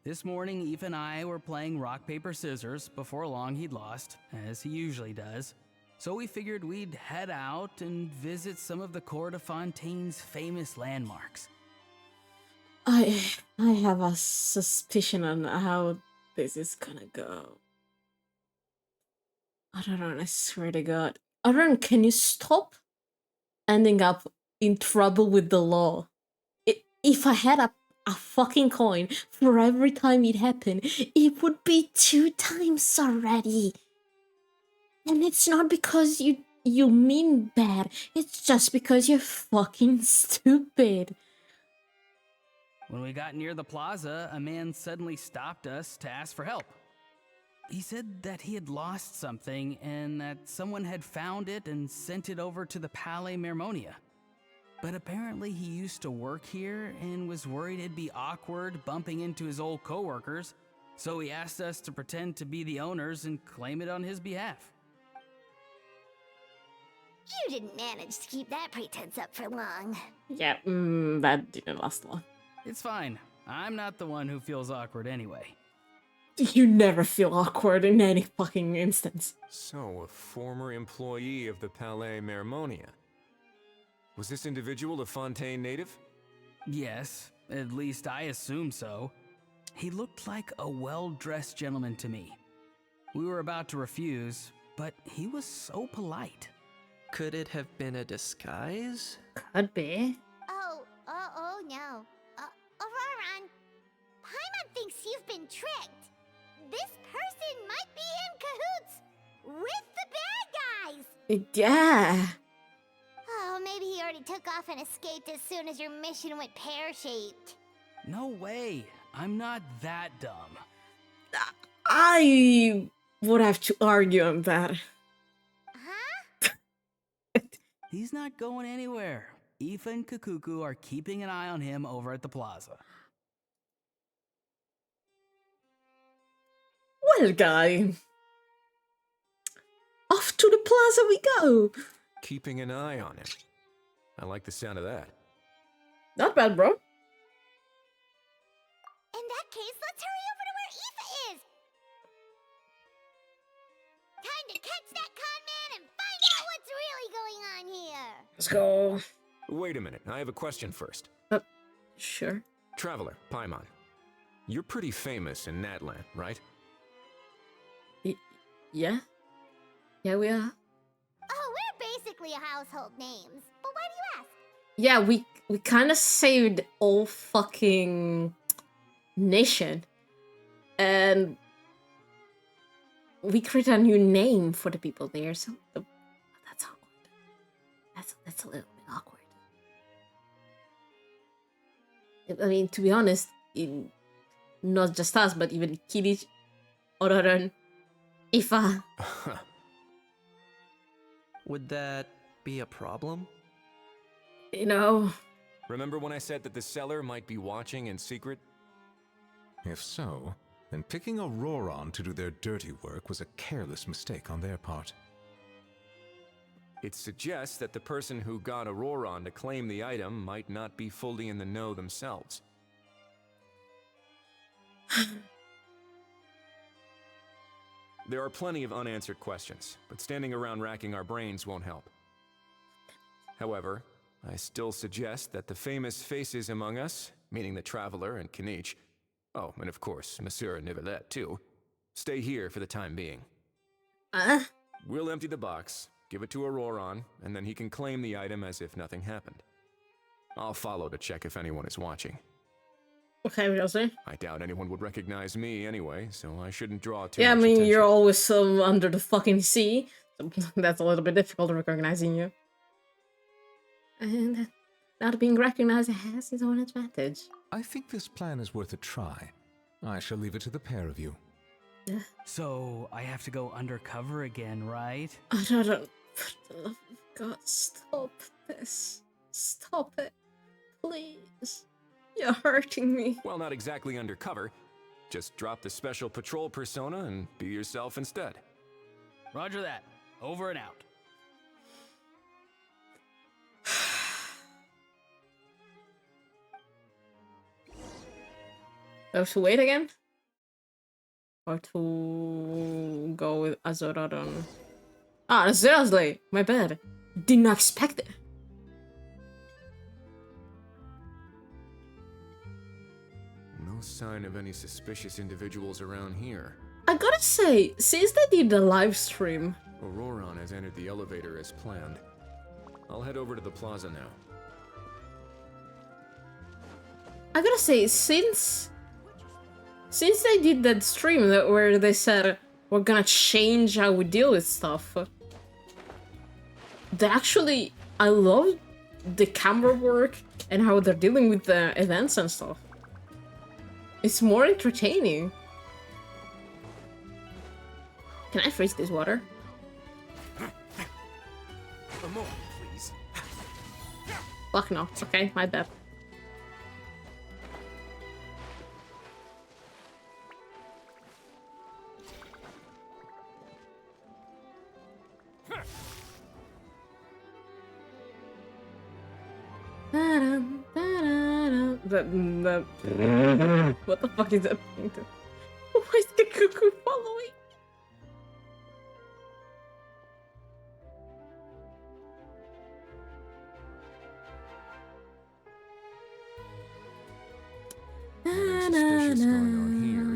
This morning, Eve and I were playing rock, paper, scissors. Before long, he'd lost, as he usually does. So we figured we'd head out and visit some of the Cour de Fontaine's famous landmarks. I have a suspicion on how this is gonna go. Raron, I swear to God. Raron, can you stop ending up in trouble with the law? If I had a fucking coin for every time it happened, it would be 2 times already. And it's not because you mean bad, it's just because you're fucking stupid. When we got near the plaza, a man suddenly stopped us to ask for help. He said that he had lost something and that someone had found it and sent it over to the Palais Mermonia. But apparently he used to work here and was worried it'd be awkward bumping into his old coworkers, so he asked us to pretend to be the owners and claim it on his behalf. You didn't manage to keep that pretense up for long. Yeah, that didn't last long. It's fine. I'm not the one who feels awkward anyway. You never feel awkward in any fucking instance. So, a former employee of the Palais Mermonia. Was this individual a Fontaine native? Yes, at least I assume so. He looked like a well-dressed gentleman to me. We were about to refuse, but he was so polite. Could it have been a disguise? Could be. Oh no. Auroran, Paimon thinks you've been tricked. This person might be in cahoots with the bad guys. Yeah. Oh, maybe he already took off and escaped as soon as your mission went pear-shaped. No way. I'm not that dumb. I would have to argue on that. Huh? He's not going anywhere. Aoife and Kakuku are keeping an eye on him over at the plaza. Well, guy. Off to the plaza we go. Keeping an eye on him. I like the sound of that. Not bad, bro. In that case, let's hurry over to where Aoife is. Time to catch that con man and find out what's really going on here. Let's go. Wait a minute, I have a question first. Sure. Traveler, Paimon. You're pretty famous in Natlan, right? Yeah? Yeah, we are. Oh, we're basically technically a household names, but why do you ask? Yeah, we kind of saved all fucking nation, and we create a new name for the people there. So that's awkward. That's a little bit awkward. I mean, to be honest, not just us, but even Kirich, Ororon, Ifa. Would that be a problem? You know. Remember when I said that the seller might be watching in secret? If so, then picking Auroron to do their dirty work was a careless mistake on their part. It suggests that the person who got Auroron to claim the item might not be fully in the know themselves. There are plenty of unanswered questions, but standing around racking our brains won't help. However, I still suggest that the famous faces among us, meaning the Traveler and Kinich, oh, and of course, Monsieur Nivelette too, stay here for the time being. We'll empty the box, give it to Auroron, and then he can claim the item as if nothing happened. I'll follow to check if anyone is watching. Okay, we'll see. I doubt anyone would recognize me anyway, so I shouldn't draw too Yeah, I much mean, attention. you're always under the fucking sea, so that's a little bit difficult recognizing you. And not being recognized has its own advantage. I think this plan is worth a try. I shall leave it to the pair of you. So, I have to go undercover again, right? I don't know. For the love of God, stop this. Stop it. Please. You're hurting me. Well, not exactly undercover. Just drop the special patrol persona and be yourself instead. Roger that. Over and out. Do I have to wait again? Or to go with Azorodon? Ah, seriously! My bad. Did not expect it. No sign of any suspicious individuals around here. I gotta say, since they did the live stream, Auroron has entered the elevator as planned. I'll head over to the plaza now. I gotta say, since they did that stream where they said we're gonna change how we deal with stuff, they actually, I love the camera work and how they're dealing with the events and stuff. It's more entertaining. Can I freeze this water? A moment, please. Fuck no. Okay, my bad. What the fuck is that thing? Why is the cuckoo following? Nothing suspicious going on here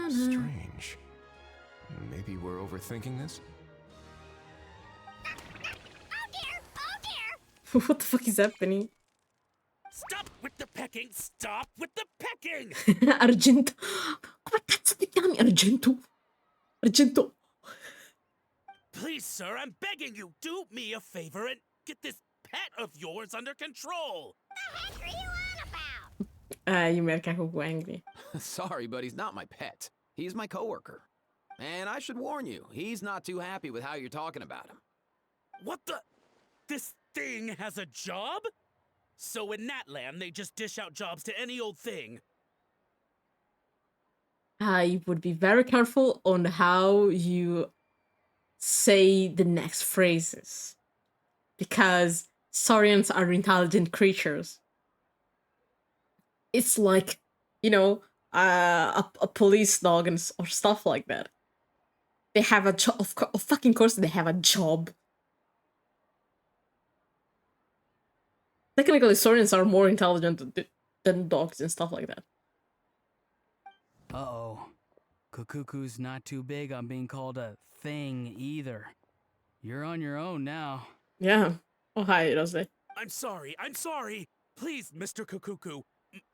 either. Strange. Maybe we're overthinking this? What the fuck is happening? Stop with the pecking! Stop with the pecking! Argento. Come cazzo ti chiami Argento? Argento. Please, sir, I'm begging you, do me a favor and get this pet of yours under control. The heck are you on about? You made Kakuku angry. Sorry, but he's not my pet. He's my coworker. And I should warn you, he's not too happy with how you're talking about him. What the? This thing has a job? So in that land, they just dish out jobs to any old thing. I would be very careful on how you say the next phrases. Because Saurians are intelligent creatures. It's like, you know, a police dog or stuff like that. They have a job. Of fucking course they have a job. Technically, Saurians are more intelligent than dogs and stuff like that. Uh-oh. Kukuku's not too big on being called a thing either. You're on your own now. Yeah. Oh, hi, Rosé. I'm sorry. Please, Mr. Kukuku,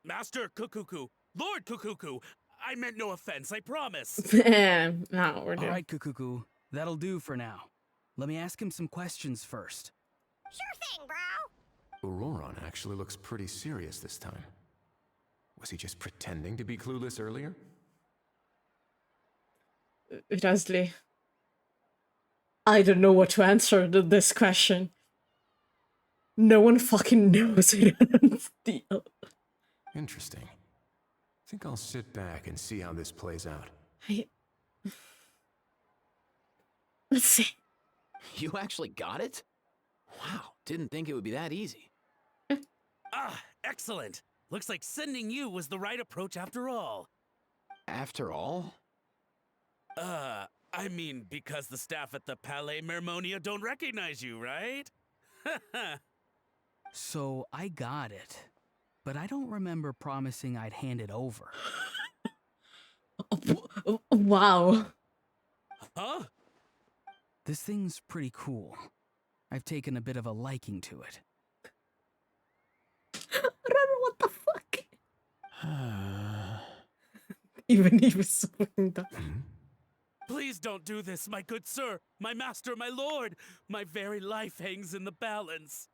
Master Kukuku, Lord Kukuku. I meant no offense, I promise. Now we're All doing. right, Kukuku. That'll do for now. Let me ask him some questions first. Sure thing, bro. Auroron actually looks pretty serious this time. Was he just pretending to be clueless earlier? Rasley. I don't know what to answer to this question. No one fucking knows. Interesting. I think I'll sit back and see how this plays out. Let's see. You actually got it? Wow, didn't think it would be that easy. Excellent. Looks like sending you was the right approach after all. After all? I mean, because the staff at the Palais Mermonia don't recognize you, right? So I got it, but I don't remember promising I'd hand it over. Wow. Huh? This thing's pretty cool. I've taken a bit of a liking to it. I don't know what the fuck. Even he was so fucking dumb. Please don't do this, my good sir, my master, my lord. My very life hangs in the balance.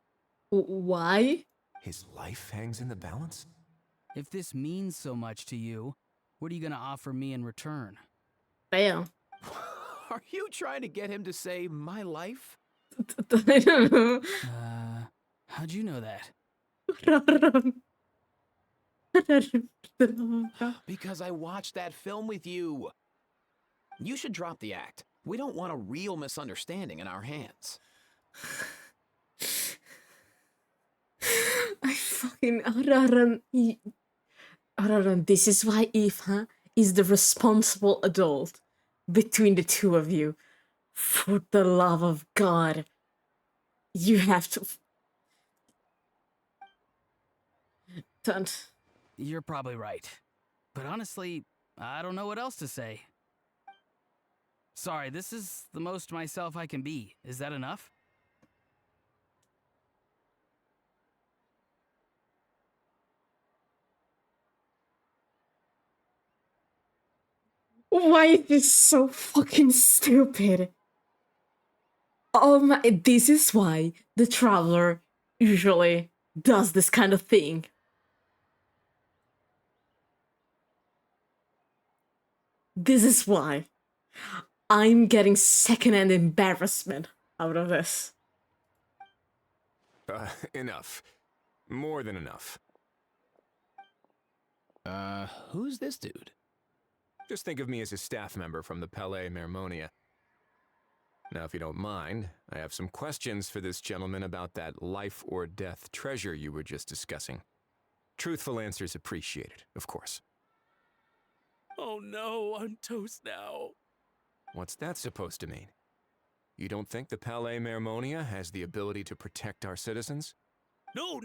Why? His life hangs in the balance? If this means so much to you, what are you gonna offer me in return? Bam. Are you trying to get him to say my life? How'd you know that? Because I watched that film with you. You should drop the act. We don't want a real misunderstanding in our hands. I fucking Araran, this is why Eva is the responsible adult between the two of you. For the love of God, you have to. Don't. You're probably right. But honestly, I don't know what else to say. Sorry, this is the most myself I can be. Is that enough? Why is this so fucking stupid? Oh my, this is why the traveler usually does this kind of thing. This is why I'm getting secondhand embarrassment out of this. Enough. More than enough. Who's this dude? Just think of me as a staff member from the Palais Mermonia. Now, if you don't mind, I have some questions for this gentleman about that life or death treasure you were just discussing. Truthful answers appreciated, of course. Oh no, I'm toast now. What's that supposed to mean? You don't think the Palais Mermonia has the ability to protect our citizens? No,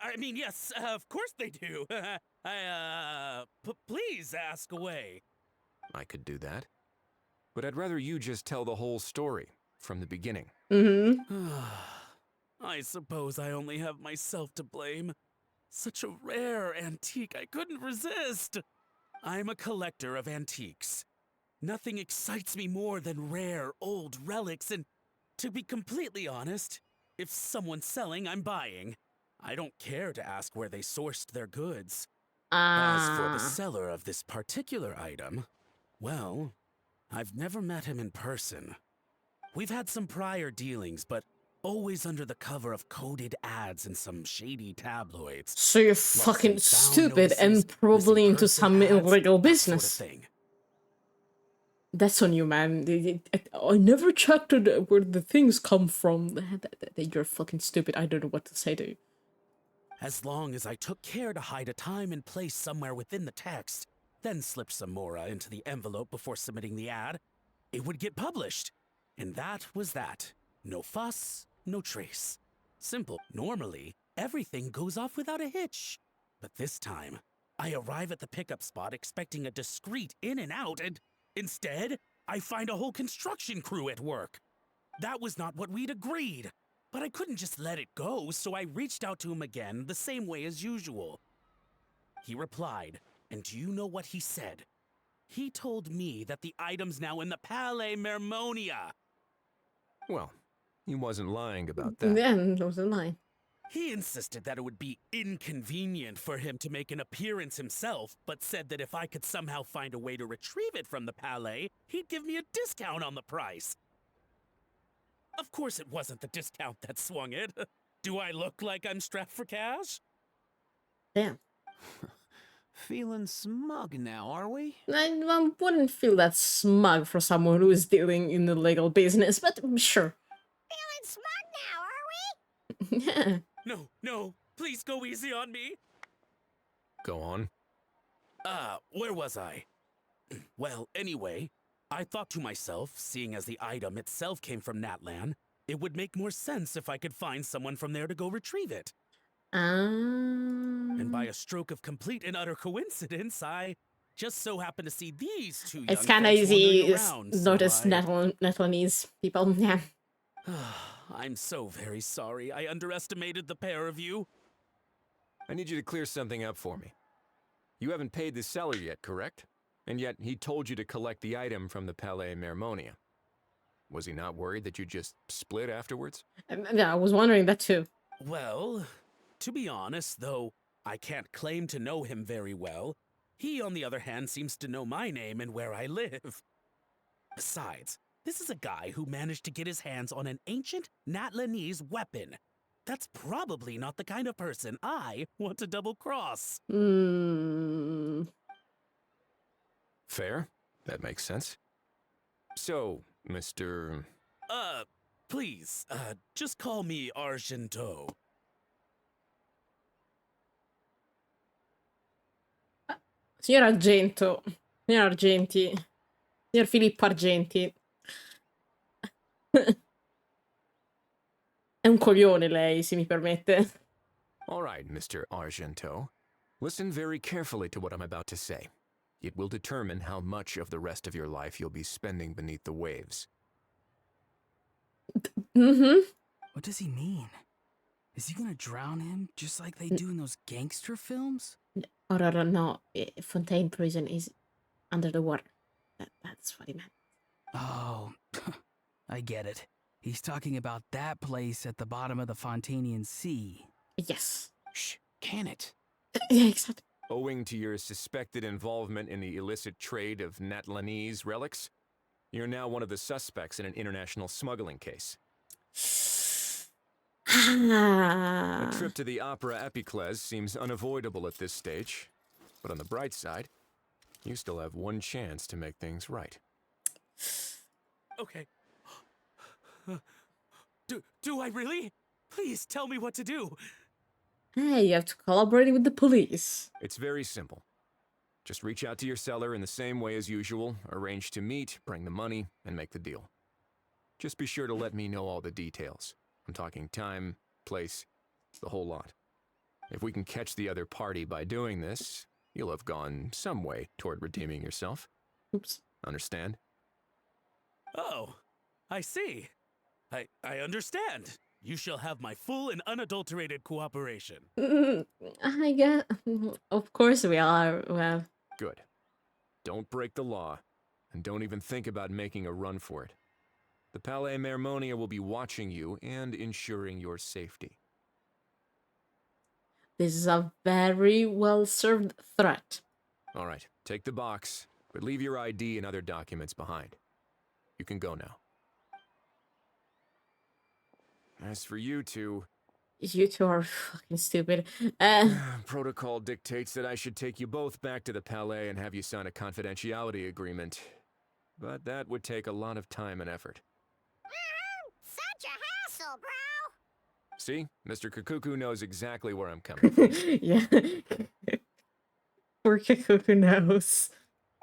I mean, yes, of course they do. Please ask away. I could do that. But I'd rather you just tell the whole story, from the beginning. I suppose I only have myself to blame. Such a rare antique, I couldn't resist. I'm a collector of antiques. Nothing excites me more than rare, old relics, and to be completely honest, if someone's selling, I'm buying. I don't care to ask where they sourced their goods. As for the seller of this particular item, well, I've never met him in person. We've had some prior dealings, but always under the cover of coded ads in some shady tabloids. So you're fucking stupid and probably into some illegal business. Sort of thing. That's on you, man. I never checked where the things come from. You're fucking stupid. I don't know what to say to you. As long as I took care to hide a time and place somewhere within the text, then slip some mora into the envelope before submitting the ad, it would get published. And that was that. No fuss, no trace. Simple. Normally, everything goes off without a hitch. But this time, I arrive at the pickup spot expecting a discreet in and out, and instead, I find a whole construction crew at work. that was not what we'd agreed. But I couldn't just let it go, so I reached out to him again the same way as usual. He replied, and do you know what he said? He told me that the item's now in the Palais Mermonia. Well, he wasn't lying about that. Then there was a line. He insisted that it would be inconvenient for him to make an appearance himself, but said that if I could somehow find a way to retrieve it from the Palais, he'd give me a discount on the price. Of course it wasn't the discount that swung it. Do I look like I'm strapped for cash? Damn. Feeling smug now, are we? I wouldn't feel that smug for someone who is dealing in the legal business, but sure. Feeling smug now, are we? Yeah. No, please go easy on me. Go on. Where was I? Well, anyway, I thought to myself, seeing as the item itself came from Natlan, it would make more sense if I could find someone from there to go retrieve it. And by a stroke of complete and utter coincidence, I just so happened to see these two young It's kind of folks easy wandering to around, so notice I- Netherlands people. Yeah. I'm so very sorry. I underestimated the pair of you. I need you to clear something up for me. You haven't paid the seller yet, correct? And yet he told you to collect the item from the Palais Mermonia. Was he not worried that you just split afterwards? Yeah, I was wondering that too. Well, to be honest, though I can't claim to know him very well, he, on the other hand, seems to know my name and where I live. Besides, this is a guy who managed to get his hands on an ancient Natlanese weapon. That's probably not the kind of person I want to double-cross. Fair. That makes sense. So, Mr. Please, just call me Argento. Signor Argento. Signor Argenti. Signor Filippo Argenti. È un coglione lei, se mi permette. All right, Mr. Argento. Listen very carefully to what I'm about to say. It will determine how much of the rest of your life you'll be spending beneath the waves. What does he mean? Is he gonna drown him just like they do in those gangster films? Oh, no. Fontaine prison is under the water. That's what he meant. Oh, I get it. He's talking about that place at the bottom of the Fontanian Sea. Yes. Shh, can it? Yeah, exactly. Owing to your suspected involvement in the illicit trade of Natlanese relics, you're now one of the suspects in an international smuggling case. A trip to the Opera Epiclese seems unavoidable at this stage, but on the bright side, you still have one chance to make things right. Okay. Do I really? Please tell me what to do. Hey, you have to collaborate with the police. It's very simple. Just reach out to your seller in the same way as usual, arrange to meet, bring the money, and make the deal. Just be sure to let me know all the details. I'm talking time, place, the whole lot. If we can catch the other party by doing this, you'll have gone some way toward redeeming yourself. Oops. Understand? Oh, I see. I understand. You shall have my full and unadulterated cooperation. I guess. Of course we are. Well. Good. Don't break the law, and don't even think about making a run for it. The Palais Mermonia will be watching you and ensuring your safety. This is a very well-served threat. All right, take the box, but leave your ID and other documents behind. You can go now. As for you two... You two are fucking stupid. Protocol dictates that I should take you both back to the Palais and have you sign a confidentiality agreement. But that would take a lot of time and effort. Such a hassle, bro! See? Mr. Kakuku knows exactly where I'm coming from. Yeah. Poor Kakuku knows.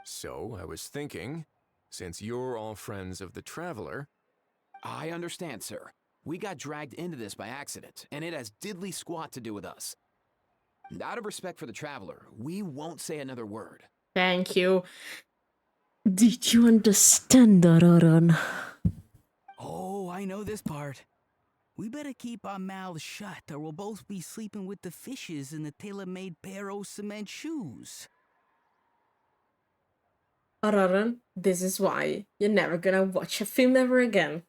So, I was thinking, since you're all friends of the Traveler... I understand, sir. We got dragged into this by accident, and it has diddly squat to do with us. And out of respect for the Traveler, we won't say another word. Thank you. Did you understand, Aaron? Oh, I know this part. We better keep our mouths shut or we'll both be sleeping with the fishes in the tailor-made pair of cement shoes. Araran, this is why you're never gonna watch a film ever again.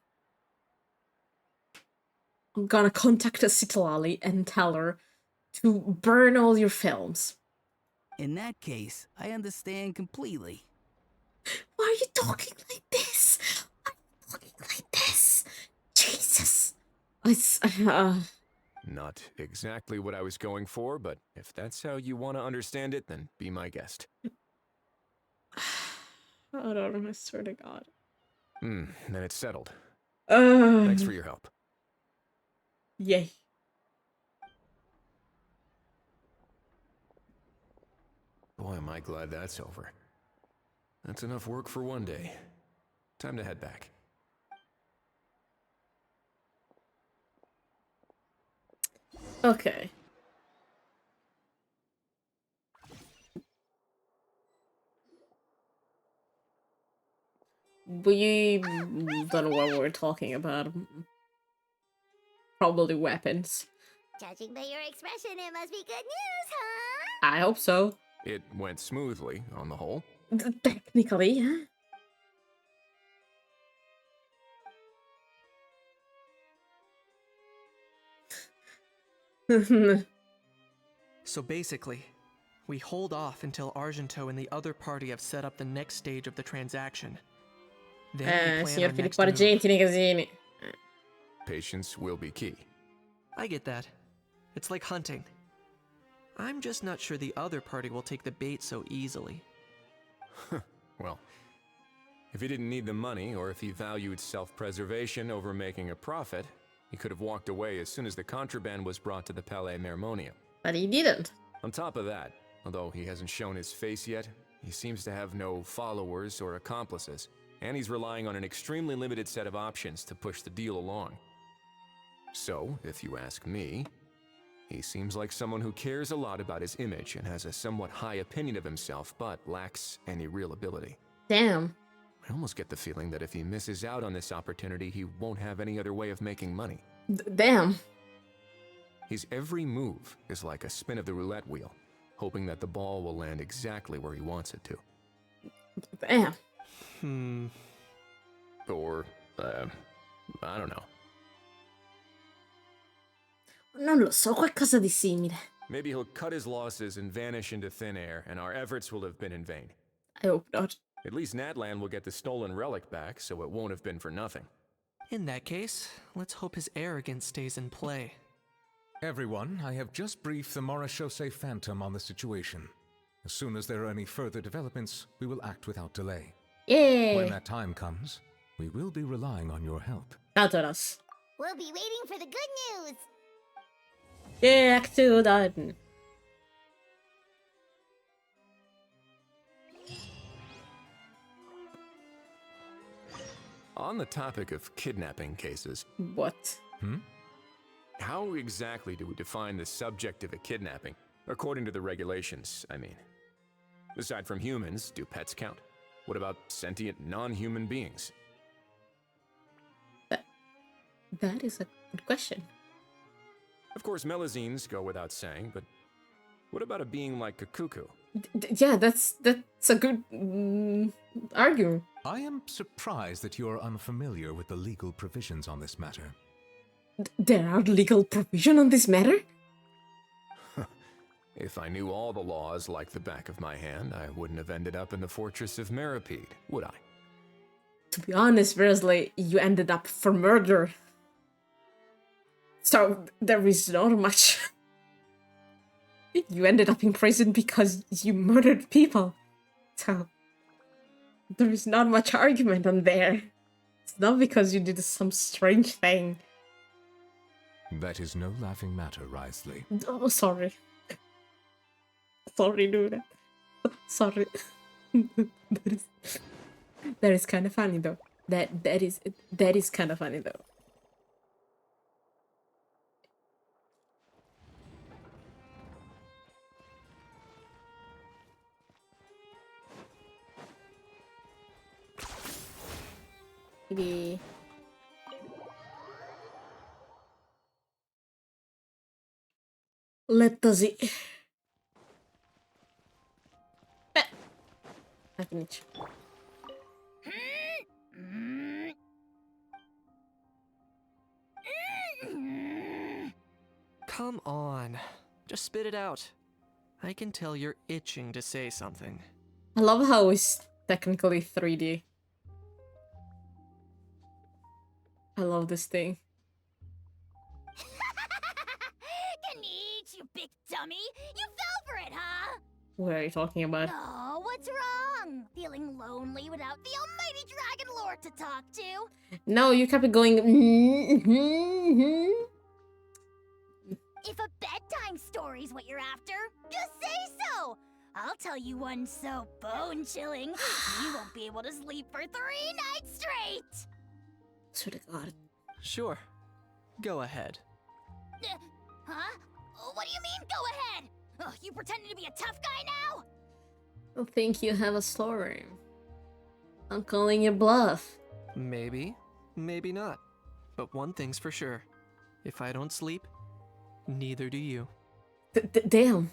I'm gonna contact Citlali and tell her to burn all your films. In that case, I understand completely. Why are you talking like this? Why are you talking like this? Jesus. It's, Not exactly what I was going for, but if that's how you want to understand it, then be my guest. I don't know, I swear to God. Then it's settled. Thanks for your help. Yay. Boy, am I glad that's over. That's enough work for one day. Time to head back. Okay. We don't know what we're talking about. Probably weapons. Judging by your expression, it must be good news, huh? I hope so. It went smoothly, on the whole. Technically, yeah. So basically, we hold off until Argento and the other party have set up the next stage of the transaction. Then we plan Signor our Filippo next move. Argentini Casini. Patience will be key. I get that. It's like hunting. I'm just not sure the other party will take the bait so easily. Well, if he didn't need the money, or if he valued self-preservation over making a profit, he could have walked away as soon as the contraband was brought to the Palais Mermonia. But he didn't. On top of that, although he hasn't shown his face yet, he seems to have no followers or accomplices, and he's relying on an extremely limited set of options to push the deal along. So, if you ask me, he seems like someone who cares a lot about his image and has a somewhat high opinion of himself, but lacks any real ability. Damn. I almost get the feeling that if he misses out on this opportunity, he won't have any other way of making money. Damn. His every move is like a spin of the roulette wheel, hoping that the ball will land exactly where he wants it to. Damn. Or, I don't know. Non lo so, qualcosa di simile. Maybe he'll cut his losses and vanish into thin air, and our efforts will have been in vain. I hope not. At least Natlan will get the stolen relic back, so it won't have been for nothing. In that case, let's hope his arrogance stays in play. Everyone, I have just briefed the Marechaussee Phantom on the situation. As soon as there are any further developments, we will act without delay. Yay! When that time comes, we will be relying on your help. Count on us. We'll be waiting for the good news. Back to Dutton. On the topic of kidnapping cases... What? How exactly do we define the subject of a kidnapping? According to the regulations, I mean. Aside from humans, do pets count? What about sentient, non-human beings? That is a good question. Of course, melazines go without saying, but what about a being like a cuckoo? Yeah, that's a good argument. I am surprised that you are unfamiliar with the legal provisions on this matter. There are legal provisions on this matter? If I knew all the laws like the back of my hand, I wouldn't have ended up in the fortress of Meripede, would I? To be honest, Versley, you ended up for murder. So, there is not much. You ended up in prison because you murdered people. So, there is not much argument on there. It's not because you did some strange thing. That is no laughing matter, Risley. Oh, sorry. Sorry, dude. Sorry. That is kind of funny, though. That is kind of funny, though. Maybe Letasi. Eccoci. Come on. Just spit it out. I can tell you're itching to say something. I love how it's technically 3D. I love this thing. Ganeech, you big dummy! You fell for it, huh? What are you talking about? Oh, what's wrong? Feeling lonely without the almighty Dragon Lord to talk to? No, you kept going. If a bedtime story's what you're after, just say so! I'll tell you one so bone-chilling, you won't be able to sleep for 3 nights straight! Swear to God. Sure. Go ahead. Huh? What do you mean, go ahead? You pretending to be a tough guy now? I think you have a story. I'm calling your bluff. Maybe. Maybe not. But one thing's for sure. If I don't sleep, neither do you. Damn.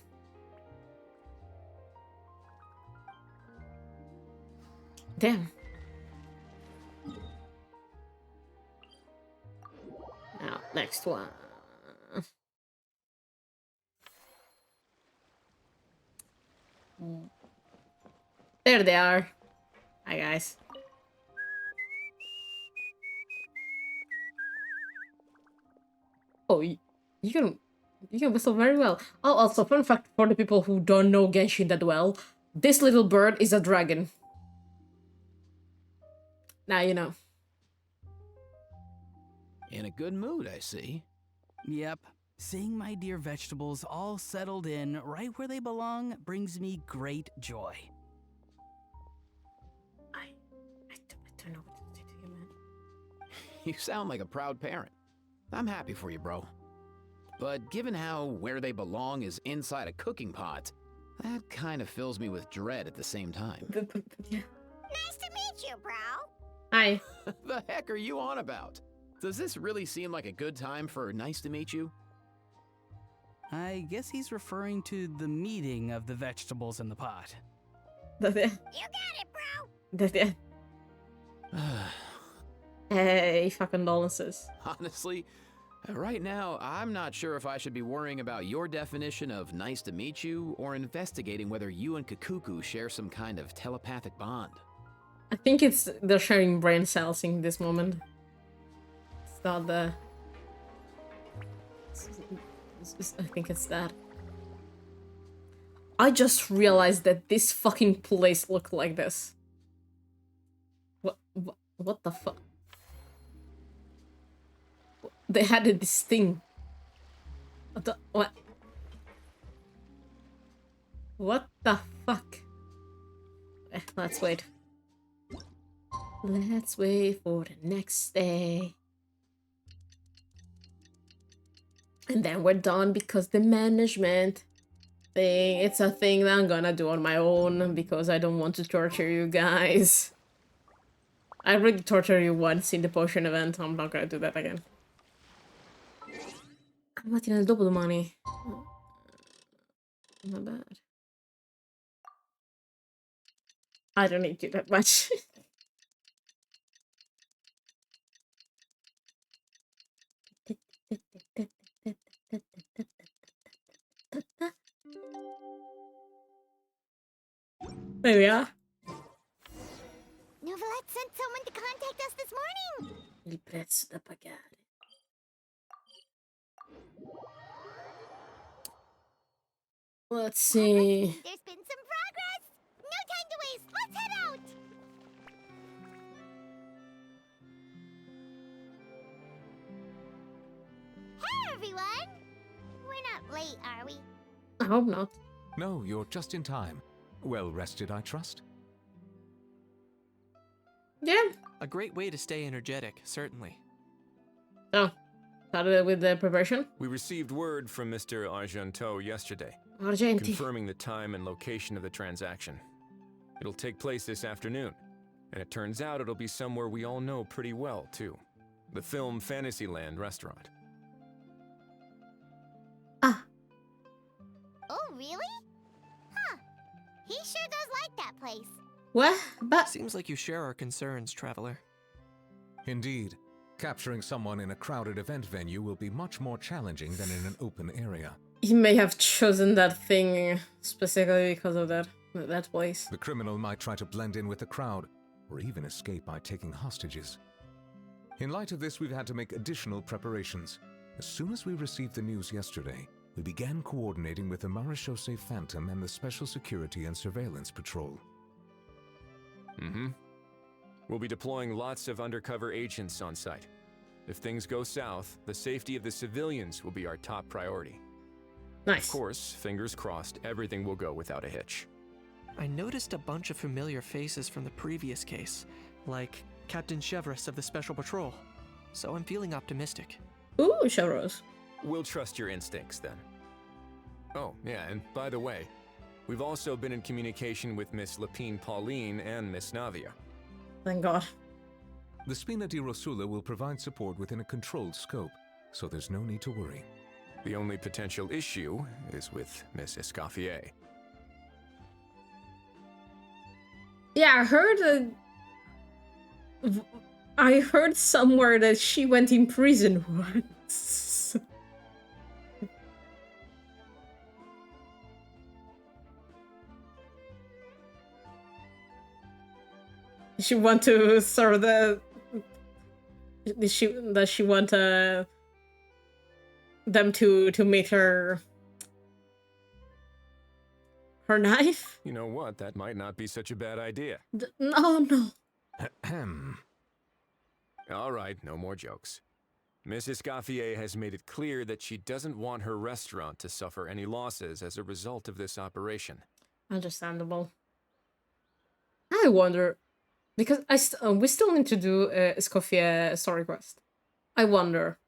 Damn. Now, next one. There they are. Hi, guys. Oh, you can whistle very well. Oh, also, fun fact for the people who don't know Genshin that well, this little bird is a dragon. Now you know. In a good mood, I see. Yep. Seeing my dear vegetables all settled in right where they belong brings me great joy. I don't know what to do to you, man. You sound like a proud parent. I'm happy for you, bro. But given how where they belong is inside a cooking pot, that kind of fills me with dread at the same time. Yeah. Nice to meet you, bro. Hi. The heck are you on about? Does this really seem like a good time for nice to meet you? I guess he's referring to the meeting of the vegetables in the pot. You got it, bro. Hey, fucking condolences. Honestly, right now, I'm not sure if I should be worrying about your definition of nice to meet you or investigating whether you and Kakuku share some kind of telepathic bond. I think they're sharing brain cells in this moment. It's not the... I think it's that. I just realized that this fucking place looked like this. What the fuck? They had this thing. What? What the fuck? Let's wait. Let's wait for the next day. And then we're done because the management thing, it's a thing that I'm gonna do on my own because I don't want to torture you guys. I already tortured you once in the potion event, I'm not gonna do that again. Mattina del dopodomani. Not bad. I don't need you that much. There we are. Novelette sent someone to contact us this morning. Il prezzo da pagare. Let's see. There's been some progress. No time to waste. Let's head out. Hey, everyone. We're not late, are we? I hope not. No, you're just in time. Well rested, I trust? Yeah. A great way to stay energetic, certainly. Oh, started with the preparation? We received word from Mr. Argento yesterday, Argenti. confirming the time and location of the transaction. It'll take place this afternoon, and it turns out it'll be somewhere we all know pretty well, too. The film Fantasyland restaurant. place. What? But Seems like you share our concerns, Traveler. Indeed, capturing someone in a crowded event venue will be much more challenging than in an open area. he may have chosen that thing specifically because of that place. The criminal might try to blend in with the crowd, or even escape by taking hostages. In light of this, we've had to make additional preparations. As soon as we received the news yesterday, we began coordinating with the Marechaussee Phantom and the Special Security and Surveillance Patrol. We'll be deploying lots of undercover agents on site. If things go south, the safety of the civilians will be our top priority. Nice. Of course, fingers crossed, everything will go without a hitch. I noticed a bunch of familiar faces from the previous case, like Captain Chevreuse of the Special Patrol. So I'm feeling optimistic. Ooh, Chevreuse. We'll trust your instincts then. Oh, yeah, and by the way, we've also been in communication with Miss Lapine Pauline and Miss Navia. Thank God. The Spina di Rosula will provide support within a controlled scope, so there's no need to worry. The only potential issue is with Miss Escoffier. Yeah, I heard somewhere that she went in prison once. She want to serve the. Does she want them to meet her knife? You know what? That might not be such a bad idea. No. All right, no more jokes. Miss Escoffier has made it clear that she doesn't want her restaurant to suffer any losses as a result of this operation. Understandable. I wonder, because we still need to do Escoffier story quest. I wonder,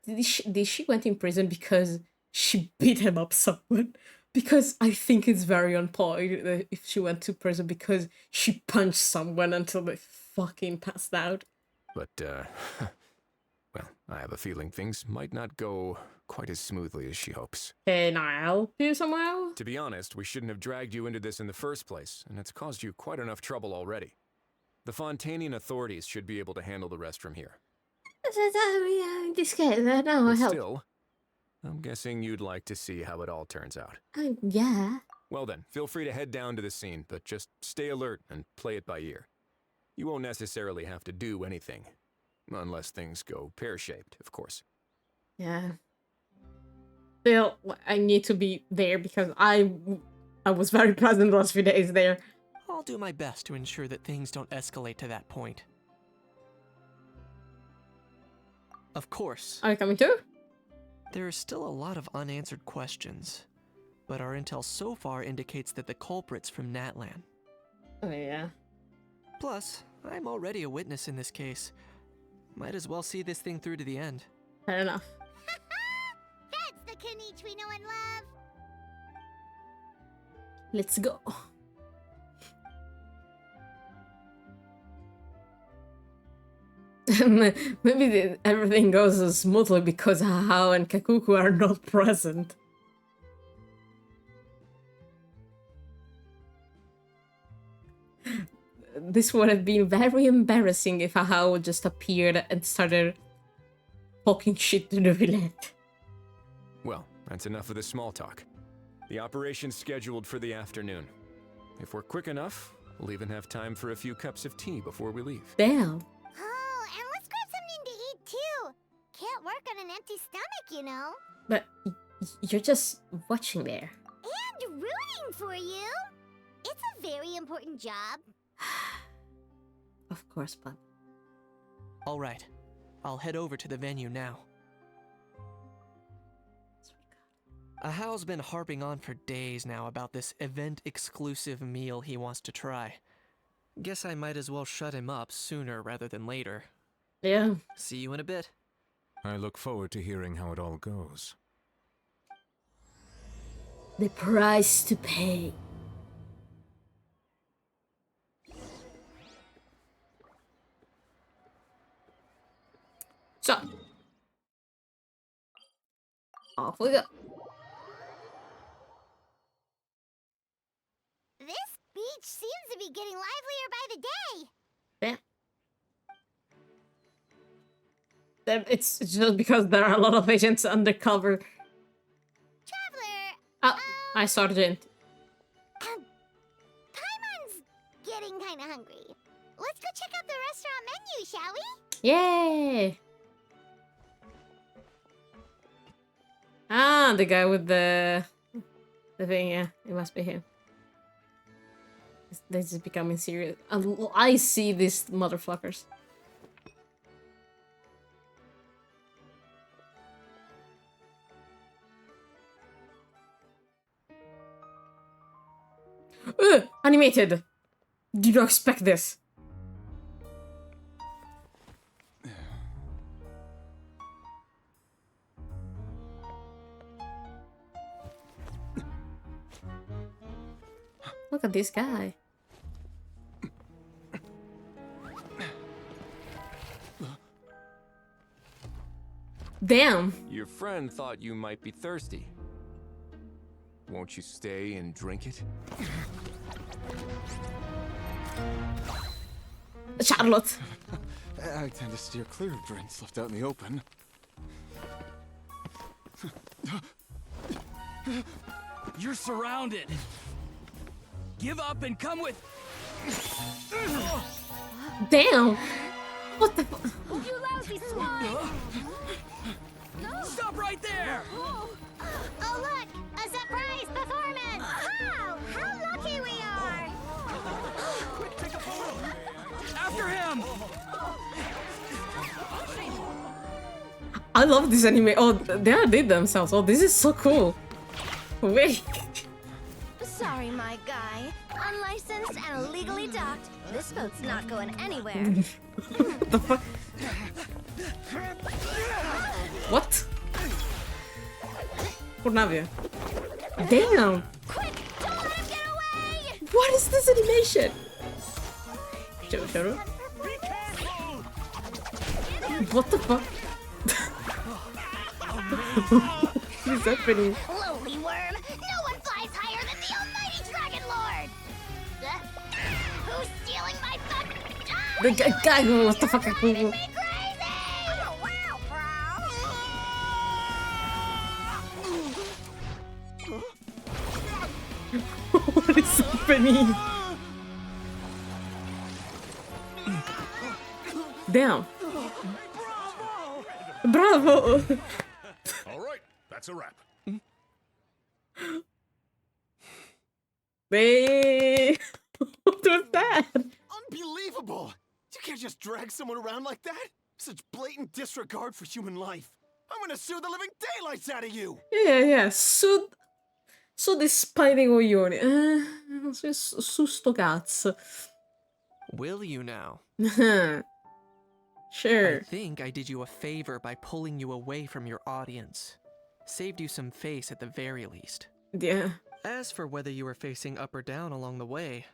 did she went in prison because she beat him up someone? Because I think it's very on point if she went to prison because she punched someone until they fucking passed out. But, well, I have a feeling things might not go quite as smoothly as she hopes. Can I help you somehow? To be honest, we shouldn't have dragged you into this in the first place, and it's caused you quite enough trouble already. The Fontanian authorities should be able to handle the rest from here. I'm just scared that now I But help. still, I'm guessing you'd like to see how it all turns out. Yeah. Well then, feel free to head down to the scene, but just stay alert and play it by ear. You won't necessarily have to do anything. Unless things go pear-shaped, of course. Yeah. Still, I need to be there because I was very present the last few days there. I'll do my best to ensure that things don't escalate to that point. Of course. Are you coming too? There are still a lot of unanswered questions, but our intel so far indicates that the culprit's from Natlan. Oh yeah. Plus, I'm already a witness in this case. Might as well see this thing through to the end. Fair enough. That's the Kenichi we know and love. Let's go. Maybe everything goes smoothly because Hao and Kakuku are not present. This would have been very embarrassing if Hao just appeared and started talking shit to the villain. Well, that's enough of the small talk. The operation's scheduled for the afternoon. If we're quick enough, we'll even have time for a few cups of tea before we leave. Damn. Oh, and let's grab something to eat too. Can't work on an empty stomach, you know. But you're just watching there. And rooting for you. It's a very important job. Of course, but... Alright, I'll head over to the venue now. Ahao's been harping on for days now about this event-exclusive meal he wants to try. Guess I might as well shut him up sooner rather than later. Yeah. See you in a bit. I look forward to hearing how it all goes. The price to pay. So, off we go. beach seems to be getting livelier by the day. It's just because there are a lot of agents undercover. Traveler! Oh, hi, Sergeant. Paimon's getting kinda hungry. Let's go check out the restaurant menu, shall we? Yay! Ah, the guy with the thing, yeah. It must be him. This is becoming serious. I see these motherfuckers. Animated! Did you expect this? Look at this guy. Damn! Your friend thought you might be thirsty. Won't you stay and drink it? Charlotte! I tend to steer clear of drinks left out in the open. You're surrounded. Give up and come with. Damn! What the fu- You lousy swine! Stop right there! Oh, look! A surprise performance! Wow! How lucky we are! Quick, take a photo. After him! I love this anime. Oh, they did themselves. Oh, this is so cool. Wait. Sorry, my guy. Unlicensed and illegally docked. This boat's not going anywhere. What the fuck? What? Cornavia. Damn! Quick! Don't let him get away! What is this animation? Show. What the fuck? What is happening? Lowly worm! No one flies higher than the almighty Dragon Lord! Who's stealing my fun? The guy who was the fucking cool. Me crazy! Oh, wow, What is happening? Damn. Bravo! All right, that's a wrap. Hey, what was that? Unbelievable! You can't just drag someone around like that. Such blatant disregard for human life. I'm gonna sue the living daylights out of you. Yeah. Su di spari coglioni. Su sto cazzo. Will you now? Sure. I think I did you a favor by pulling you away from your audience. Saved you some face at the very least. Yeah. As for whether you were facing up or down along the way,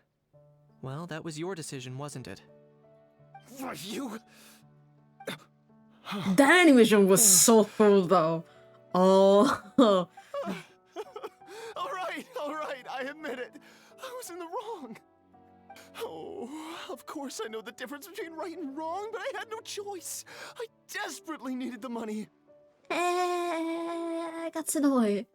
well, that was your decision, wasn't it? You... That animation was so cool, though. Oh. All right, I admit it. I was in the wrong. Oh, of course I know the difference between right and wrong, but I had no choice. I desperately needed the money. Cazzo voi.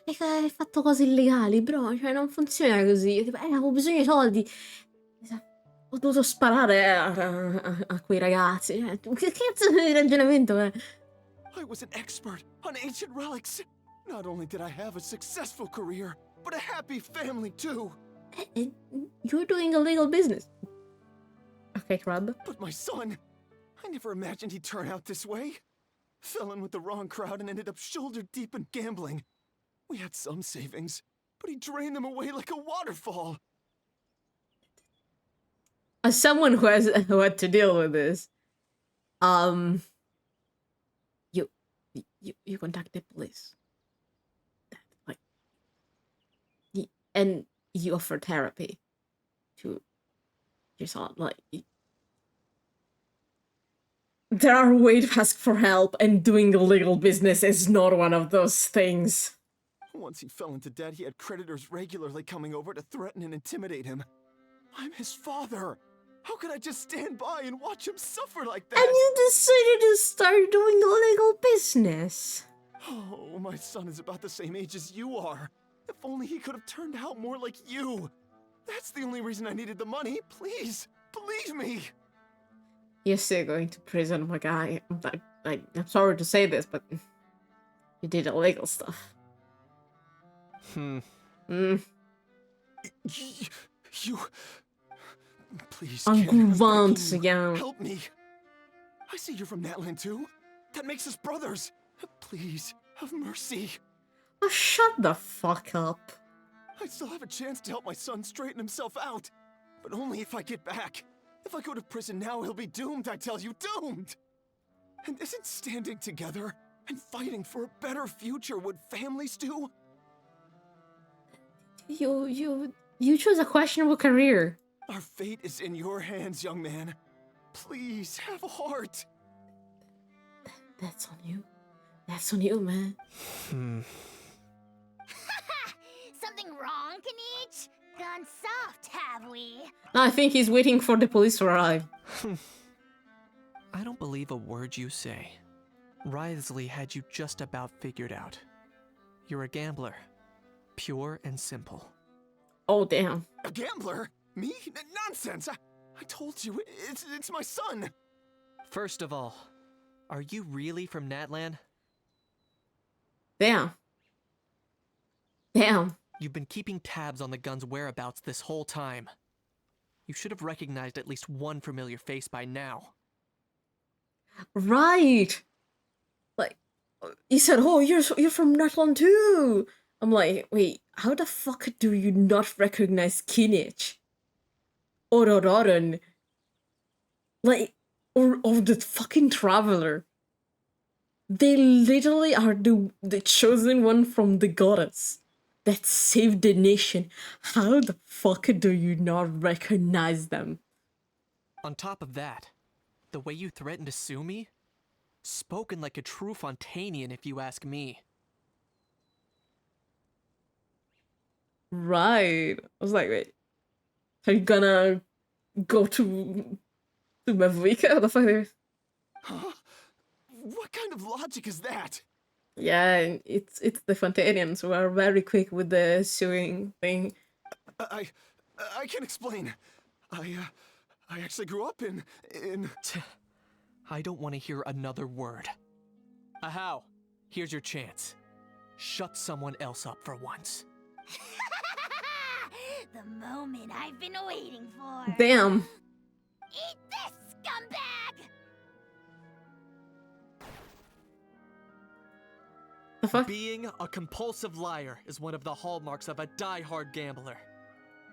Mica hai fatto cose illegali, bro. Cioè, non funziona così. Io tipo, avevo bisogno di soldi. Ho dovuto sparare a quei ragazzi. Che cazzo di ragionamento è? I was an expert on ancient relics. Not only did I have a successful career, but a happy family too. You're doing a legal business. Okay, crab. But my son, I never imagined he'd turn out this way. Fell in with the wrong crowd and ended up shoulder deep in gambling. We had some savings, but he drained them away like a waterfall. As someone who had to deal with this, you contact the police, like, and you offer therapy to your son. Like, there are ways to ask for help, and doing illegal business is not one of those things. Once he fell into debt, he had creditors regularly coming over to threaten and intimidate him. I'm his father. How could I just stand by and watch him suffer like that? And you decided to start doing illegal business. Oh, my son is about the same age as you are. If only he could have turned out more like you. That's the only reason I needed the money. Please, believe me. You're still going to prison, my guy. I'm sorry to say this, but you did illegal stuff. Hmm. Mm. You... Please, I'm Ken, I'm begging you. again. Help me. I see you're from Natlan too. That makes us brothers. Please, have mercy. Oh, shut the fuck up. I still have a chance to help my son straighten himself out. But only if I get back. If I go to prison now, he'll be doomed, I tell you, doomed! And isn't standing together and fighting for a better future what families do? You chose a questionable career. Our fate is in your hands, young man. Please, have a heart. That's on you. That's on you, man. Something wrong, Kanich? Gone soft, have we? No, I think he's waiting for the police to arrive. I don't believe a word you say. Wriothesley had you just about figured out. You're a gambler. Pure and simple. Oh, damn. A gambler? Me? Nonsense! I told you, it's my son! First of all, are you really from Natlan? Damn. Damn. You've been keeping tabs on the gun's whereabouts this whole time. You should have recognized at least one familiar face by now. Right. Like, he said, oh, you're from Natlan too. I'm like, wait, how the fuck do you not recognize Kinich? Or Roran? Like, or the fucking Traveler. They literally are the chosen one from the goddess that saved the nation. How the fuck do you not recognize them? On top of that, the way you threatened to sue me? Spoken like a true Fontanian, if you ask me. Right. I was like, wait, are you gonna go to Mavika? The fuck is? Huh? What kind of logic is that? Yeah, it's the Fontanians who are very quick with the suing thing. I can explain. I actually grew up in... I don't want to hear another word. Ahau, here's your chance. Shut someone else up for once. The moment I've been waiting for. Damn. Eat this, scumbag! The fuck? Being a compulsive liar is one of the hallmarks of a die-hard gambler.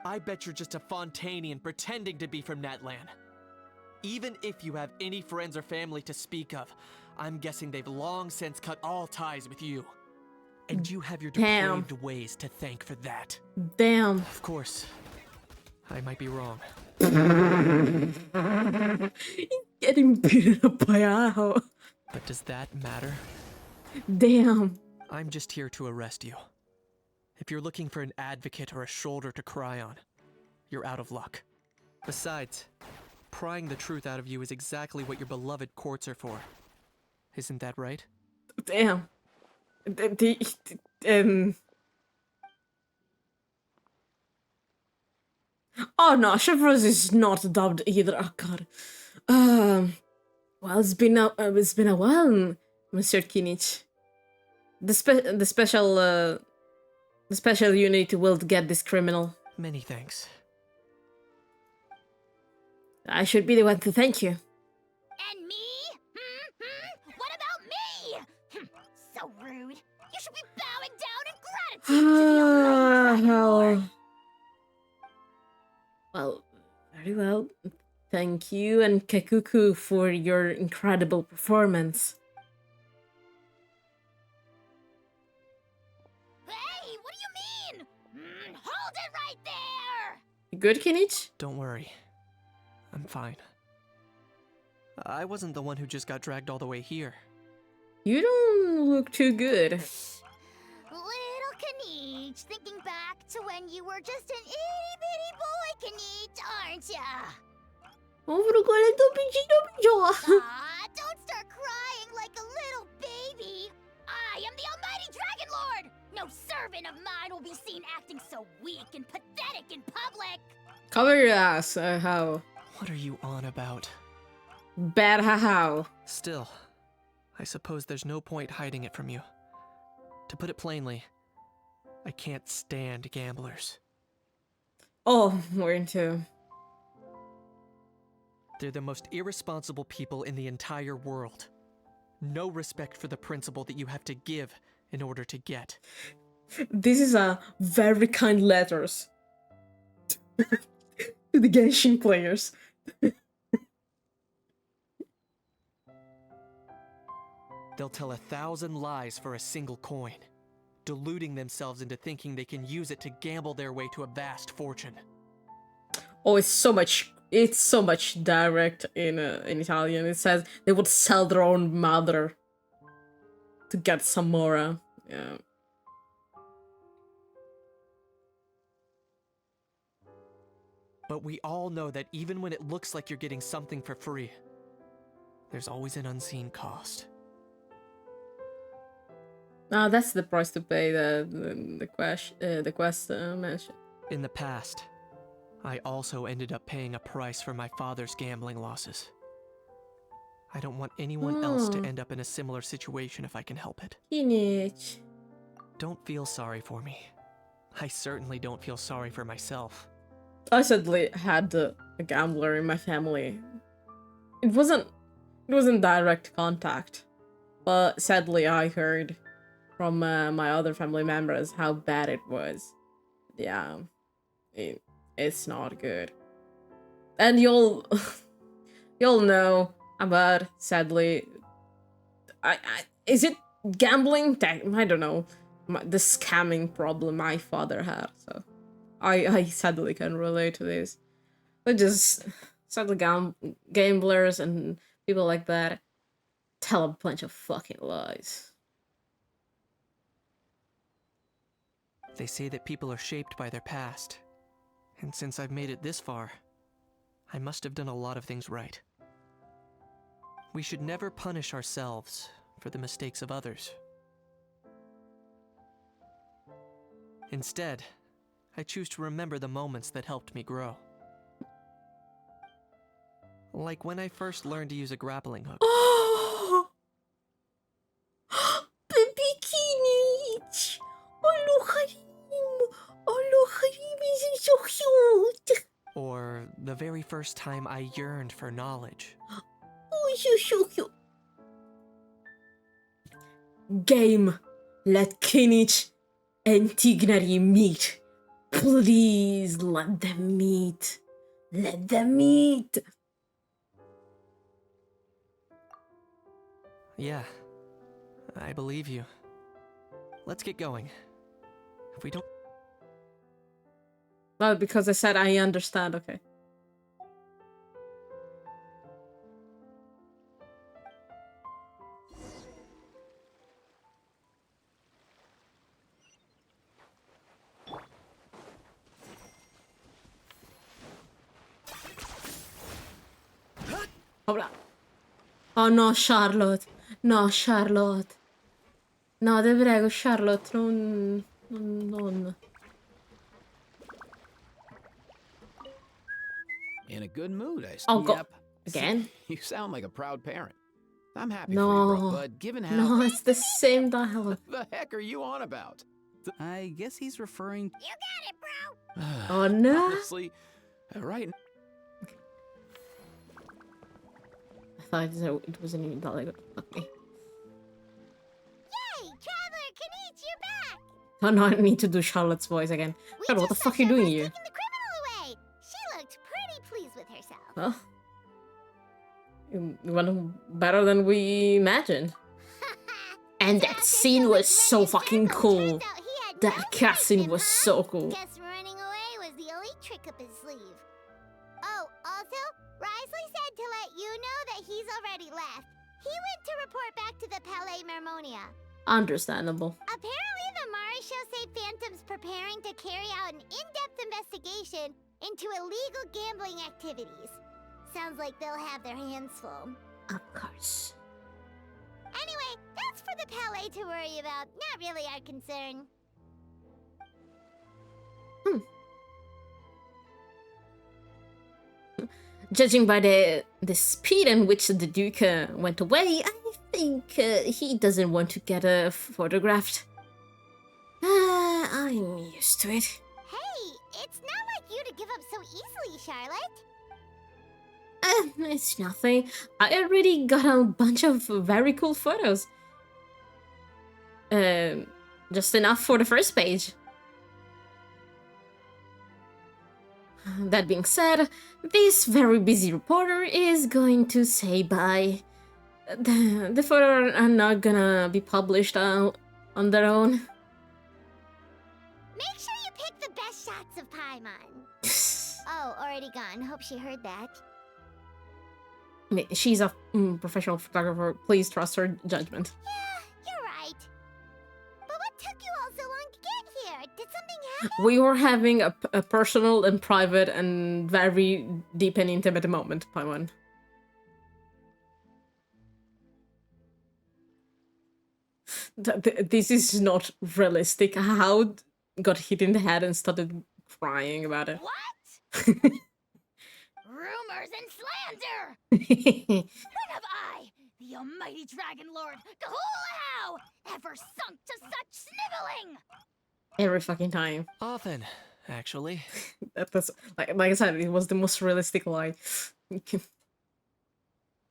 I bet you're just a Fontanian pretending to be from Natlan. Even if you have any friends or family to speak of, I'm guessing they've long since cut all ties with you. And you have your depraved ways to thank for that. Damn. Of course, I might be wrong. He's getting beaten up by Aho. But does that matter? Damn. I'm just here to arrest you. If you're looking for an advocate or a shoulder to cry on, you're out of luck. Besides, prying the truth out of you is exactly what your beloved courts are for. Isn't that right? Damn. Oh no, Chevros is not dubbed either. Oh god. Well, it's been a while, Monsieur Kinich. The special unit will get this criminal. Many thanks. I should be the one to thank you. And me? What about me? So rude. You should be bowing down in gratitude to the Almighty Lord. Well, very well. Thank you and Kakuku for your incredible performance. Hey, what do you mean? Hold it right there! You good, Kinich? Don't worry. I'm fine. I wasn't the one who just got dragged all the way here. You don't look too good. Little Kenichi, thinking back to when you were just an itty-bitty boy, Kenichi, aren't ya? Aw, don't start crying like a little baby. I am the Almighty Dragon Lord! No servant of mine will be seen acting so weak and pathetic in public! Cover your ass, how? What are you on about? Bad how? Still, I suppose there's no point hiding it from you. To put it plainly, I can't stand gamblers. Oh, we're into. They're the most irresponsible people in the entire world. No respect for the principle that you have to give in order to get. This is a very kind letters to the Genshin players. They'll tell 1,000 lies for a single coin, deluding themselves into thinking they can use it to gamble their way to a vast fortune. Oh, it's so much direct in Italian. It says they would sell their own mother to get Samora. Yeah. But we all know that even when it looks like you're getting something for free, there's always an unseen cost. Ah, that's the price to pay. The quest mentioned. In the past, I also ended up paying a price for my father's gambling losses. I don't want anyone else to end up in a similar situation if I can help it. Teenage. Don't feel sorry for me. I certainly don't feel sorry for myself. I sadly had a gambler in my family. It wasn't direct contact, but sadly I heard from my other family members how bad it was. Yeah, it's not good. And you'll know about, sadly, is it gambling? I don't know. The scamming problem my father had, so I sadly can relate to this. But just sadly gamblers and people like that tell a bunch of fucking lies. They say that people are shaped by their past, and since I've made it this far, I must have done a lot of things right. We should never punish ourselves for the mistakes of others. Instead, I choose to remember the moments that helped me grow. Like when I first learned to use a grappling hook. Oh! Baby Kinich! Oh, Harim! Oh, Harim is so cute! Or the very first time I yearned for knowledge. Oh, so cute! Game! Let Kinich and Tignari meet! Please, let them meet! Let them meet! Yeah, I believe you. Let's get going. If we don't... Well, because I said I understand, okay. Oh no, Charlotte. No, Charlotte. No, te prego, Charlotte, non. In a good mood, I see. Oh, go. Yep. Again? You sound like a proud parent. I'm happy No. for you, bro, but given how... No, it's the same dialogue. The heck are you on about? I guess he's referring... You got it, bro! Oh no! Honestly, right... I thought it wasn't even dialogue. Fuck me. Yay! Traveler, Kenichi, you're back! Oh no, I need to do Charlotte's voice again. God, what the fuck are you doing here? Taking the criminal away! She looked pretty pleased with herself. Well, it went better than we imagined. And that scene was so fucking cool. That cutscene was so cool. Guess running away was the only trick up his sleeve. Oh, also, Risley said to let you know that he's already left. He went to report back to the Palais Mermonia. Understandable. Apparently, the Mari show say Phantom's preparing to carry out an in-depth investigation into illegal gambling activities. Sounds like they'll have their hands full. Of course. Anyway, that's for the Palais to worry about. Not really our concern. Judging by the speed in which the Duke went away, I think he doesn't want to get photographed. I'm used to it. Hey, it's not like you to give up so easily, Charlotte. It's nothing. I already got a bunch of very cool photos. Just enough for the first page. That being said, this very busy reporter is going to say bye. The photos are not gonna be published on their own. Make sure you pick the best shots of Paimon. Oh, already gone. Hope she heard that. I mean, she's a professional photographer. Please trust her judgment. Yeah, you're right. But what took you all so long to get here? Did something happen? We were having a personal and private and very deep and intimate moment, Paimon. This is not realistic. How got hit in the head and started crying about it. What? Rumors and slander! When have I, the almighty Dragon Lord, Kahulahau, ever sunk to such sniveling? Every fucking time. Often, actually. That's like I said, it was the most realistic lie.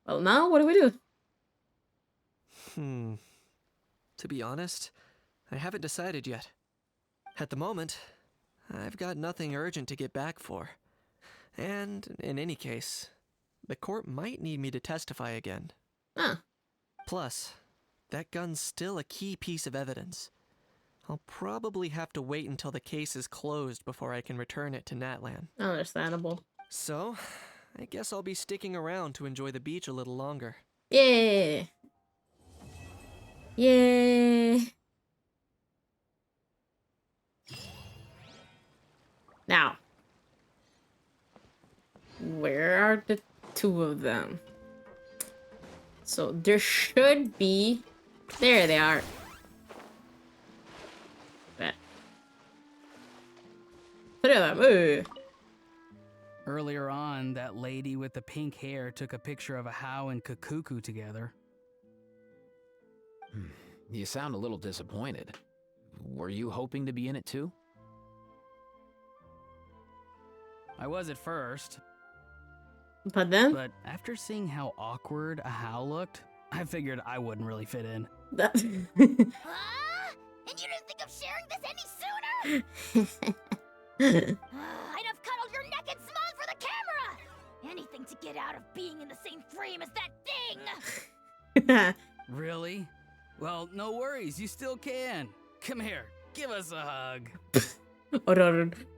Well, now what do we do? To be honest, I haven't decided yet. At the moment, I've got nothing urgent to get back for. And in any case, the court might need me to testify again. Huh. Plus, that gun's still a key piece of evidence. I'll probably have to wait until the case is closed before I can return it to Natlan. Understandable. So, I guess I'll be sticking around to enjoy the beach a little longer. Yeah. Yeah. Now, where are the two of them? So there should be... There they are. There. Three of them. Ooh. Earlier on, that lady with the pink hair took a picture of a How and Kakuku together. You sound a little disappointed. Were you hoping to be in it too? I was at first. But then? But after seeing how awkward a How looked, I figured I wouldn't really fit in. And you didn't think of sharing this any sooner? I'd have cuddled your neck and smiled for the camera! Anything to get out of being in the same frame as that thing! Really? Well, no worries, you still can. Come here, give us a hug.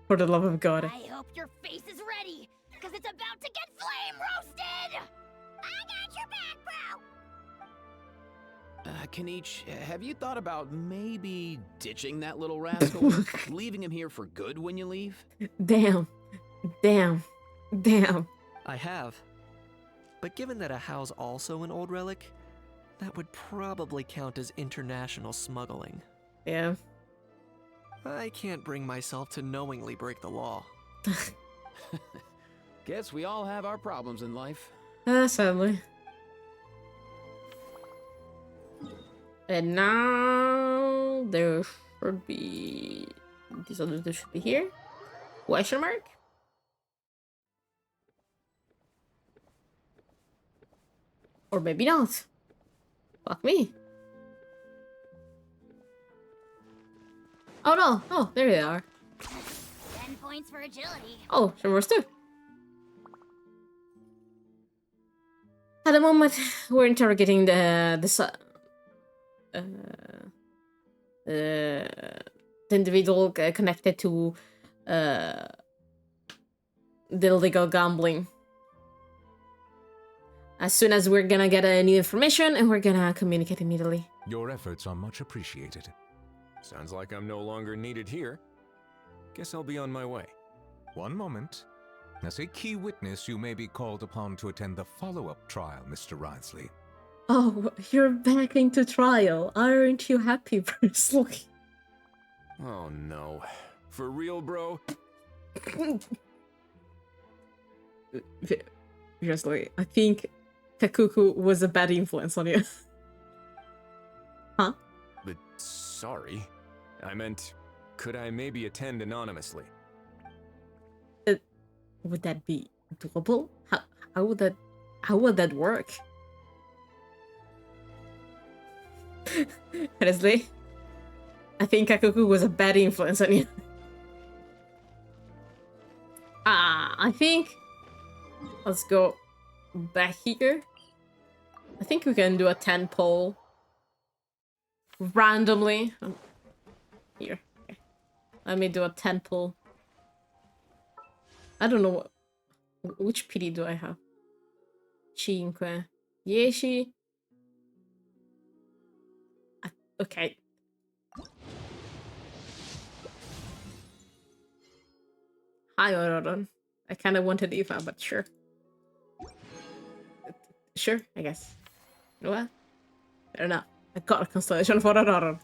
For the love of God. I hope your face is ready, because it's about to get flame roasted! I got your back, bro! Kanichi, have you thought about maybe ditching that little rascal? Leaving him here for good when you leave? Damn. Damn. Damn. I have. But given that a How's also an old relic, that would probably count as international smuggling. Yeah. I can't bring myself to knowingly break the law. Guess we all have our problems in life. Sadly. And now there should be... These others should be here? Question mark? Or maybe not. Fuck me. Oh no! Oh, there they are. 10 points for agility. Oh, there was two. At the moment, we're interrogating the individual connected to the illegal gambling. As soon as we're gonna get new information, and we're gonna communicate immediately. Your efforts are much appreciated. Sounds like I'm no longer needed here. Guess I'll be on my way. One moment. As a key witness, you may be called upon to attend the follow-up trial, Mr. Risley. Oh, you're back into trial. Aren't you happy, Presley? Oh no. For real, bro? Seriously, I think Kakuku was a bad influence on you. Huh? But sorry. I meant, could I maybe attend anonymously? Would that be doable? How would that work? Honestly, I think Kakuku was a bad influence on you. I think let's go back here. I think we can do a 10 poll randomly. Here. Okay. Let me do a 10 poll. I don't know which PD do I have? 5, 10. Okay. Hi, Auroron. I kind of wanted Eva, but sure. Sure, I guess. You know what? Fair enough. I got a constellation for Auroron.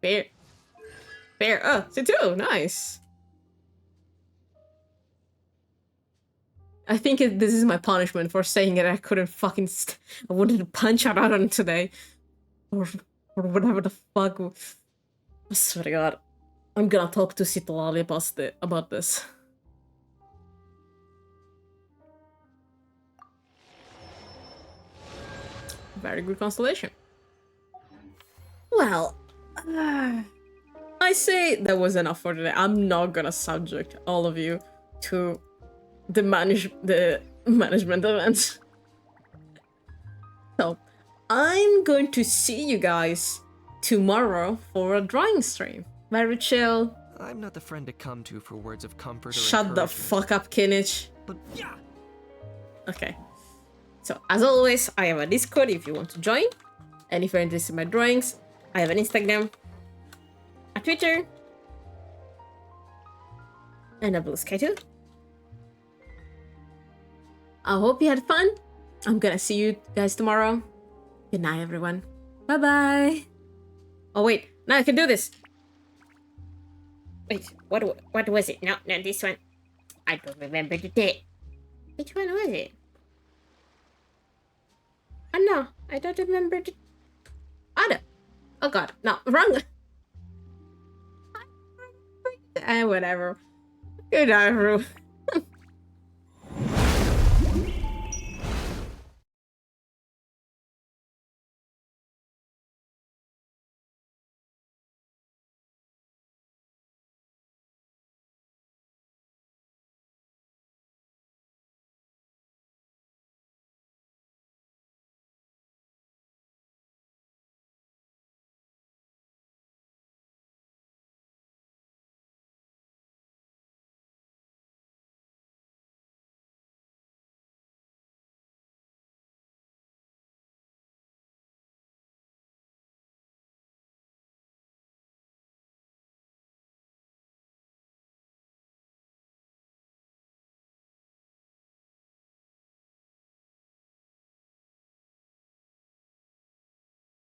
Fair. Fair. Oh, C2. Nice. I think this is my punishment for saying it. I couldn't fucking. I wanted to punch Auroron today. Or whatever the fuck. I swear to God. I'm gonna talk to Citlali about this. Very good constellation. Well, I say that was enough for today. I'm not gonna subject all of you to the management events. So, I'm going to see you guys tomorrow for a drawing stream. Very chill. I'm not the friend to come to for words of comfort or Shut the fuck up, Kinich. But yeah. Okay. So, as always, I have a Discord if you want to join. And if you're interested in my drawings, I have an Instagram, a Twitter, and a Blue Sky too. I hope you had fun. I'm gonna see you guys tomorrow. Good night, everyone. Bye-bye. Oh, wait. Now I can do this. Wait, what was it? No, this one. I don't remember the date. Which one was it? Oh no, I don't remember the... Oh god, no, wrong. Whatever. Good night, everyone.